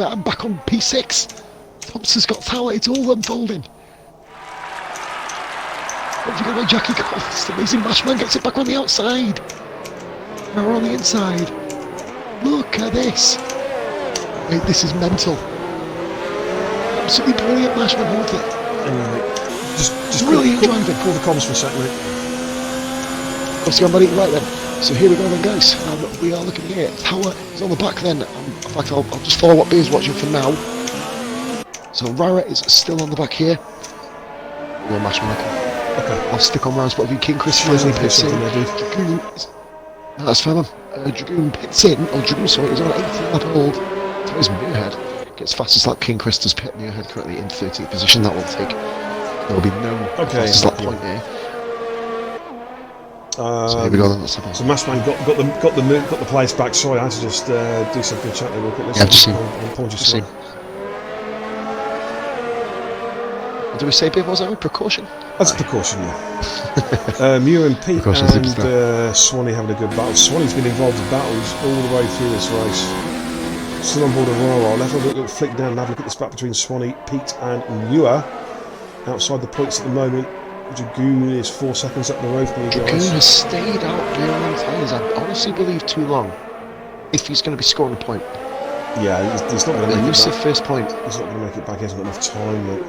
I'm back on P6. Thompson's got talent. It's all unfolding. Don't forget about Jackie Cole. It's amazing. Mashman gets it back on the outside. Now we're on the inside. Look at this. Mate, this is mental. Absolutely brilliant. Mashman holds it. Anyway, just brilliant driving. Call the comms for a second, mate. Obviously, I'm ready. Right then. So here we go then, guys. We are looking here. Tower is on the back then. In fact, I'll just follow what Beer's watching for now. So Rara is still on the back here. We'll match Michael. Okay. I'll stick on Rara's body. King Chris finally pits in. Dragoon is... No, that's fine, man. Dragoon pits in. Oh, Dragoon, sorry, is on 18 lap old. So he's Muirhead. Gets fastest lap. King Chris does pit Muirhead currently in 13th position. That will take... There will be no fastest lap point here. So here we go then. So Mashman got the place back. Sorry, I had to just do something chat there real quick. Yeah, I've just seen. Apologies. Do we say, Beer, was that a precaution? That's a precaution, yeah. Muir and Pete and Swanee having a good battle. Swanee's been involved in battles all the way through this race. Still on board of Rara. Let's have a look, flick down and have a look at this battle between Swanee, Pete and Muir. Outside the points at the moment. Dragoon is 4 seconds up the road from you guys. Dragoon has stayed out there on tyres, I honestly believe, too long. If he's going to be scoring a point. Yeah, he's not going to make it back. First point. He's not going to make it back, he hasn't got enough time, mate.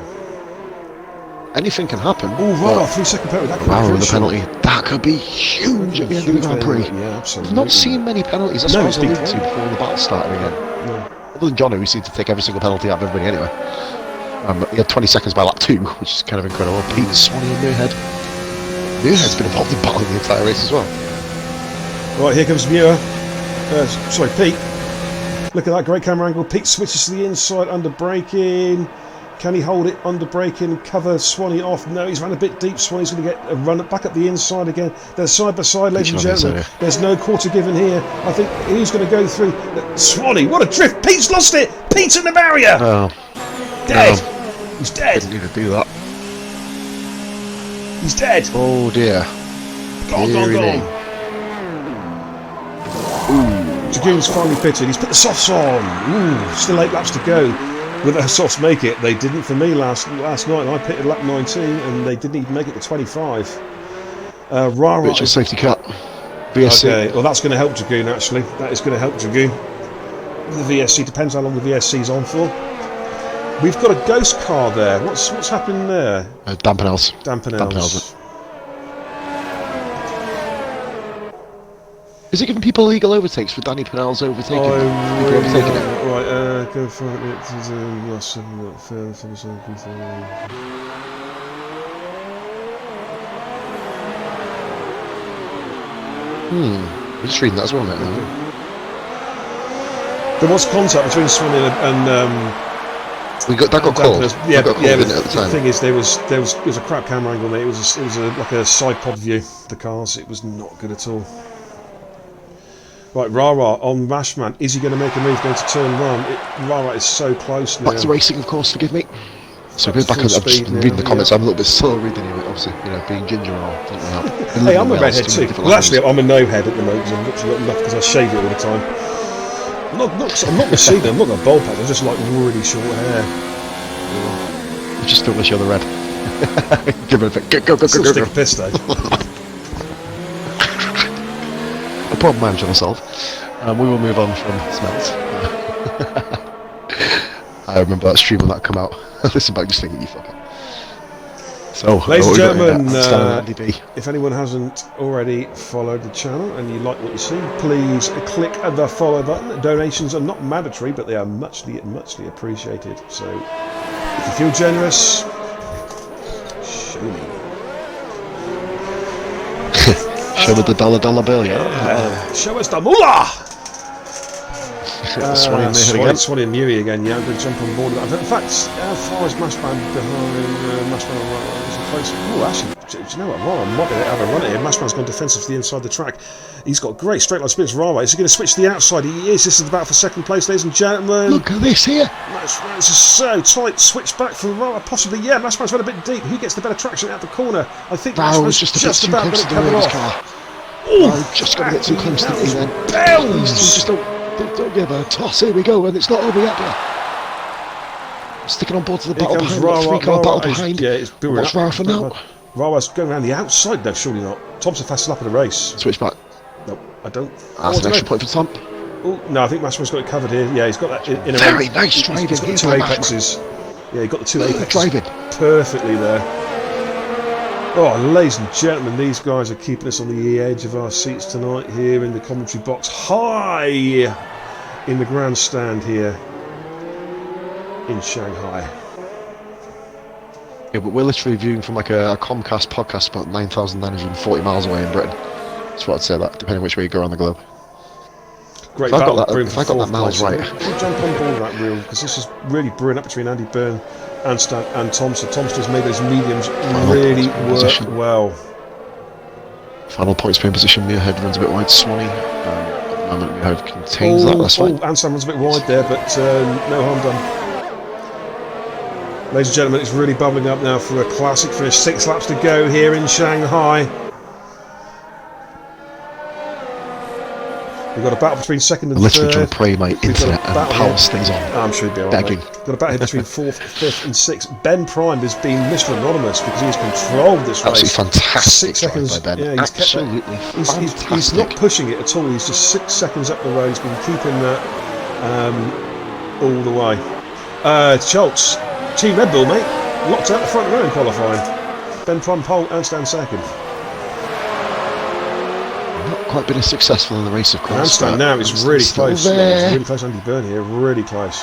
Anything can happen. Oh, right, 3 second penalty. That could be the penalty. That could be huge at the end of the Grand Prix. Yeah, absolutely. I've not seen many penalties. That's what I was alluding to before the battle started again. No. Other than Johnny, who seemed to take every single penalty out of everybody anyway. He had 20 seconds by lap 2, which is kind of incredible. Pete, Swanee and Muirhead. Muirhead's been involved in battling the entire race as well. Right, here comes Muir. Pete. Look at that great camera angle. Pete switches to the inside under braking. Can he hold it under braking and cover Swanee off? No, he's ran a bit deep. Swanee's going to get a run back up the inside again. They're side by side, ladies and gentlemen. There's no quarter given here. I think he's going to go through. Swanee, what a drift! Pete's lost it. Pete's in the barrier. Oh. Dead. No. He's dead. Didn't need to do that. He's dead. Oh dear. Gone. Dragoon's finally pitted. He's put the softs on. Ooh, still 8 laps to go. Will the softs make it? They didn't for me last night. I pitted lap 19 and they didn't even make it to 25. Rara. Virtual safety car. VSC. Okay, well that's going to help Dragoon actually. That is going to help Dragoon. The VSC depends how long the VSC's on for. We've got a ghost car there. What's happening there? Dampenels. Dampenels. Is it giving people legal overtakes for Danny Pennell's overtaking? People overtaking it. Right, go for it. We're just reading that as well, mate. There was contact between Swanee and that got called. Yeah, got called, yeah. didn't it, at the time? thing is, it was a crap camera angle, mate. It was like a side pod view of the cars. It was not good at all. Right, Rara on Rashman. Is he going to make a move going to turn 1? Rara is so close now. Back to racing, of course. Forgive me. So going back, I'm just reading the comments. I'm a little bit slow reading it. Obviously, being ginger and all doesn't really help. Hey, I'm a redhead too. Well, actually, I'm a no-head at the moment because I've literally got enough because I shave it all the time. I'm not receding. I'm not got a bowl patch. I just like really short hair. You just don't want to show the red. Give it a bit. Go. Still stick a piss though. A problem I'm trying to solve. We will move on from smells. I remember that stream when that come out. Listen back, just thinking, you fucker. So, ladies and gentlemen, if anyone hasn't already followed the channel and you like what you see, please click the follow button. Donations are not mandatory, but they are muchly appreciated. So, if you feel generous, show me. Show me the dollar bill, yeah. Show us the moolah! Swanee and Newey again, yeah, I'm going to jump on board with that. In fact, how far is Mashman behind Mashman? Is he close? Oh, actually, do you know what? Rara might have a run at him. Mashman's gone defensive to the inside of the track. He's got great straight line spirits. Rara, is he going to switch to the outside? He is. This is the battle for second place, ladies and gentlemen. Look at this here. Mashman's is so tight. Switch back from Rara, possibly. Yeah, Mashman's went a bit deep. Who gets the better traction out the corner? I think Mashman's just about got it covered off. Oh, just got to get too close to me then. Just don't give a toss. Here we go, and it's not over yet. Sticking on board to the battle behind. 3-car battle behind. Yeah, it's building What's Rara for now? Rara's going around the outside though, surely not. Tom's the fastest lap of the race. Switch back. No, I don't. That's an extra point for Tom. Oh, no, I think Mashman's got it covered here. Yeah, he's got that in a very nice driving. He's got the 2 apexes. Yeah, he got the 2 apexes driving perfectly there. Oh, ladies and gentlemen, these guys are keeping us on the edge of our seats tonight here in the commentary box, high in the grandstand here in Shanghai. Yeah, but we're literally viewing from like a Comcast podcast about 9,940 miles away in Britain. That's what I'd say, that depending which way you go around the globe. Great if battle. If I got that miles right. We'll jump on board that reel because this is really brewing up between Andy Byrne and Thompson. Thompson's made those mediums really work well. Final points per position. Muirhead runs a bit wide. Swanee. At the moment, Muirhead contains that. That's fine. Ansam runs a bit wide there, but no harm done. Ladies and gentlemen, it's really bubbling up now for a classic finish. 6 laps to go here in Shanghai. We've got a battle between second and third. Literally trying to pray my internet and power stays on. I'm sure he'll be alright. Got a battle here between 4th, 5th and 6th. Ben Prime has been Mr. Anonymous because he's controlled this race. Absolutely fantastic 6 seconds. by Ben. Yeah, Absolutely fantastic. He's not pushing it at all. He's just 6 seconds up the road. He's been keeping that all the way. Schultz, Team Red Bull, mate. Locked out the front row in qualifying. Ben Prime pole and stand second. Quite been as successful in the race, of course. Handstand now is really close. Yeah, it's really close. Andy Byrne here, really close.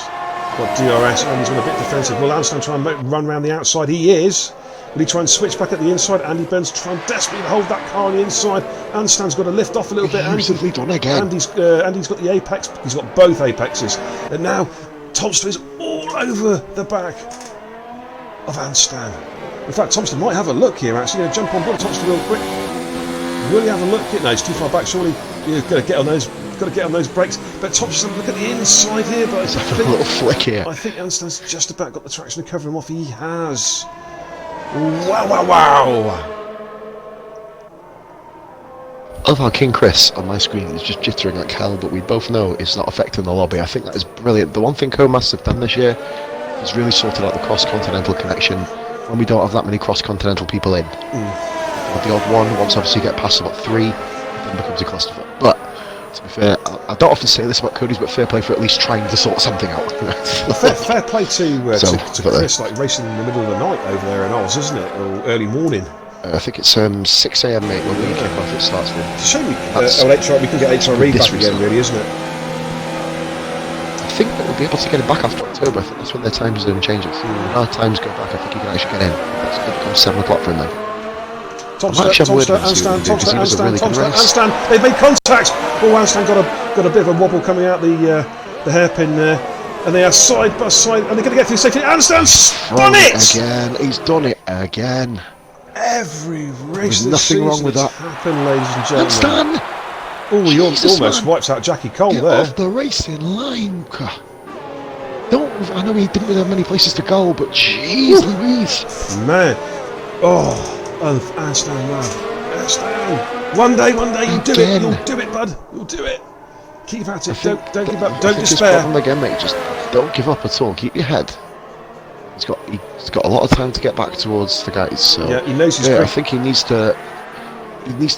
Got DRS, and he's been a bit defensive. Will Handstand try and run around the outside? He is. Will he try and switch back at the inside? Andy Byrne's trying desperately to hold that car on the inside. Handstand's got to lift off a little bit. Beautifully done again. Andy's got the apex. He's got both apexes. And now Thompson is all over the back of Handstand. In fact, Thompson might have a look here. Actually, going to jump on board Thompson real quick. Really have a look. No, he's too far back. Surely you've got to get on those. Got to get on those brakes. But Thompson, look at the inside here. But he's having a little flick here. I think Handstand's just about got the traction to cover him off. He has. Wow! I love how King Chris on my screen is just jittering like hell, but we both know it's not affecting the lobby. I think that is brilliant. The one thing Comas have done this year is really sorted out the cross-continental connection when we don't have that many cross-continental people in. The odd one, once obviously you get past about 3, it then becomes a clusterfuck. But to be fair, I don't often say this about Cody's, but fair play for at least trying to sort something out. fair play to Chris, like racing in the middle of the night over there in Oz, isn't it? Or early morning. I think it's 6 AM, mate, when we kick off. It starts with. It's a shame we can get HRE back again, really, isn't it? I think that we'll be able to get it back after October. I think that's when their time zone changes. When our times go back, I think you can actually get in. That's going to become 7 o'clock for him then. Handstand. They've made contact. Oh, Handstand got a bit of a wobble coming out the the hairpin there, and they are side by side, and they're going to get through safety. Anderson spun it again. He's done it again. Every race There's nothing wrong with that. Happened, ladies and gentlemen. Stan! Oh, he almost man. wipes out Jackie Cole Get there. off the racing line. Don't. I know he didn't have many places to go, but jeez Louise. Man. Oh, Anderson, man. Anderson. One day, you'll do it. You'll do it, bud. You'll do it. Keep at it. Don't give up. Don't despair. His problem again, mate. Just don't give up at all. Keep your head. He's got a lot of time to get back towards the guys. So yeah, he knows he's I think he needs to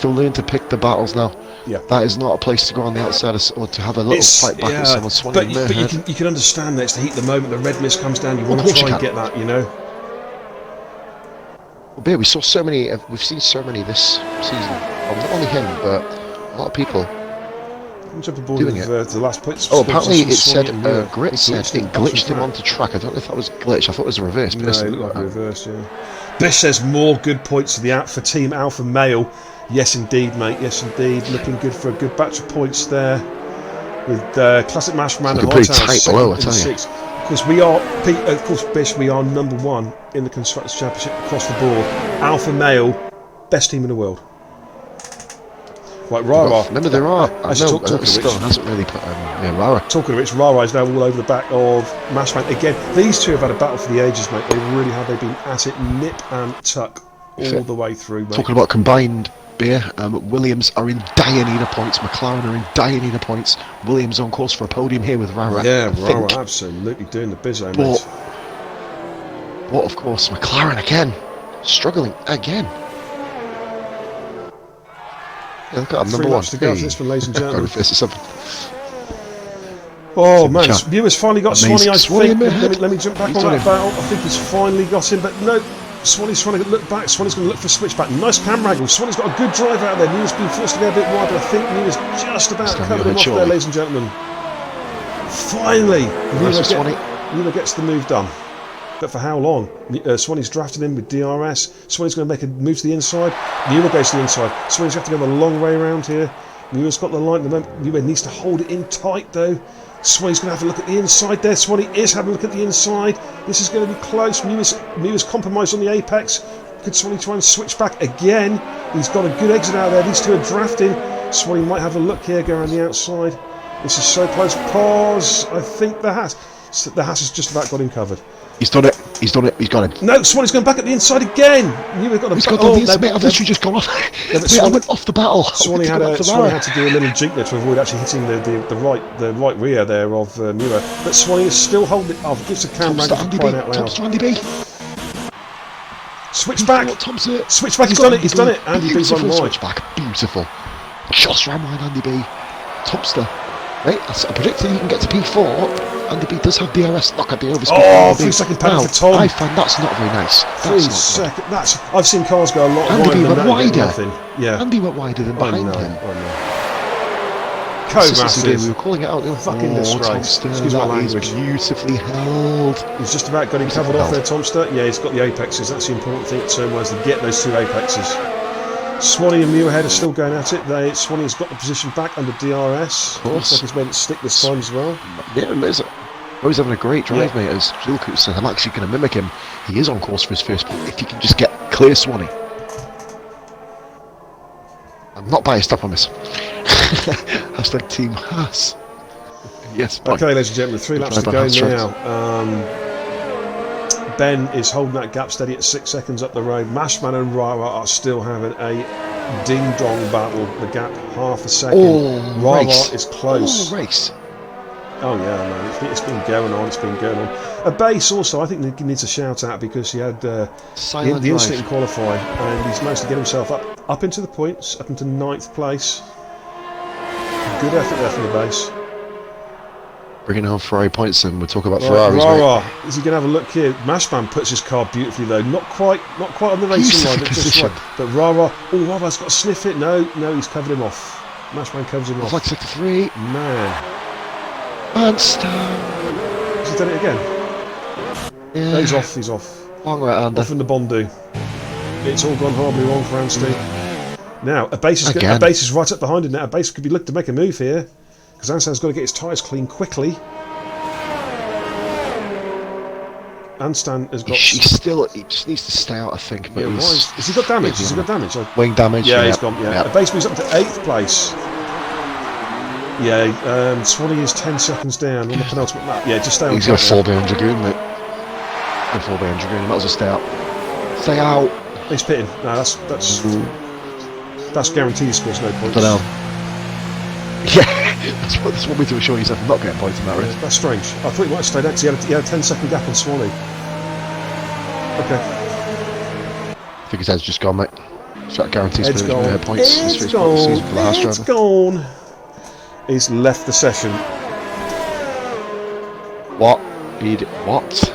learn to pick the battles now. Yeah, that is not a place to go on the outside or to have a little fight back at someone swinging their head. You can understand that it's the heat of the moment. The red mist comes down. You want to try and get that, you know. Well, Bear, we saw so many. We've seen so many this season. Well, not only him, but a lot of people. Jump aboard doing with, it. The last point. Oh, apparently it said Grit said it glitched him onto track. I don't know if that was a glitch. I thought it was a reverse. No, it looked like a reverse. Yeah. Bish says more good points for Team Alpha Male. Yes, indeed, mate. Yes, indeed. Looking good for a good batch of points there with Classic Mashman and pretty tight below, I tell you. Of course, we are. Of course, Bish. We are #1 in the Constructors' Championship across the board. Alpha Male, best team in the world. Like Rara. Remember there are. I know Talking hasn't really put Rara. Talking of which, Rara is now all over the back of Mashman again. These two have had a battle for the ages, mate. They really have. They've been at it, nip and tuck all the way through, mate. Talking about combined beer, Williams are in dire need of points. McLaren are in dire need of points. Williams on course for a podium here with Rara. Yeah, Rara absolutely doing the bizzo, mate. But of course, McLaren again struggling again. Yeah, look at number 1 to go for this one, ladies and gentlemen. Oh man, Viewers finally got Swanee, I think. Let me jump back on that battle. I think he's finally got him, but no, Swanee's trying to look back. Swanee's going to look for a switchback. Nice camera angle. Swanee's got a good drive out there. Newell's been forced to go a bit wide, but I think Newell's just about covered him off there, ladies and gentlemen. Finally, Newell gets the move done. But for how long? Swanee's drafted him with DRS. Swanee's going to make a move to the inside. Newell goes to the inside. Swanee's going to have to go the long way around here. Newell's got the line. Newell needs to hold it in tight though. Swanee's going to have a look at the inside there. Swanee is having a look at the inside. This is going to be close. Newell's compromised on the apex. Could Swanee try and switch back again? He's got a good exit out there. These two are drafting. Swanee might have a look here, go around the outside. This is so close. Pause. I think the Haas has just about got him covered. He's done it. He's got him. No, Swanee's going back at the inside again. He's got the inside. Mate, I've literally just gone off. I went off the battle. Swanee had to do a little jink there to avoid actually hitting the right rear there of Muir. But Swanee is still holding it off. Gives the camera Andy B. Tomster, Andy B. Switch back. Switch back. He's done it. He's done it. Andy B's on wide. Switch back. Beautiful. Just ran wide, Andy B. Tomster. Right, I predicted he can get to P4. Andy B does have DRS. Look at the overspeed. Oh, 3 second penalty for Tom. I find that's not very nice. 3 seconds. I've seen cars go a lot Andy B went wider. Yeah. Andy went wider than behind him. Co-masters. We were calling it out. Fucking disgrace. Excuse my language. Beautifully held. He's just about got him covered off there, Tomster. Yeah, he's got the apexes. That's the important thing turn-wise, to get those 2 apexes. Swanee and Muirhead are still going at it. Swanee has got the position back under DRS. Looks like he's made it stick this time as well. Yeah, he's having a great drive, mate. As Jill Coote said, I'm actually going to mimic him. He is on course for his first point. If he can just get clear Swanee. I'm not biased, I promise. Hashtag Team Haas. Yes, boy. Okay, ladies and gentlemen, 3 laps to go now. Ben is holding that gap steady at 6 seconds up the road. Mashman and Rara are still having a ding-dong battle. The gap half a second. Rara is close. Race. Oh yeah, man, it's been going on. It's been going on. A base also, I think he needs a shout out because he had the instant in qualifying, and he's managed to get himself up into the points, up into 9th place. Good effort there from the base. Bringing home Ferrari points, and we'll talk about Ferraris. Is he going to have a look here? Mashman puts his car beautifully though, not quite on the racing line, but just right. But Rara's got to sniff it. No, he's covered him off. Mashman covers him off. Like sector 3, man. Monster. Has he done it again? Yeah. No, he's off. Long right-hander. Off in the Bondu. It's all gone horribly wrong for Anstey. Now, a base is right up behind him now. A base could be looking to make a move here. Kazanstan's got to get his tyres clean quickly. Anstan has got... He just needs to stay out, I think. But yeah, has he got damage? Has he got damage? Wing damage. Yeah, he's gone. Yeah, base moves up to 8th place. Yeah, Swanee is 10 seconds down on the penultimate lap. Yeah, just stay on. He's going to fall behind Dragoon, mate. Going to fall behind Dragoon. He might as well stay out. Stay out. He's pitting. No, that's guaranteed he scores no points. I don't know. Yeah, that's what we do assure yourself not getting points in that race. That's strange. I thought he might have stayed out because he had a 10-second gap on Swanee. Okay. I think his head's just gone, mate. So that guarantees Head's gone. points. It's gone. It's gone. He's left the session. What? What?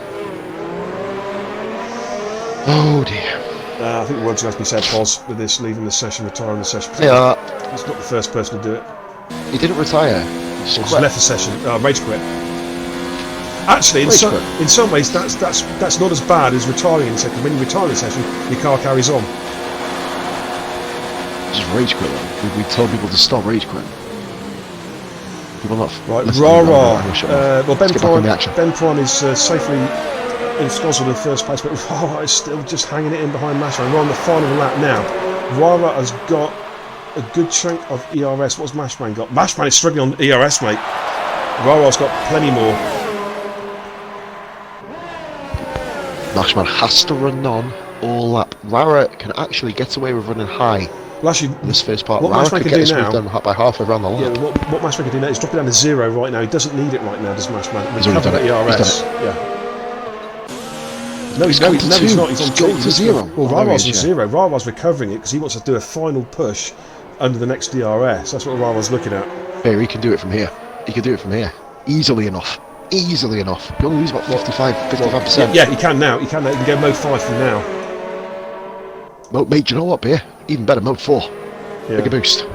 Oh dear. I think the words have to be said, Pos, with this leaving the session, retiring the session. Yeah. He's not the first person to do it. He didn't retire. He's left the session. Rage quit. Actually, in some ways, that's not as bad as retiring in the session. When you retire in the session, your car carries on. Just rage quit. We told people to stop rage quitting. People not right. Well, Ben Prime is safely ensconced in first place, but Rara is still just hanging it in behind Mashman. We're on the final lap now. Rara has got a good chunk of ERS. What's Mashman got? Mashman is struggling on ERS, mate. Rara's got plenty more. Mashman has to run on all lap. Rara can actually get away with running high. Well, actually, this first part, what Rara Mashman could can get do now, done by halfway around the lap. Yeah, what Mashman can do now is drop it down to 0 right now. He doesn't need it right now, does Mashman? He's already done it. ERS. Yeah. No, he's not. He's on 2 to 0. Well, Rara's on 0. Rara's recovering it because he wants to do a final push under the next DRS. That's what Rara's looking at. Yeah, he can do it from here. He can do it from here. Easily enough. Easily enough. You only lose about 55%. Yeah, he can now. He can go mode 5 from now. Mate, do you know what, Beer? Even better, mode 4. Yeah. Bigger boost.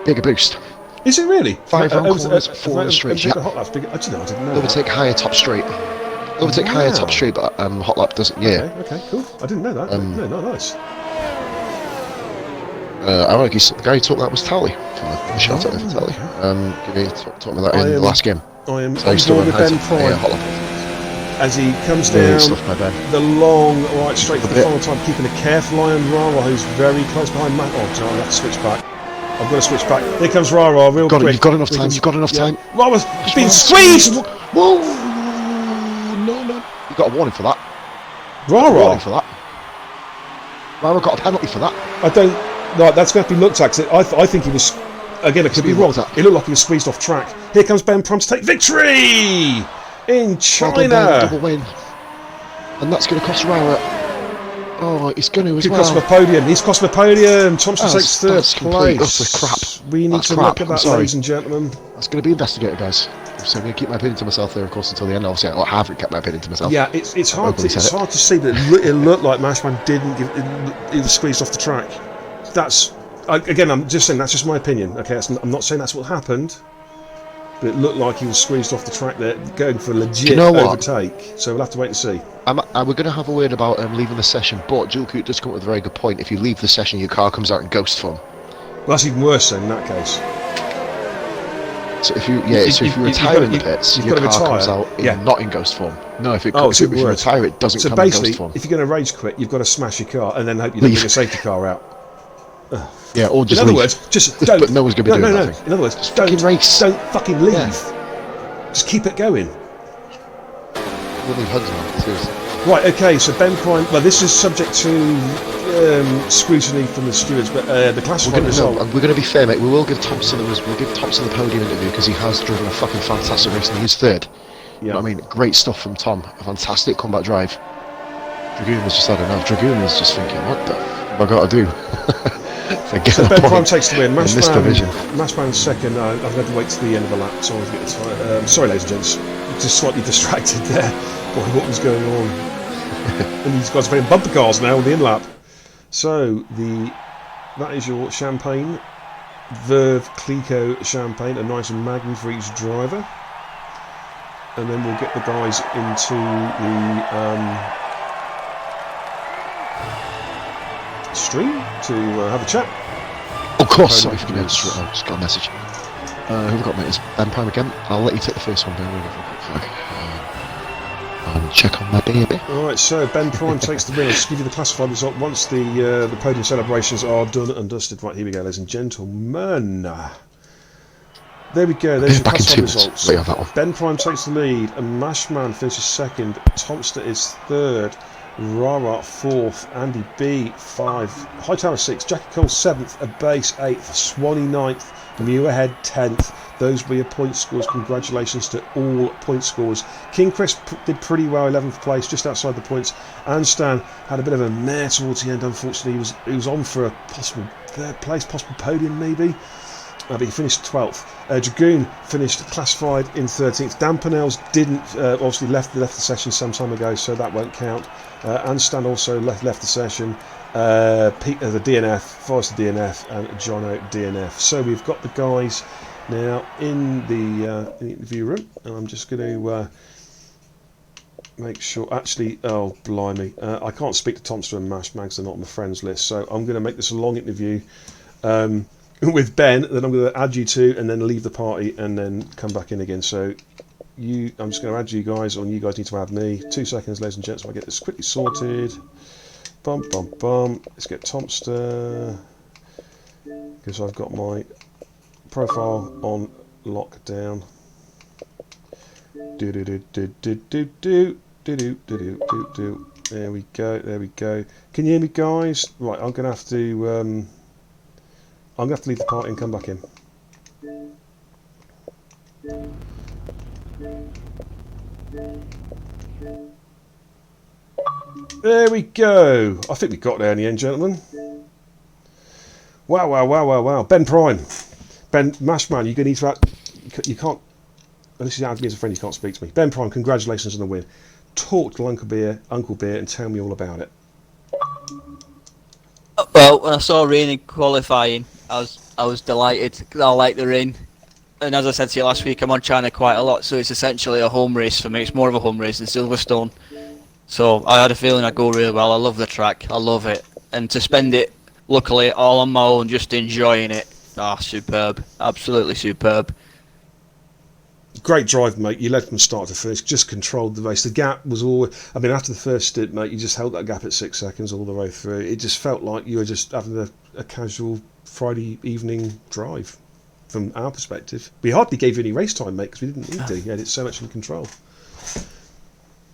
Bigger boost. Is it really? 5 round corners, 4 on the straight. Yeah. I didn't know. Overtake higher top straight. Overtake higher top straight, but hot lap doesn't. Yeah. Okay, cool. I didn't know that. No, not nice. Ironically, the guy who took that was Tally. Shout out to Tally. Talking about that in the last game. I am on board with Ben Prime. As he comes down the long right straight for the final time, keeping a careful eye on Rara, who's very close behind Matt. Oh, John, I have to switch back. I've got to switch back. Here comes Rara, real quick. You've got enough time. You've got enough time. Rara's been squeezed. Whoa! No. You got a warning for that. Rara. Rara got a penalty for that. I don't. No, that's going to be looked at. I think he was. Again, it could be wrong. It looked like he was squeezed off track. Here comes Ben Prime to take victory in China. Well done, double win. And that's going to cost Rara. Oh, he's going to as well. Cost him a podium. He's cost him a podium. Thompson takes 3rd place. That's crap. We need to look at that, ladies and gentlemen. That's going to be investigated, guys. So I'm going to keep my opinion to myself there, of course, until the end. Obviously, I haven't kept my opinion to myself. Yeah, it's hard to see, but it looked like Mashman didn't give. He was squeezed off the track. Again, I'm just saying that's just my opinion. Okay, I'm not saying that's what happened, but it looked like he was squeezed off the track there, going for a legit overtake. So we'll have to wait and see. We're going to have a word about leaving the session, but Julku does come up with a very good point. If you leave the session, your car comes out in ghost form. Well, that's even worse then, in that case. So if you retire in the pits, your car comes out not in ghost form. No, if you retire, it doesn't come in ghost form. If you're going to rage quit, you've got to smash your car and then hope you don't bring a safety car out. Yeah, or just in other words, just don't. But no one's going to be doing nothing. In other words, just don't fucking leave. Yeah. Just keep it going. We'll leave Hudson on, seriously. Right, okay, so Ben Prime. Well, this is subject to scrutiny from the stewards, but the classified result. We're going to be fair, mate. We'll give Thompson the podium interview because he has driven a fucking fantastic race and he's 3rd. Yeah. I mean, great stuff from Tom. A fantastic combat drive. Dragoon was just had enough. Dragoon was just thinking, what the f have I got to do? So Ben Prime takes the win. Mashman's 2nd. I've had to wait to the end of the lap, so I was getting tired. Sorry, ladies and gents. Just slightly distracted there by what was going on. And these guys are playing bumper cars now on the in-lap. So, that is your champagne. Verve Clico champagne, a nice Magnum for each driver. And then we'll get the guys into the stream to have a chat. Of course, sorry for getting straight. I just got a message. Who we got, mate? It's Ben Prime again. I'll let you take the first one down with a quick flag. And check on my baby. Alright, so Ben Prime takes the win. I'll just give you the classified result once the podium celebrations are done and dusted. Right, here we go, ladies and gentlemen. There we go, there's the Back in classified 2 minutes. results. Wait on that one. Ben Prime takes the lead, and Mashman finishes second, Tomster is third, Rara fourth, Andy B 5, Hightower 6, Jackie Cole 7th, Abase 8th, Swanee 9th, Muirhead 10th. Those were your point scores. Congratulations to all point scores. King Chris did pretty well, 11th place, just outside the points. Anstan had a bit of a mare towards the end, unfortunately. He was on for a possible third place, possible podium maybe. But he finished 12th. Dragoon finished classified in 13th. Dampanels didn't, obviously left the session some time ago, so that won't count. Anstan also left the session. Pete, the DNF, Forrester DNF, and Jono DNF. So we've got the guys now in the interview room, and I'm just going to make sure. Actually, oh blimey, I can't speak to Tomster and Mash Mags; they're not on the friends list. So I'm going to make this a long interview. With Ben, that I'm going to add you to, and then leave the party, and then come back in again. So, I'm just going to add you guys, or you guys need to add me. 2 seconds, ladies and gents, so I get this quickly sorted. Bum bum bum. Let's get Tomster, because I've got my profile on lockdown. Do do do do do do do do do do do do. There we go. There we go. Can you hear me, guys? Right, I'm going to have to. I'm going to have to leave the party and come back in. There we go. I think we got there in the end, gentlemen. Wow, wow, wow, wow, wow. Ben Prime. Ben, Mashman, you're going to need to add... You can't... Unless you add me as a friend, you can't speak to me. Ben Prime, congratulations on the win. Talk to Uncle Beer and tell me all about it. Well, when I saw rain in qualifying, I was delighted because I like the rain. And as I said to you last week, I'm on China quite a lot, so it's essentially a home race for me. It's more of a home race than Silverstone. So I had a feeling I'd go really well. I love the track. I love it. And to spend it, luckily, all on my own, just enjoying it. Superb. Absolutely superb. Great drive, mate. You led from start to finish, just controlled the race. The gap was always... I mean, after the first stint, mate, you just held that gap at 6 seconds all the way through. It just felt like you were just having a casual Friday evening drive, from our perspective. We hardly gave you any race time, mate, because we didn't need to. You had it so much in control.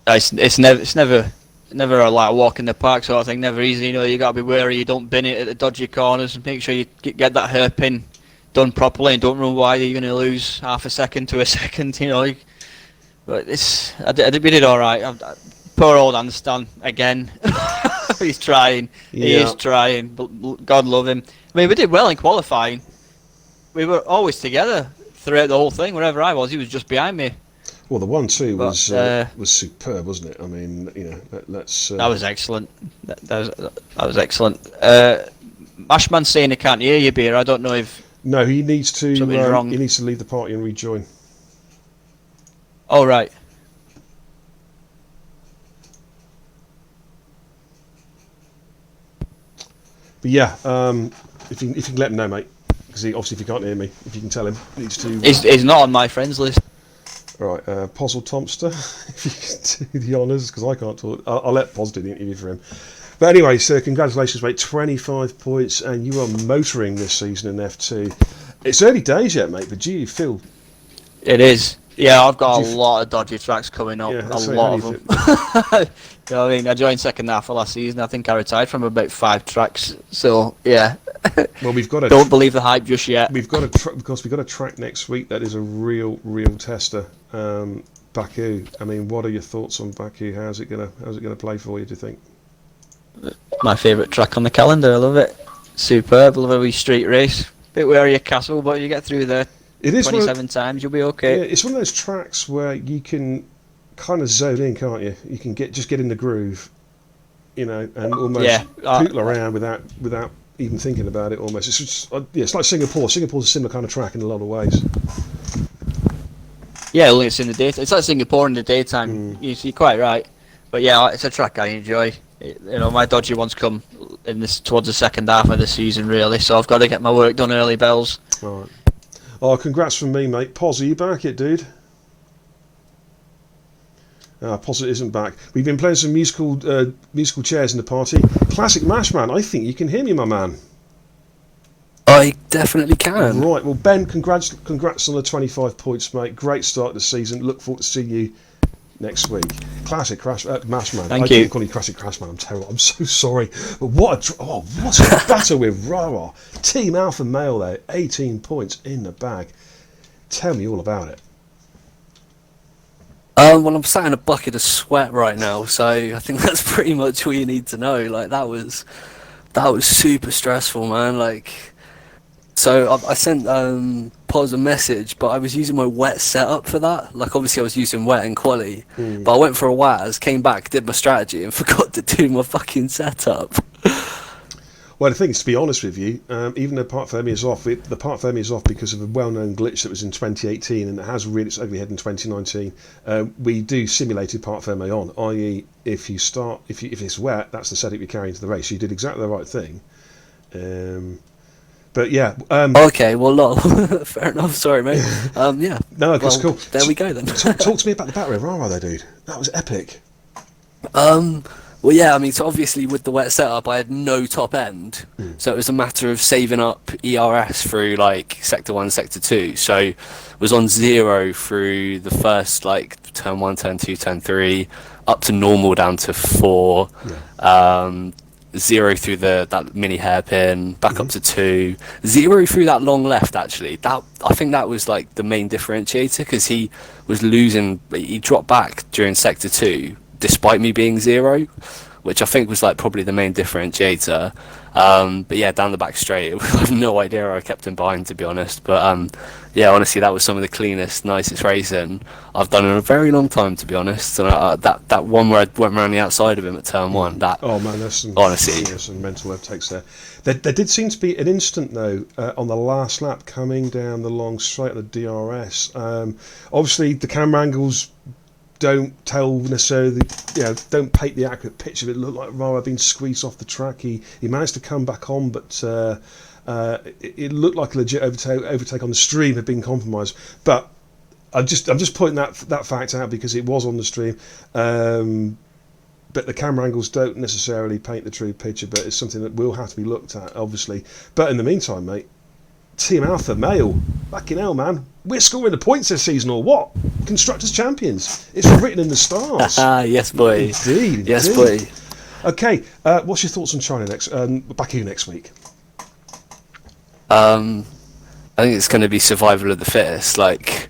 It's never like a walk in the park sort of thing. Never easy. You know, you got to be wary you don't bin it at the dodgy corners, and make sure you get that hairpin done properly and don't run wide. You're going to lose half a second to a second. You know, but we did all right. Poor old Anstan again. He's trying. Yeah. He is trying. But God love him. I mean, we did well in qualifying. We were always together throughout the whole thing. Wherever I was, he was just behind me. Well, the 1-2 was superb, wasn't it? I mean, you know, let's. That was excellent. That was excellent. Mashman's saying he can't hear you, Beer. I don't know if. No, he needs to. Something's wrong. He needs to leave the party and rejoin. Oh right. But yeah, if you can let him know, mate, because obviously if you can't hear me, if you can tell him, he needs to. He's not on my friends list. Right, Pozzle Tomster, if you can do the honours, because I can't talk. I'll let Poz do the interview for him. But anyway, so congratulations, mate. 25 points, and you are motoring this season in F2. It's early days yet, mate, but do you feel... It is. Yeah, I've got a lot of dodgy tracks coming up. Yeah, a lot of them. You know what I mean? I joined second half of last season. I think I retired from about 5 tracks. So, yeah. Well, we've got a... Don't believe the hype just yet. We've got because we've got a track next week that is a real tester. Baku. I mean, what are your thoughts on Baku? How's it gonna play for you, do you think? My favourite track on the calendar. I love it. Superb. Love a wee street race. Bit wary of Castle, but you get through there. It is 27 times, you'll be okay. Yeah, it's one of those tracks where you can kind of zone in, can't you? You can get in the groove, you know, and almost poodle around without even thinking about it. Almost, it's just, it's like Singapore. Singapore's a similar kind of track in a lot of ways. Yeah, only it's in the daytime. It's like Singapore in the daytime. You're quite right, but yeah, it's a track I enjoy. You know, my dodgy ones come towards the second half of the season, really. So I've got to get my work done early, bells. All right. Oh, congrats from me, mate. Pos, are you back yet, dude? Pos isn't back. We've been playing some musical chairs in the party. Classic Mash Man, I think you can hear me, my man. I definitely can. Right, well, Ben, congrats on the 25 points, mate. Great start to the season. Look forward to seeing you next week. Classic Mash Man. Thank I you. keep calling you Classic Crash Man. I'm terrible. I'm so sorry. But what a battle with Rara. Team Alpha Male there. 18 points in the bag. Tell me all about it. Well, I'm sat in a bucket of sweat right now, so I think that's pretty much all you need to know. Like that was super stressful, man. Like, so I sent Pos a message, but I was using my wet setup for that. Like, obviously I was using wet and quali, but I went for a WAS, came back, did my strategy, and forgot to do my fucking setup. Well, the thing is, to be honest with you, even though part Fermi is off, the part Fermi is off because of a well-known glitch that was in 2018 and it has reared its ugly head in 2019. We do simulated part Fermi on, i.e., if it's wet, that's the setup you carry into the race. So you did exactly the right thing. But yeah. Okay, well, lol. Fair enough. Sorry, mate. Yeah. No, that's cool. There we go then. Talk to me about the battle with Rara, though, dude. That was epic. Well, yeah, I mean, so obviously with the wet setup, I had no top end. So it was a matter of saving up ERS through, like, Sector 1, Sector 2. So was on 0 through the first, like, turn 1, turn 2, turn 3, up to normal down to 4, 0 through that mini hairpin, back up to 2, 0 through that long left, actually. I think that was, like, the main differentiator, because he was losing, he dropped back during Sector 2, despite me being 0, which I think was like probably the main differentiator. But yeah, down the back straight, I have no idea how I kept him behind, to be honest. But yeah, honestly, that was some of the cleanest, nicest racing I've done in a very long time, to be honest. And that one where I went around the outside of him at turn 1, that, oh man, there's some, honestly, some mental overtakes there. There did seem to be an instant though on the last lap coming down the long straight of the DRS. Obviously, the camera angles don't tell necessarily, don't paint the accurate picture. It looked like Rara being squeezed off the track. He managed to come back on, but it looked like a legit overtake on the stream had been compromised. But I'm just pointing that fact out because it was on the stream. But the camera angles don't necessarily paint the true picture. But it's something that will have to be looked at, obviously. But in the meantime, mate, Team Alpha Male, back in hell, man. We're scoring the points this season, or what? Constructors champions. It's written in the stars. yes, boy. Indeed. Yes, boy. Okay, what's your thoughts on China Baku next week? I think it's going to be survival of the fittest. Like,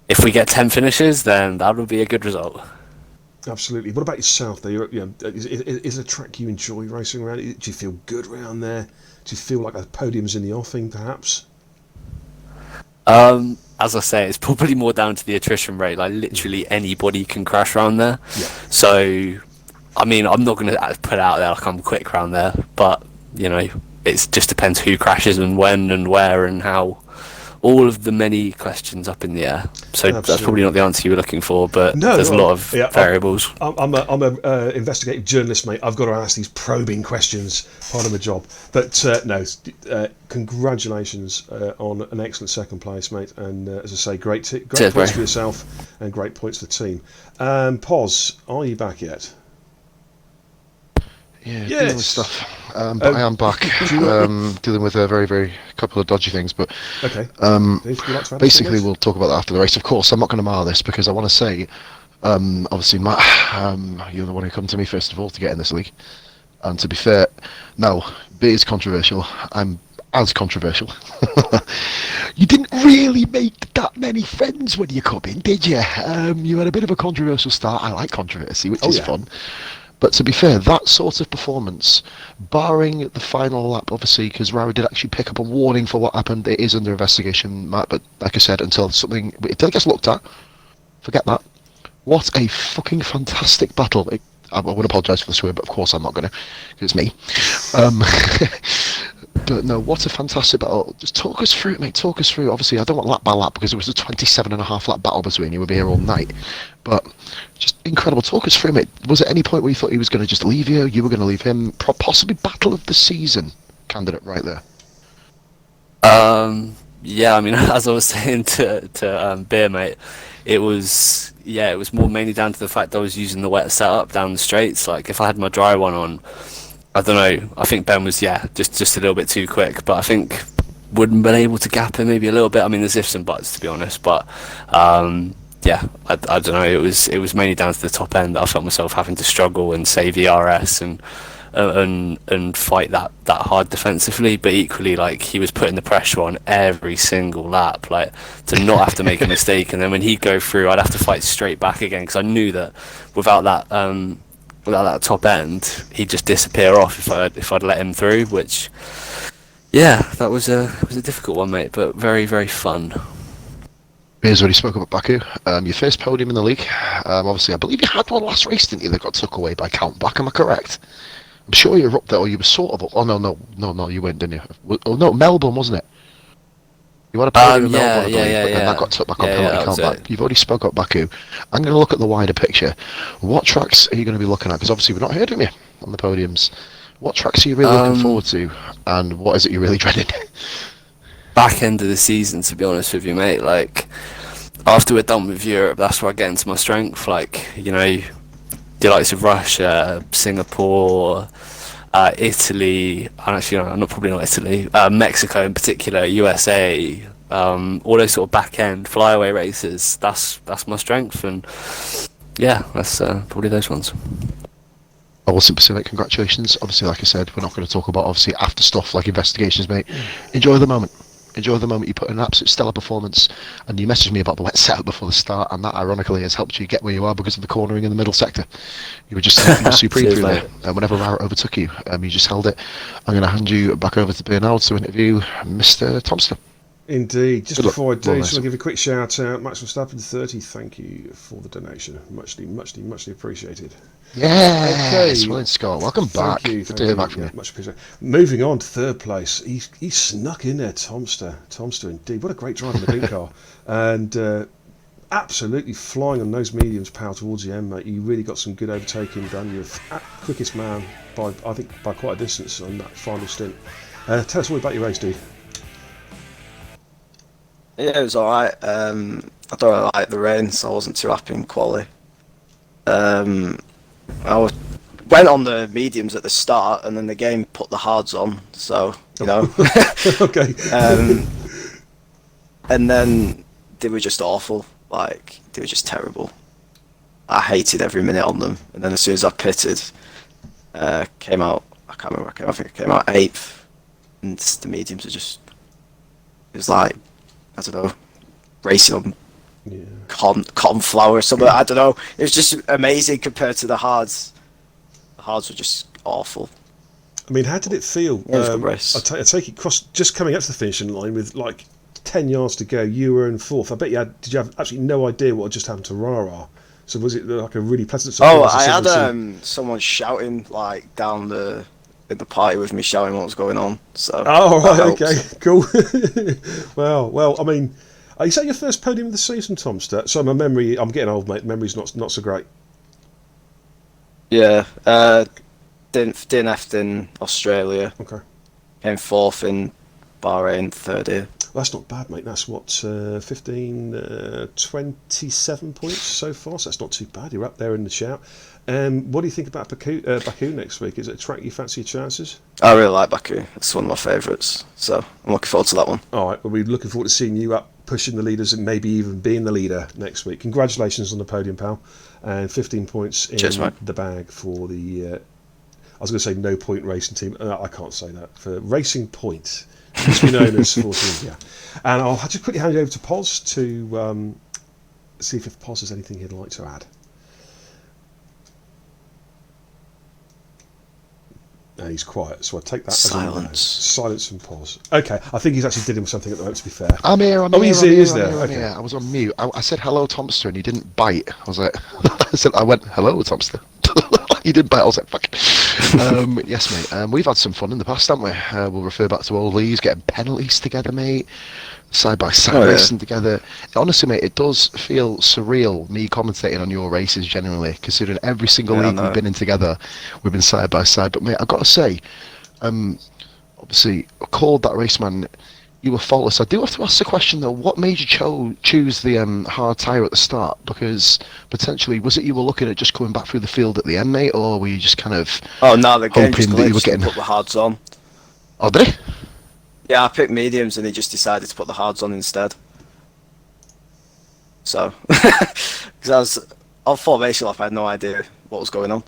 if we get 10 finishes, then that would be a good result. Absolutely. What about yourself? Though, is it a track you enjoy racing around? Do you feel good around there? Do you feel like a podium's in the offing, perhaps? As I say, it's probably more down to the attrition rate. Like, literally anybody can crash around there. Yeah. So, I mean, I'm not going to put it out there like I'm quick around there, but, it just depends who crashes and when and where and how. All of the many questions up in the air. So Absolutely. That's probably not the answer you were looking for, but there's a lot of variables. I'm a investigative journalist, mate. I've got to ask these probing questions, part of my job. But congratulations on an excellent second place, mate. And as I say, great points for yourself and great points for the team. Pos, are you back yet? Yeah, dealing with stuff. But I am back, dealing with a very, very couple of dodgy things. But okay. Basically, we'll talk about that after the race. Of course, I'm not going to mar this because I want to say, obviously, Matt, you're the one who come to me first of all to get in this league. And to be fair, no, it is controversial. I'm as controversial. You didn't really make that many friends when you come in, did you? You had a bit of a controversial start. I like controversy, which is fun. But to be fair, that sort of performance, barring the final lap, obviously, because Rara did actually pick up a warning for what happened, it is under investigation, Matt, but like I said, until it gets looked at, forget that. What a fucking fantastic battle. I would apologise for the swear, but of course I'm not going to, because it's me. But no, what a fantastic battle. Just talk us through it, mate. Talk us through. Obviously, I don't want lap by lap because it was a 27.5 lap battle between you. We'll be here all night. But just incredible. Talk us through, mate. Was at any point where you thought he was going to just leave you? You were going to leave him? Possibly battle of the season candidate right there. Yeah, I mean, as I was saying to Beer Mate, it was more mainly down to the fact I was using the wet setup down the straights. Like if I had my dry one on, I don't know. I think Ben was just a little bit too quick, but I think wouldn't have been able to gap him maybe a little bit. I mean, there's ifs and buts to be honest, but I don't know. It was mainly down to the top end that I felt myself having to struggle and save ERS and fight that hard defensively, but equally like he was putting the pressure on every single lap, like to not have to make a mistake, and then when he'd go through I'd have to fight straight back again because I knew that without that top end he'd just disappear off if I'd let him through, which that was a difficult one, mate, but very, very fun. Beers already spoke about Baku. Your first podium in the league. Obviously I believe you had one last race, didn't you, that got took away by Count Back, am I correct? I'm sure you were up there, or you were sort of. Oh no, you weren't, didn't you? Oh no, Melbourne, wasn't it? You had a podium in Melbourne, I believe, but then that got took back on penalty count back. You've already spoke about Baku. I'm going to look at the wider picture. What tracks are you going to be looking at? Because obviously we've not heard from you on the podiums. What tracks are you really looking forward to, and what is it you're really dreading? Back end of the season, to be honest with you, mate. Like after we're done with Europe, that's where I get into my strength. Like the likes of Russia, Singapore, Italy, and actually no, probably not Italy, Mexico in particular, USA, all those sort of back end flyaway races. That's my strength, and that's probably those ones. Wilson Pacific, congratulations. Obviously, like I said, we're not going to talk about obviously after stuff like investigations, mate. Enjoy the moment. Enjoy the moment. You put in an absolute stellar performance, and you messaged me about the wet setup before the start, and that ironically has helped you get where you are because of the cornering in the middle sector. You were just supreme through there, and whenever Rara overtook you, you just held it. I'm going to hand you back over to Bernal to interview Mr. Thompson. Indeed. Just before I do, Well, just want to give a quick shout out. Max Verstappen 30, thank you for the donation. Muchly appreciated. Yes, well, Scott, welcome back. Good to hear back from you. Much appreciated. Moving on to third place, he snuck in there, Tomster indeed. What a great drive in the pink car, and absolutely flying on those mediums, pal, towards the end, mate. You really got some good overtaking done. You're quickest man by quite a distance on that final stint. Tell us all about your race, dude. Yeah, it was alright. I don't really like the rain, so I wasn't too happy in quali. Went on the mediums at the start, and then the game put the hards on, so, Okay. And then they were just awful. Like, they were just terrible. I hated every minute on them. And then as soon as I pitted, came out, I can't remember, I think I came out 8th, and the mediums were just, it was like, I don't know, racing on cotton flour or something. I don't know. It was just amazing compared to the hards. The hards were just awful. I mean, how did it feel? Yeah, it was a good race. I take it just coming up to the finishing line with like 10 yards to go. You were in 4th. I bet did you have absolutely no idea what had just happened to Rara? So was it like a really pleasant surprise? Oh, I had someone shouting like down in the party with me, shouting what was going on. So right, okay, cool. well, I mean, is that your first podium of the season, Tom? So my memory, I'm getting old, mate. Memory's not so great. Yeah, DNF'd in Australia. Okay. Came 4th in Bahrain, 3rd here. Well, that's not bad, mate. That's what 27 points so far. So that's not too bad. You're up there in the shout. What do you think about Baku next week? Is it a track you fancy your chances? I really like Baku. It's one of my favourites. So I'm looking forward to that one. All right. Well, we're looking forward to seeing you up pushing the leaders and maybe even being the leader next week. Congratulations on the podium, pal. And 15 points in the bag for the... I was going to say no point racing team. I can't say that. For Racing Point. Used to be known as 14, yeah. And I'll just quickly hand you over to Poz to see if Poz has anything he'd like to add. And he's quiet, so I take that Silence. as silence and pause. Okay, I think he's actually dealing with something at the moment, to be fair. I'm here. He's there. Okay. I was on mute. I said hello, Tomster, and he didn't bite. I was like, I went hello, Tomster. He didn't bite. I was like, fuck. Yes, mate. We've had some fun in the past, haven't we? We'll refer back to old Lees getting penalties together, mate. Side by side racing together. Honestly, mate, it does feel surreal me commentating on your races genuinely, considering every single league we've been in together, we've been side by side. But mate, I've got to say, obviously, I called that race man you were faultless. I do have to ask the question though, what made you choose the hard tyre at the start? Because potentially, was it you were looking at just coming back through the field at the end, mate, or were you just kind of Oh no, the game just hoping that you were glitched and getting... put the hards on. Oh, did it? Yeah, I picked mediums and he just decided to put the hards on instead. So, because I was on formation lap, I had no idea what was going on.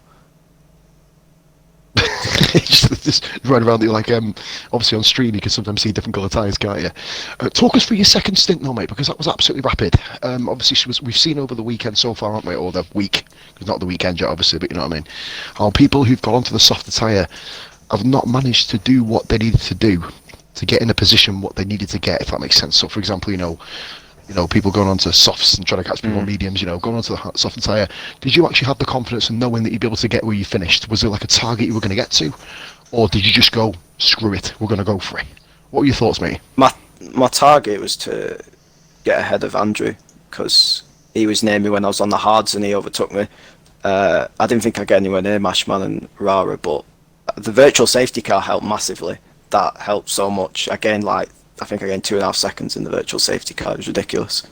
just running around, like, obviously on stream you can sometimes see different colour tyres, can't you? Talk us through your second stint though, mate, because that was absolutely rapid. Obviously we've seen over the weekend so far, haven't we, or the week, because not the weekend yet obviously, but you know what I mean, how people who've gone onto the softer tyre have not managed to do what they needed to do to get in a position what they needed to get, if that makes sense. So for example, you know, people going onto softs and trying to catch people on mediums, going onto the softer tyre. Did you actually have the confidence in knowing that you'd be able to get where you finished? Was there like a target you were going to get to? Or did you just go, screw it, we're going to go for it? What were your thoughts, mate? My target was to get ahead of Andrew, because he was near me when I was on the hards and he overtook me. I didn't think I'd get anywhere near Mashman and Rara, but the virtual safety car helped massively. That helped so much. I gained I think I gained 2.5 seconds in the virtual safety car. It was ridiculous.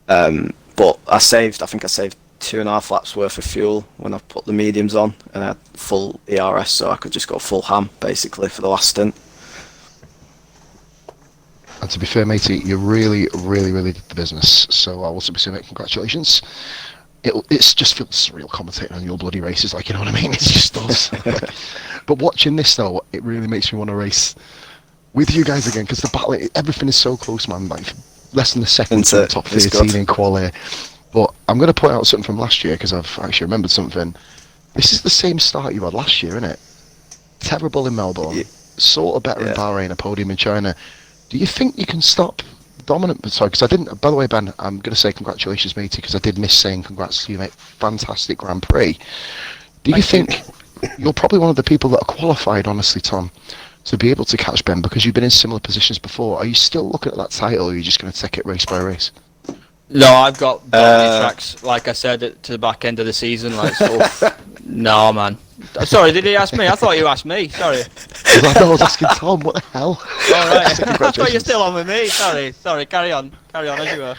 But I think I saved 2.5 laps worth of fuel when I put the mediums on, and I had full ERS, so I could just go full ham basically for the last stint. And to be fair, matey, you really, really, really did the business. So I will simply say, mate, congratulations. It's just feels surreal commentating on your bloody races, like, you know what I mean? It just does. But watching this though, it really makes me want to race with you guys again, because the battle, everything is so close, man. Like less than a second to the top 13 in quali. But I'm going to point out something from last year, because I've actually remembered something. This is the same start you had last year, isn't it? Terrible in Melbourne, sort of better in Bahrain, a podium in China. Do you think you can stop dominant? Sorry, because I didn't. By the way, Ben, I'm going to say congratulations, matey, because I did miss saying congrats to you, mate. Fantastic Grand Prix. Do you think you're probably one of the people that are qualified, honestly, Tom, to be able to catch Ben, because you've been in similar positions before? Are you still looking at that title, or are you just going to take it race by race? No, I've got tracks, like I said, to the back end of the season. No, man. Sorry, did he ask me? I thought you asked me. Sorry. I was asking Tom, what the hell? All right. I thought you're still on with me. Sorry. Carry on as you were.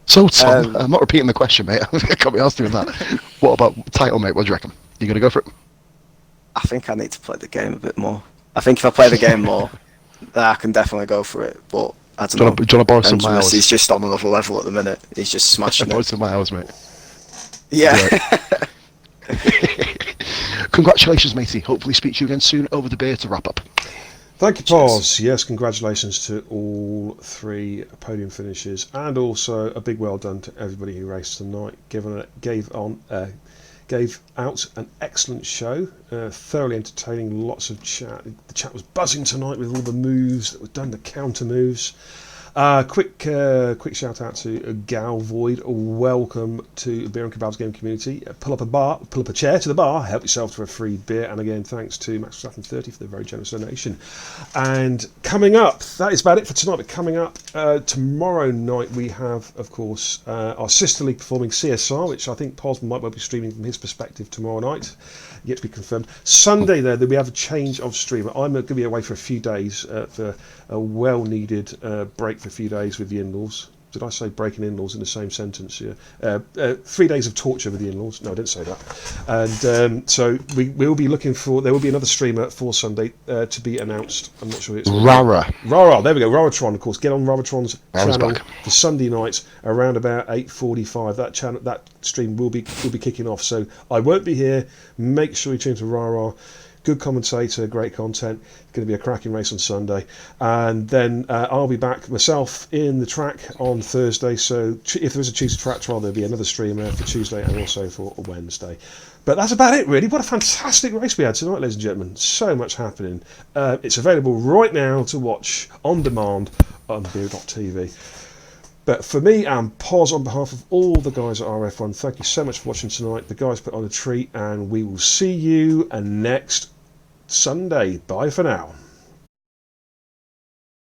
So, Tom, I'm not repeating the question, mate. I can't be asked doing that. What about title, mate? What do you reckon? You going to go for it? I think I need to play the game a bit more. I think if I play the game more, then I can definitely go for it. But I don't know. Do you want to borrow some miles? He's just on another level at the minute. He's just smashing borrow it. some miles, mate. Yeah. Congratulations, matey. Hopefully speak to you again soon over the beer to wrap up. Thank you, Paz. Yes, congratulations to all 3 podium finishes, and also a big well done to everybody who raced tonight. Gave out an excellent show, thoroughly entertaining, lots of chat. The chat was buzzing tonight with all the moves that were done, the counter moves. Quick shout out to Gal Void. Welcome to Beer and Kebabs Game Community. Pull up a chair to the bar, help yourself to a free beer. And again, thanks to Max Verstappen 30 for the very generous donation. And coming up, that is about it for tonight. But coming up tomorrow night, we have, of course, our sister league performing CSR, which I think Pos might well be streaming from his perspective tomorrow night. Yet to be confirmed. Sunday, though, we have a change of stream. I'm going to be away for a few days for a well-needed break for a few days with the in-laws. Did I say breaking in-laws in the same sentence? Yeah. 3 days of torture with the in-laws. No, I didn't say that. And so we will be looking for. There will be another streamer for Sunday to be announced. I'm not sure it's Rara. There we go. Raratron, of course. Get on Raratron's channel for Sunday nights around about 8:45. That stream will be kicking off. So I won't be here. Make sure you tune to Rara. Good commentator, great content. It's going to be a cracking race on Sunday. And then I'll be back myself in the track on Thursday. So if there's a Tuesday track trial, there'll be another streamer for Tuesday and also for Wednesday. But that's about it, really. What a fantastic race we had tonight, ladies and gentlemen. So much happening. It's available right now to watch on demand on Beer.tv. But for me and Pos, on behalf of all the guys at RRF1, thank you so much for watching tonight. The guys put on a treat, and we will see you next Sunday. Bye for now.